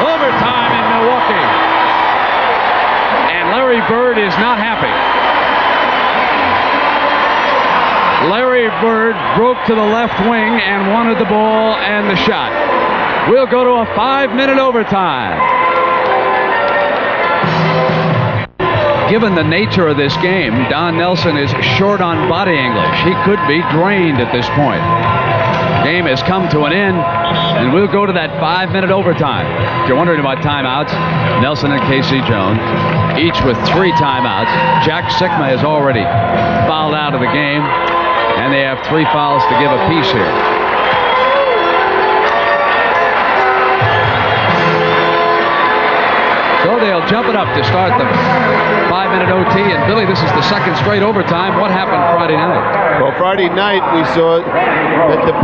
Overtime in Milwaukee. And Larry Bird is not happy. Larry Bird broke to the left wing and wanted the ball and the shot. We'll go to a 5-minute overtime. Given the nature of this game, Don Nelson is short on body English. He could be drained at this point. Game has come to an end, and we'll go to that 5-minute overtime. If you're wondering about timeouts, Nelson and Casey Jones, each with 3 timeouts. Jack Sikma is already fouled out of the game, and they have 3 fouls to give apiece here. So they'll jump it up to start the 5-minute OT. And Billy, this is the 2nd straight overtime. What happened Friday night? Well, Friday night we saw that the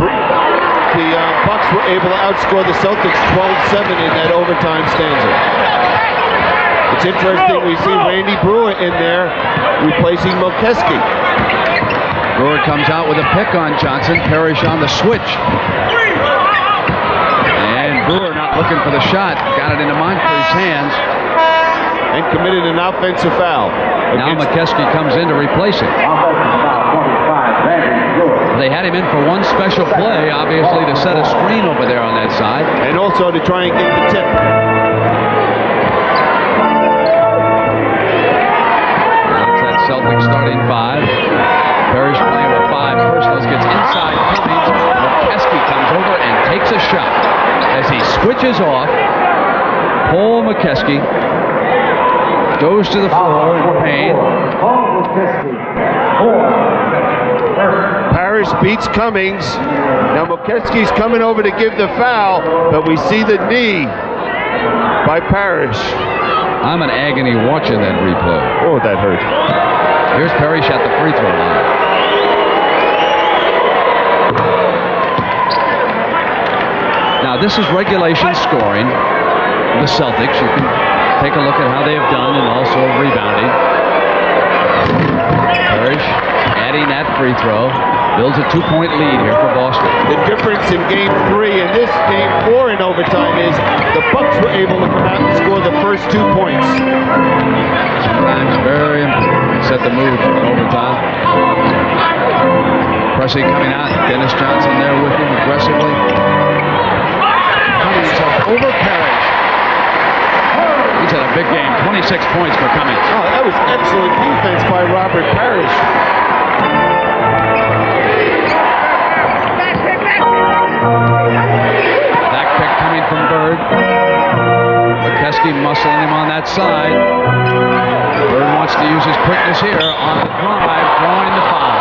Bucks were able to outscore the Celtics 12-7 in that overtime stanza. It's interesting we see Randy Brewer in there replacing Moncrief. Brewer comes out with a pick on Johnson. Parrish on the switch. And Brewer not looking for the shot. Got it into Moncrief's hands. And committed an offensive foul. Now McKeskey comes in to replace him. They had him in for one special play, obviously, to set a screen over there on that side. And also to try and get the tip. That's that Celtics starting 5. Parrish playing with 5 personals, gets inside Cummings. McKeskey comes over and takes a shot. As he switches off, Paul McKeskey goes to the floor in pain. Parrish beats Cummings. Now Moncrief's coming over to give the foul, but we see the knee by Parrish. I'm in agony watching that replay. Oh, that hurt. Here's Parrish at the free throw line. Now this is regulation scoring. The Celtics, you can take a look at how they have done and also rebounding. Parrish adding that free throw. Builds a 2-point lead here for Boston. The difference in Game 3 and this Game 4 in overtime is the Bucks were able to come out and score the first 2 points. Sometimes very important to set the mood for overtime. Pressing coming out. Dennis Johnson there with him aggressively. Cummings over Parrish. He's had a big game. 26 points for Cummings. Oh, that was excellent defense by Robert Parrish. Back pick coming from Bird. McKeskey muscling him on that side. Bird wants to use his quickness here on the drive, drawing the foul.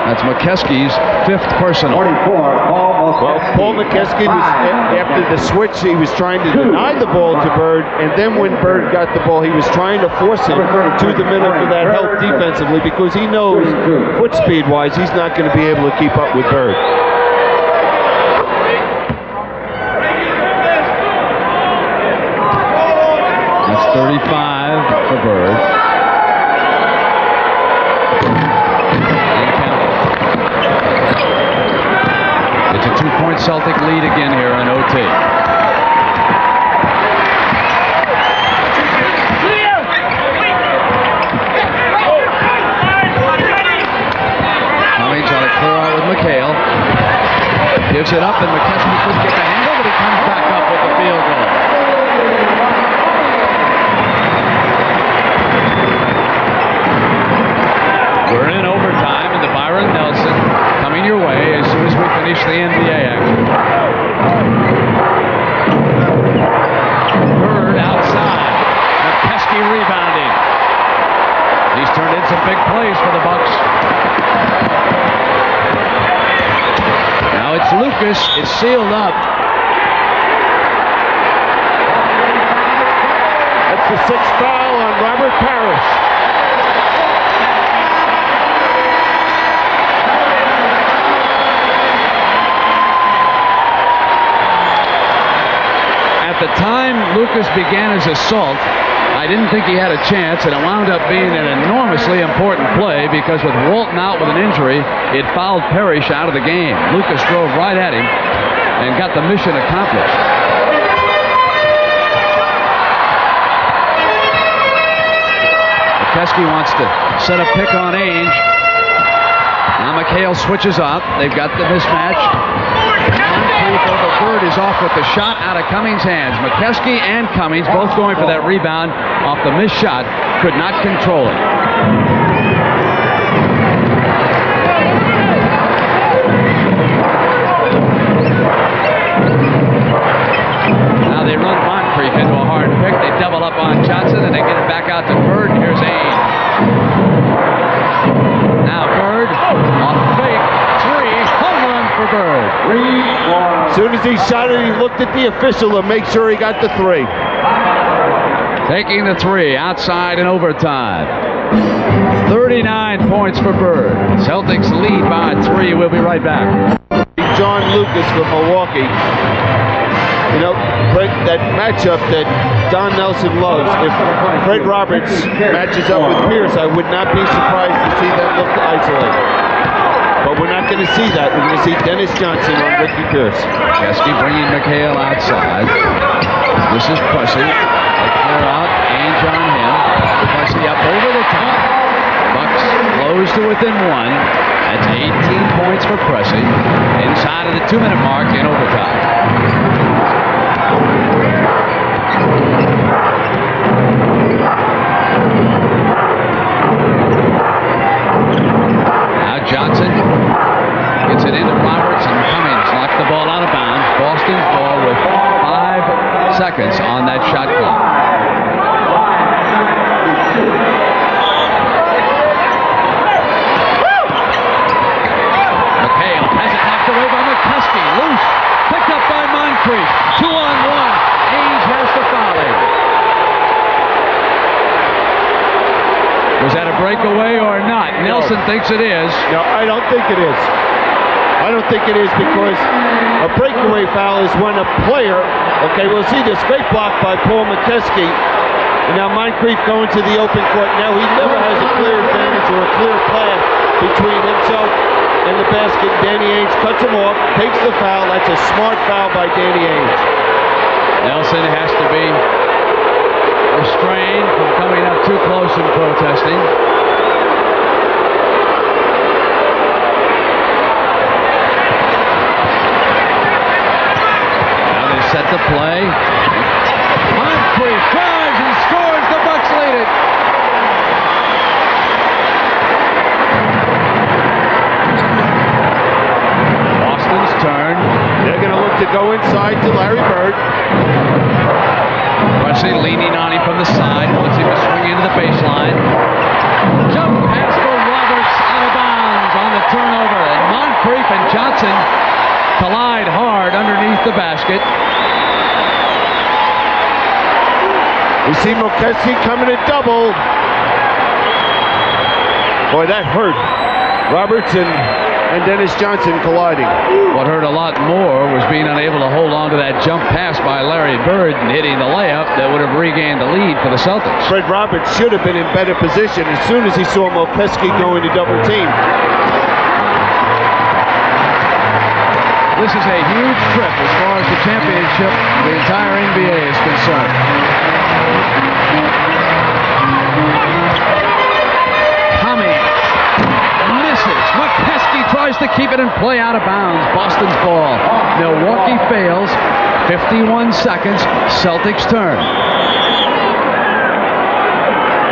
That's McKeskey's 5th personal. Well, Paul McKeskey was, after the switch, he was trying to deny the ball to Bird, and then when Bird got the ball, he was trying to force him to the middle for that help defensively because he knows, foot speed-wise, he's not going to be able to keep up with Bird. That's 35 for Bird. It's a 2-point Celtic lead again here in OT. Cummings on a clear out with McHale. Gives it up, and McKeskey couldn't get the handle, but he comes back up with the field goal. We're in overtime, and the Byron Nelson coming your way as soon as we finish the NBA action. Bird outside. McKeskey rebounding. He's turned in some big plays for the Bucks. Now it's Lucas. It's sealed up. That's the 6th foul on Robert Parrish. At the time Lucas began his assault, I didn't think he had a chance, and it wound up being an enormously important play because with Walton out with an injury, it fouled Parrish out of the game. Lucas drove right at him and got the mission accomplished. McKeskey wants to set a pick on Ainge. Now McHale switches up. They've got the mismatch. Moncrief over Bird is off with the shot out of Cummings' hands. McKeskey and Cummings both going for that rebound off the missed shot. Could not control it. Bird. As soon as he shot it, he looked at the official to make sure he got the 3. Taking the 3 outside in overtime. 39 points for Bird. Celtics lead by 3. We'll be right back. John Lucas from Milwaukee. You know, that matchup that Don Nelson loves. If Fred Roberts matches up with Pierce, I would not be surprised to see that look isolated. But we're not going to see that. We're going to see Dennis Johnson on Ricky Pierce. Keski bringing McHale outside. This is Pressey. They clear out. Ainge on him. Pressey up over the top. Bucks close to within 1. That's 18 points for Pressey. Inside of the 2-minute mark in overtime. Now Johnson gets it into Roberts, and Cummings knocked the ball out of bounds. Boston's ball with 5 seconds on that shot clock. McHale has it knocked away by McKesky. Loose. Picked up by Moncrief. 2-on-1. Ainge has to foul him. Was that a breakaway or not? Nelson thinks it is. No, I don't think it is. I don't think it is, because a breakaway foul is when a player, okay, we'll see this great block by Paul McKesky. And now Moncrief going to the open court. Now he never has a clear advantage or a clear path between himself and the basket. Danny Ainge cuts him off, takes the foul. That's a smart foul by Danny Ainge. Nelson has to be restrained from coming up too close and protesting. Now they set the play. Moncrief drives and scores. The Bucks lead it. Boston's turn. They're going to look to go inside to Larry Bird. Pressey leaning on him from the side. Wants him to swing into the baseline. Jump pass for Roberts out of bounds on the turnover. And Moncrief and Johnson collide hard underneath the basket. We see McKesky coming to double. Boy, that hurt. Roberts and Dennis Johnson colliding. What hurt a lot more was being unable to hold on to that jump pass by Larry Bird and hitting the layup that would have regained the lead for the Celtics. Fred Roberts should have been in better position as soon as he saw McKesky going to double team. This is a huge trip as far as the championship, the entire NBA is concerned. Cummings misses. McKesky tries to keep it in play out of bounds. Boston's ball. Milwaukee fails. 51 seconds. Celtics turn.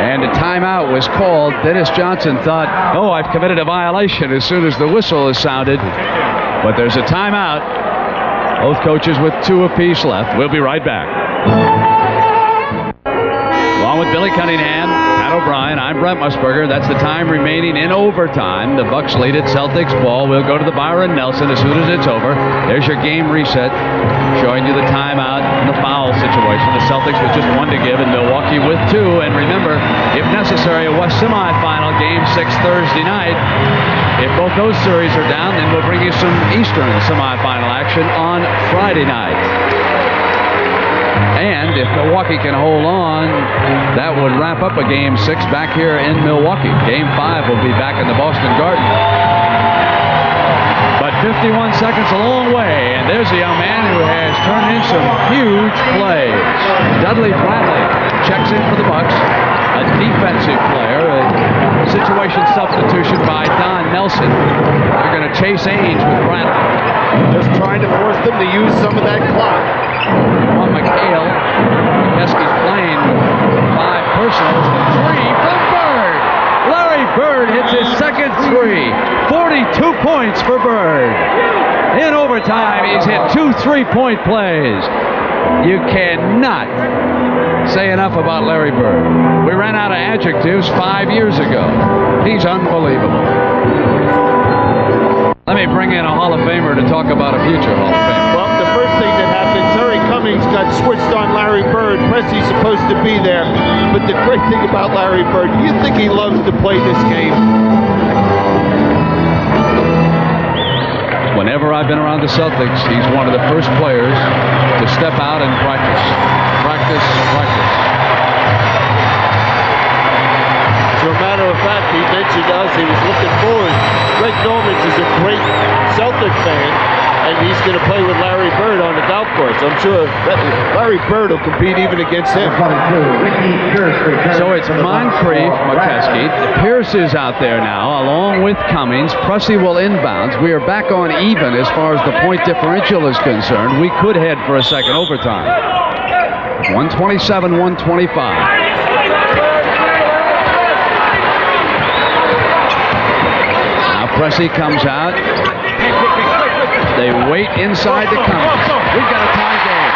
And a timeout was called. Dennis Johnson thought, oh, I've committed a violation as soon as the whistle is sounded. But there's a timeout. Both coaches with 2 apiece left. We'll be right back. Along with Billy Cunningham, Pat O'Brien, I'm Brent Musburger. That's the time remaining in overtime. The Bucks lead it. Celtics ball. We'll go to the Byron Nelson as soon as it's over. There's your game reset, showing you the timeout and the foul situation. The Celtics with just 1 to give and Milwaukee with 2. And remember, if necessary, a West semifinal game 6 Thursday night. If both those series are down, then we'll bring you some Eastern semifinal action on Friday night. And if Milwaukee can hold on, that would wrap up a Game 6 back here in Milwaukee. Game 5 will be back in the Boston Garden. But 51 seconds a long way, and there's a young man who has turned in some huge plays. Dudley Bradley checks in for the Bucks, a defensive player, a situation substitution by Don Nelson. They're going to chase Ainge with Bradley. Just trying to force them to use some of that clock. On McHale. McKesky's playing with 5 personals. 3 from Bird. Larry Bird hits his second 3. 42 points for Bird. In overtime, he's hit 2 3-point plays. You cannot say enough about Larry Bird. We ran out of adjectives 5 years ago. He's unbelievable. Let me bring in a Hall of Famer to talk about a future Hall of Famer. Well, the first thing that happened, Terry Cummings got switched on Larry Bird. Pressie's supposed to be there. But the great thing about Larry Bird, you think he loves to play this game? Whenever I've been around the Celtics, he's one of the first players to step out and practice. Practice, practice. As a matter of fact, he mentioned to us he was looking forward. Greg Normans is a great Celtic fan, and he's going to play with Larry Bird on the golf course. I'm sure that Larry Bird will compete even against him. So it's Moncrief, McKeskey. Pierce is out there now, along with Cummings. Prussie will inbounds. We are back on even as far as the point differential is concerned. We could head for a second overtime. 127-125. Prussie comes out. They wait inside the Cummings. We've got a tie game.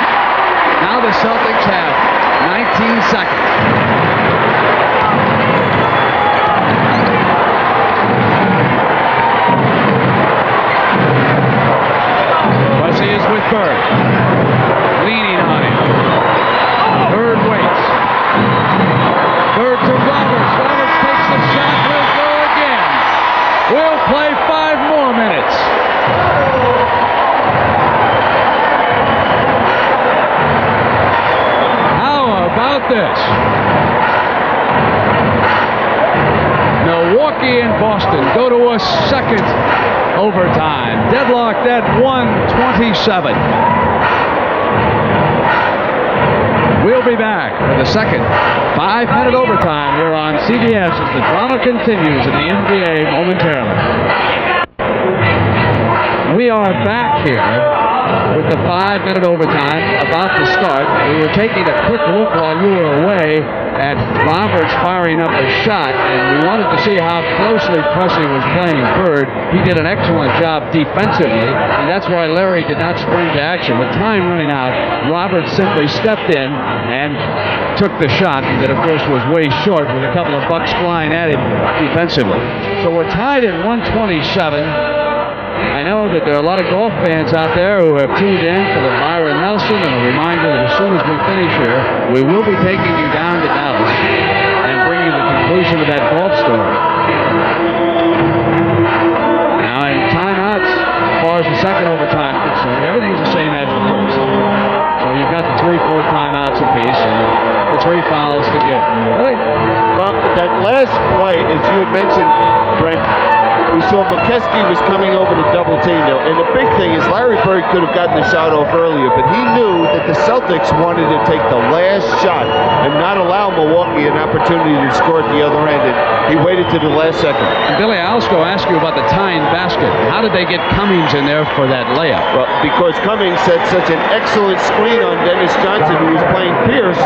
Now the Celtics have 19 seconds. Prussie is with Bird. Leaning on him. Bird waits. Bird to Roberts. Roberts takes the shot. Will go again. We'll play 5 more minutes. How about this? Milwaukee and Boston go to a second overtime. Deadlocked at 127. We'll be back for the second 5-minute overtime here on CBS as the drama continues in the NBA momentarily. We are back here with the 5-minute overtime about to start. We were taking a quick look while you were away at Roberts firing up a shot, and we wanted to see how closely Prussie was playing Bird. He did an excellent job defensively, and that's why Larry did not spring to action. With time running out, Roberts simply stepped in and took the shot that, of course, was way short with a couple of bucks flying at him defensively. So we're tied at 127. I know that there are a lot of golf fans out there who have tuned in for the Byron Nelson, and a reminder that as soon as we finish here, we will be taking you down to Dallas and bring you the conclusion of that golf story. Now, in timeouts, as far as the second overtime is concerned, everything's the same as the first. So you've got the 3-4 timeouts apiece, and the 3 fouls to give. Well, that last play, as you had mentioned, Brent, we saw McKeskey was coming over to double team now, and the big thing is Larry Bird could have gotten the shot off earlier, but he knew that the Celtics wanted to take the last shot and not allow Milwaukee an opportunity to score at the other end, and he waited to the last second. And Billy, I was going to ask you about the tying basket. How did they get Cummings in there for that layup? Well, because Cummings set such an excellent screen on Dennis Johnson, who was playing Pierce.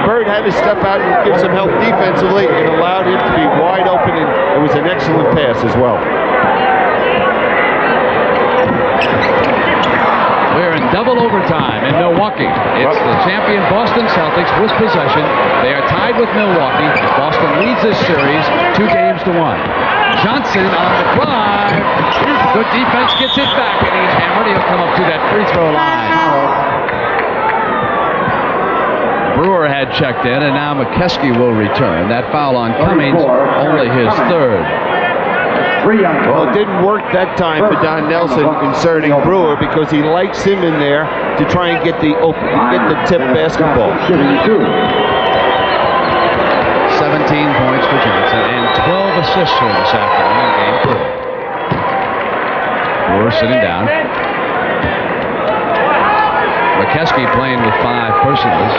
Bird had to step out and give some help defensively and allowed him to be wide open, and it was an excellent pass as well. We're in double overtime in Milwaukee. It's the champion Boston Celtics with possession. They are tied with Milwaukee. Boston leads this series 2-1. Johnson on the drive. Good defense, gets it back, and he's hammered. He'll come up to that free throw line. Brewer had checked in, and now McKeskey will return. That foul on Cummings, only his third. Well, it didn't work that time for Don Nelson inserting Brewer because he likes him in there to try and get the tip basketball. 17 points for Johnson and 12 assists here this afternoon in game 2. Brewer sitting down. McKeskey playing with 5 personals.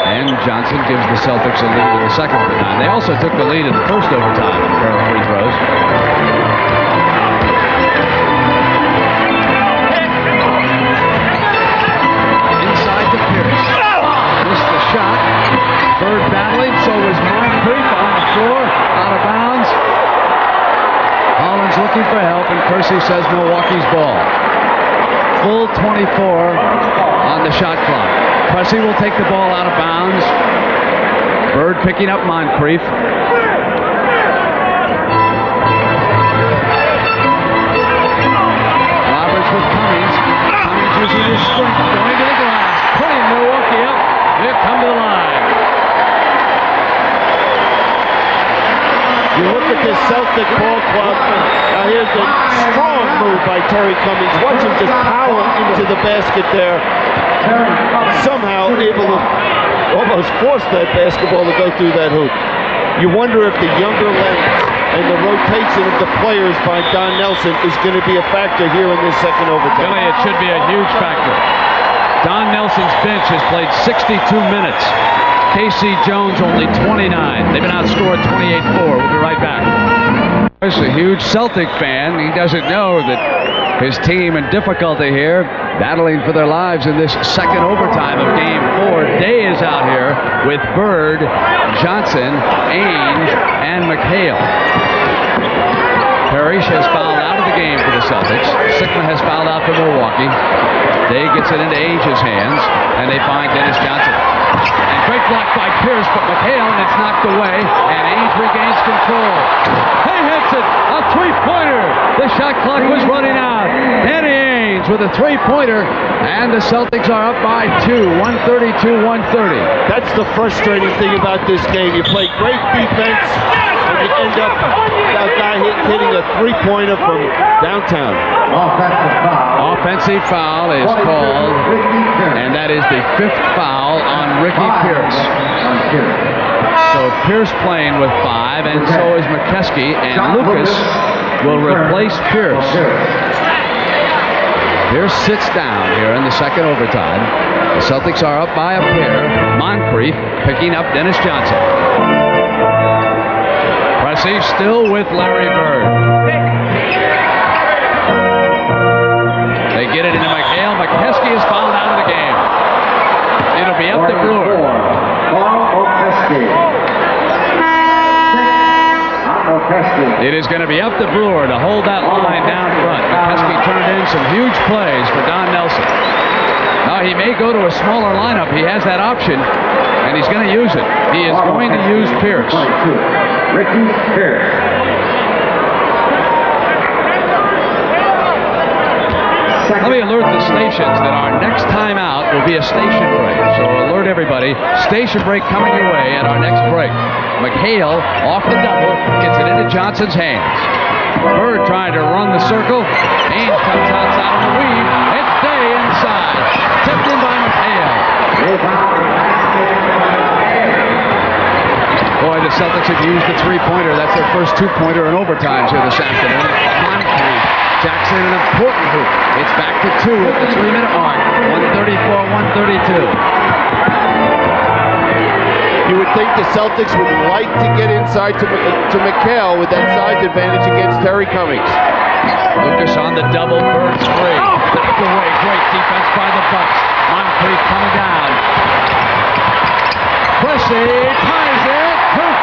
And Johnson gives the Celtics a lead in the second overtime. They also took the lead in the first overtime in a pair of free throws. Inside to Pierce. Missed the shot. Bird battling, so was Moncrief on the floor, out of bounds. Holland's looking for help, and Kersey says Milwaukee's ball. Full 24 on the shot clock. Prussie will take the ball out of bounds. Bird picking up Moncrief. Roberts with Cummings. Cummings using his strength, going to the glass, putting Milwaukee up. They'll come to the line. You look at this Celtic ball club. Now here's a strong move by Terry Cummings. Watch him just power into the basket there. Somehow able to almost force that basketball to go through that hoop. You wonder if the younger lengths and the rotation of the players by Don Nelson is going to be a factor here in this second overtime. Billy, it should be a huge factor. Don Nelson's bench has played 62 minutes. Casey Jones only 29. They've been outscored 28-4. We'll be right back. He's a huge Celtic fan. He doesn't know that his team in difficulty here, battling for their lives in this second overtime of Game 4. Day is out here with Bird, Johnson, Ainge, and McHale. Parrish has fouled out of the game for the Celtics. Sikma has fouled out for Milwaukee. Day gets it into Ainge's hands, and they find Dennis Johnson. And great block by Pierce, but McHale, and it's knocked away, and Ainge regains control. He hits it, a three-pointer. The shot clock was running out. Danny Ainge with a three-pointer, and the Celtics are up by 2, 132-130. That's the frustrating thing about this game. You play great defense, and you end up a guy hitting a three-pointer from downtown. Offensive foul is called, and that is the 5th foul on Ricky Pierce. So Pierce playing with 5, and so is McKeskey, and Lucas will replace Pierce. Pierce sits down here in the second overtime. The Celtics are up by a pair. Moncrief picking up Dennis Johnson. Pressey still with Larry Bird. They get it into McHale. McKeskey is fouled out of the game. It'll be up to Brewer. It is going to be up to Brewer to hold that line down front. McKeskey turned in some huge plays for Don Nelson. Now he may go to a smaller lineup. He has that option, and he's going to use it. He is going to use Pierce. Ricky Pierce. Let me alert the stations that our next time out will be a station break. So alert everybody, station break coming your way at our next break. McHale off the double, gets it into Johnson's hands. Bird trying to run the circle. Ainge comes outside of the weave. It's Day inside. Tipped in by McHale. Boy, the Celtics have used the three-pointer. That's their first two-pointer in overtimes here this afternoon. Moncrief. Jackson, an important hoop. It's back to 2 at the 3-minute mark. 134-132. You would think the Celtics would like to get inside to McHale with that size advantage against Terry Cummings. Lucas on the double. Bird's free. Knocked away. Great defense by the Bucks. Moncrief coming down. Pressey ties it.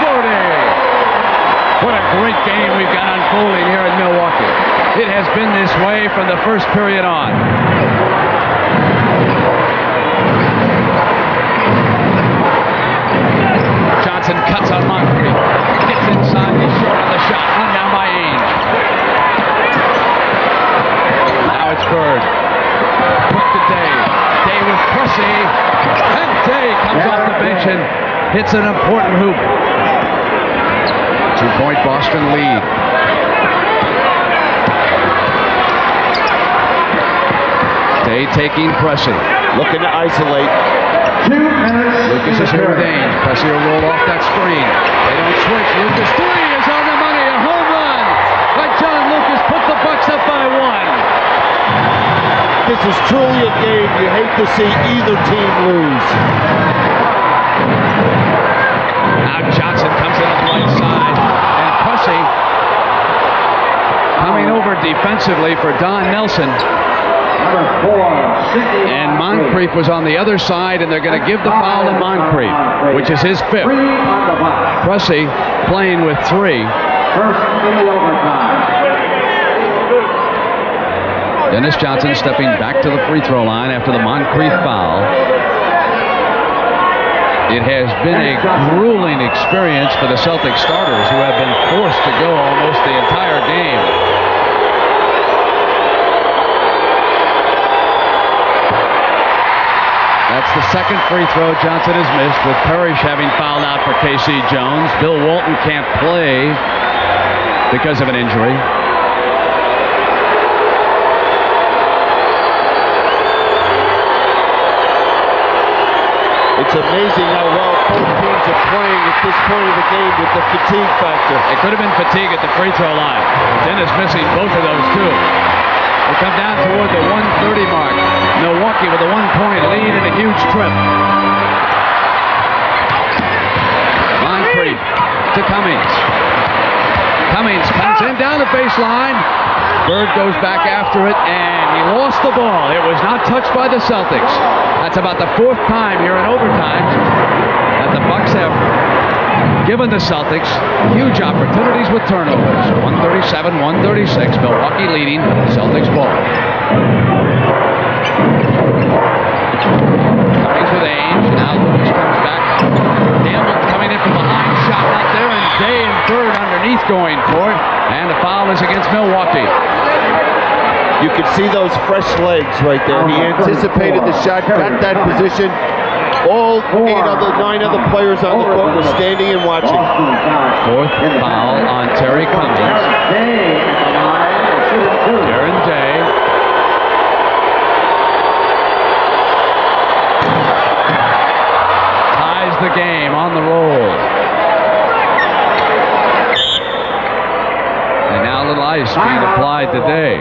240. What a great game we've got unfolding here in Milwaukee. It has been this way from the first period on. Johnson cuts on Moncrief. Gets inside. He's short on the shot. Run down by Ainge. Now it's Bird. Put to Day. Day with Pressey. And Day comes off the bench and hits an important hoop. 2-point Boston lead. Day taking Pressey. Looking to isolate. Lucas is here with Ainge. Pressey will roll off that screen. They don't switch. Lucas 3 is on the money. A home run by John Lucas. Put the Bucks up by 1. This is truly a game you hate to see either team lose. Now Johnson comes in on the right side. And Pressey coming over defensively for Don Nelson. And Moncrief was on the other side, and they're going to give the foul to Moncrief, which is his 5th. Pressey playing with 3. Dennis Johnson stepping back to the free throw line after the Moncrief foul It has been a grueling experience for the Celtics starters, who have been forced to go almost the entire game. That's the second free throw Johnson has missed, with Parrish having fouled out for K.C. Jones. Bill Walton can't play because of an injury. It's amazing how well both teams are playing at this point of the game with the fatigue factor. It could have been fatigue at the free throw line. Dennis missing both of those, too. We come down toward the 1:30 mark. Milwaukee with a 1-point lead and a huge trip. Moncrief to Cummings. Cummings comes in down the baseline. Bird goes back after it, and he lost the ball. It was not touched by the Celtics. That's about the fourth time here in overtime that the Bucks have given the Celtics huge opportunities with turnovers. 137-136, Milwaukee leading, Celtics ball. Cummings with Ainge, now Lewis comes back. Hamilton coming in from behind, shot out there, and Day and Bird underneath going for it, and the foul is against Milwaukee. You can see those fresh legs right there. He anticipated the shot, got that position. All 9 other players on the court were standing and watching. Fourth foul on Terry Cummings. Darren Day. Ties the game on the roll. And now a little ice being applied today.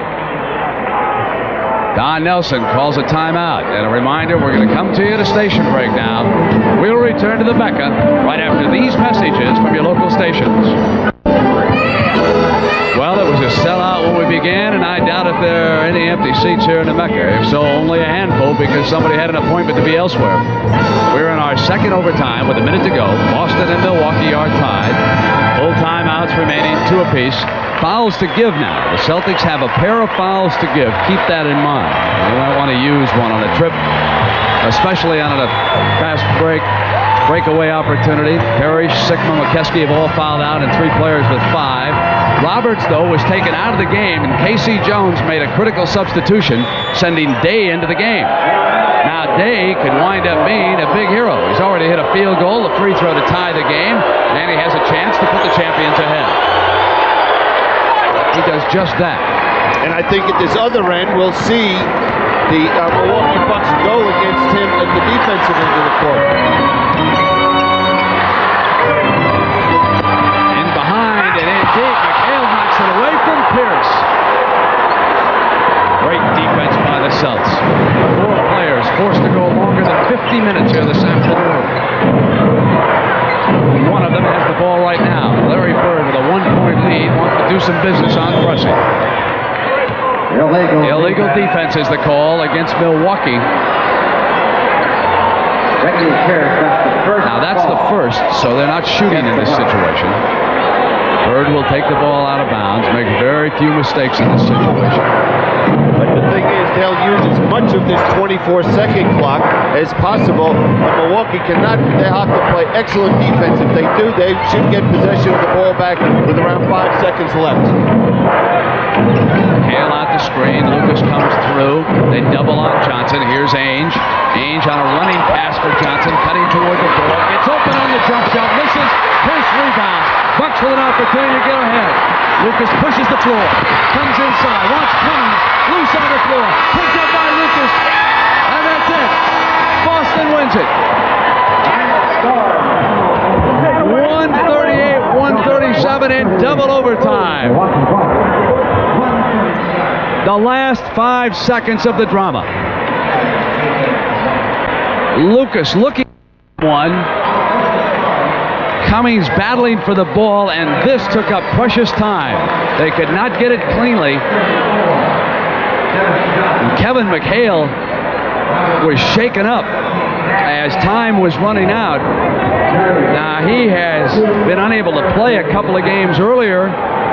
Don Nelson calls a timeout. And a reminder, we're going to come to you at a station break now. We'll return to the Mecca right after these messages from your local stations. Well, it was a sellout when we began, and I doubt if there are any empty seats here in the Mecca. If so, only a handful, because somebody had an appointment to be elsewhere. We're in our second overtime with a minute to go. Boston and Milwaukee are tied. Full timeouts remaining, 2 apiece. Fouls to give now. The Celtics have a pair of fouls to give. Keep that in mind. You might want to use one on a trip, especially on a fast breakaway opportunity. Parrish, Sigma, McKeskey have all fouled out, and 3 players with 5. Roberts, though, was taken out of the game, and K.C. Jones made a critical substitution, sending Day into the game. Now, Day could wind up being a big hero. He's already hit a field goal, a free throw to tie the game, and he has a chance to put the champions ahead. He does just that. And I think at this other end, we'll see the Milwaukee Bucks go against him at the defensive end of the court. In behind and in deep, McHale knocks it away from Pierce. Great defense by the Celts. 4 players forced to go longer than 50 minutes here this afternoon. One of them has the ball right now. Larry Bird with a 1-point lead wants to do some business on Prusy. Illegal defense is the call against Milwaukee. Now that's the first, so they're not shooting in this situation. Bird will take the ball out of bounds, make very few mistakes in this situation. But the thing is, they'll use as much of this 24-second clock as possible. But Milwaukee cannot. They have to play excellent defense. If they do, they should get possession of the ball back with around 5 seconds left. Hale out the screen. Lucas comes through. They double on Johnson. Here's Ainge. Ainge on a running pass for Johnson, cutting toward the ball. Gets open on the jump shot. Misses. Pierce rebounds. Bucks with an opportunity to get ahead. Lucas pushes the floor. Comes inside. Wants Cummings. Loose on the floor. Picked up by Lucas. And that's it. Boston wins it. 138-137 in double overtime. The last 5 seconds of the drama. Lucas looking at one. Cummings battling for the ball, and this took up precious time. They could not get it cleanly. And Kevin McHale was shaken up as time was running out. Now, he has been unable to play a couple of games earlier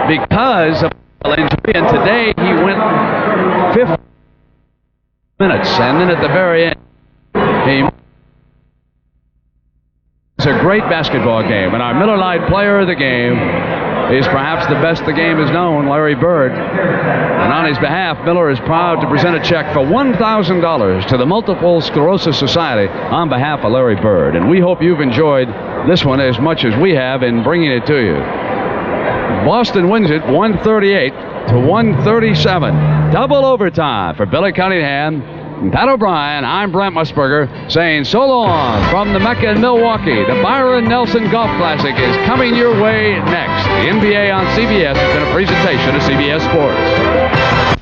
because of injury, and today he went 50 minutes, and then at the very end, he It's a great basketball game, and our Miller Lite player of the game is perhaps the best the game has known, Larry Bird. And on his behalf, Miller is proud to present a check for $1,000 to the Multiple Sclerosis Society on behalf of Larry Bird. And we hope you've enjoyed this one as much as we have in bringing it to you. Boston wins it 138 to 137. Double overtime for Billy Cunningham and Pat O'Brien. I'm Brent Musburger saying so long from the Mecca in Milwaukee. The Byron Nelson Golf Classic is coming your way next. The NBA on CBS has been a presentation of CBS Sports.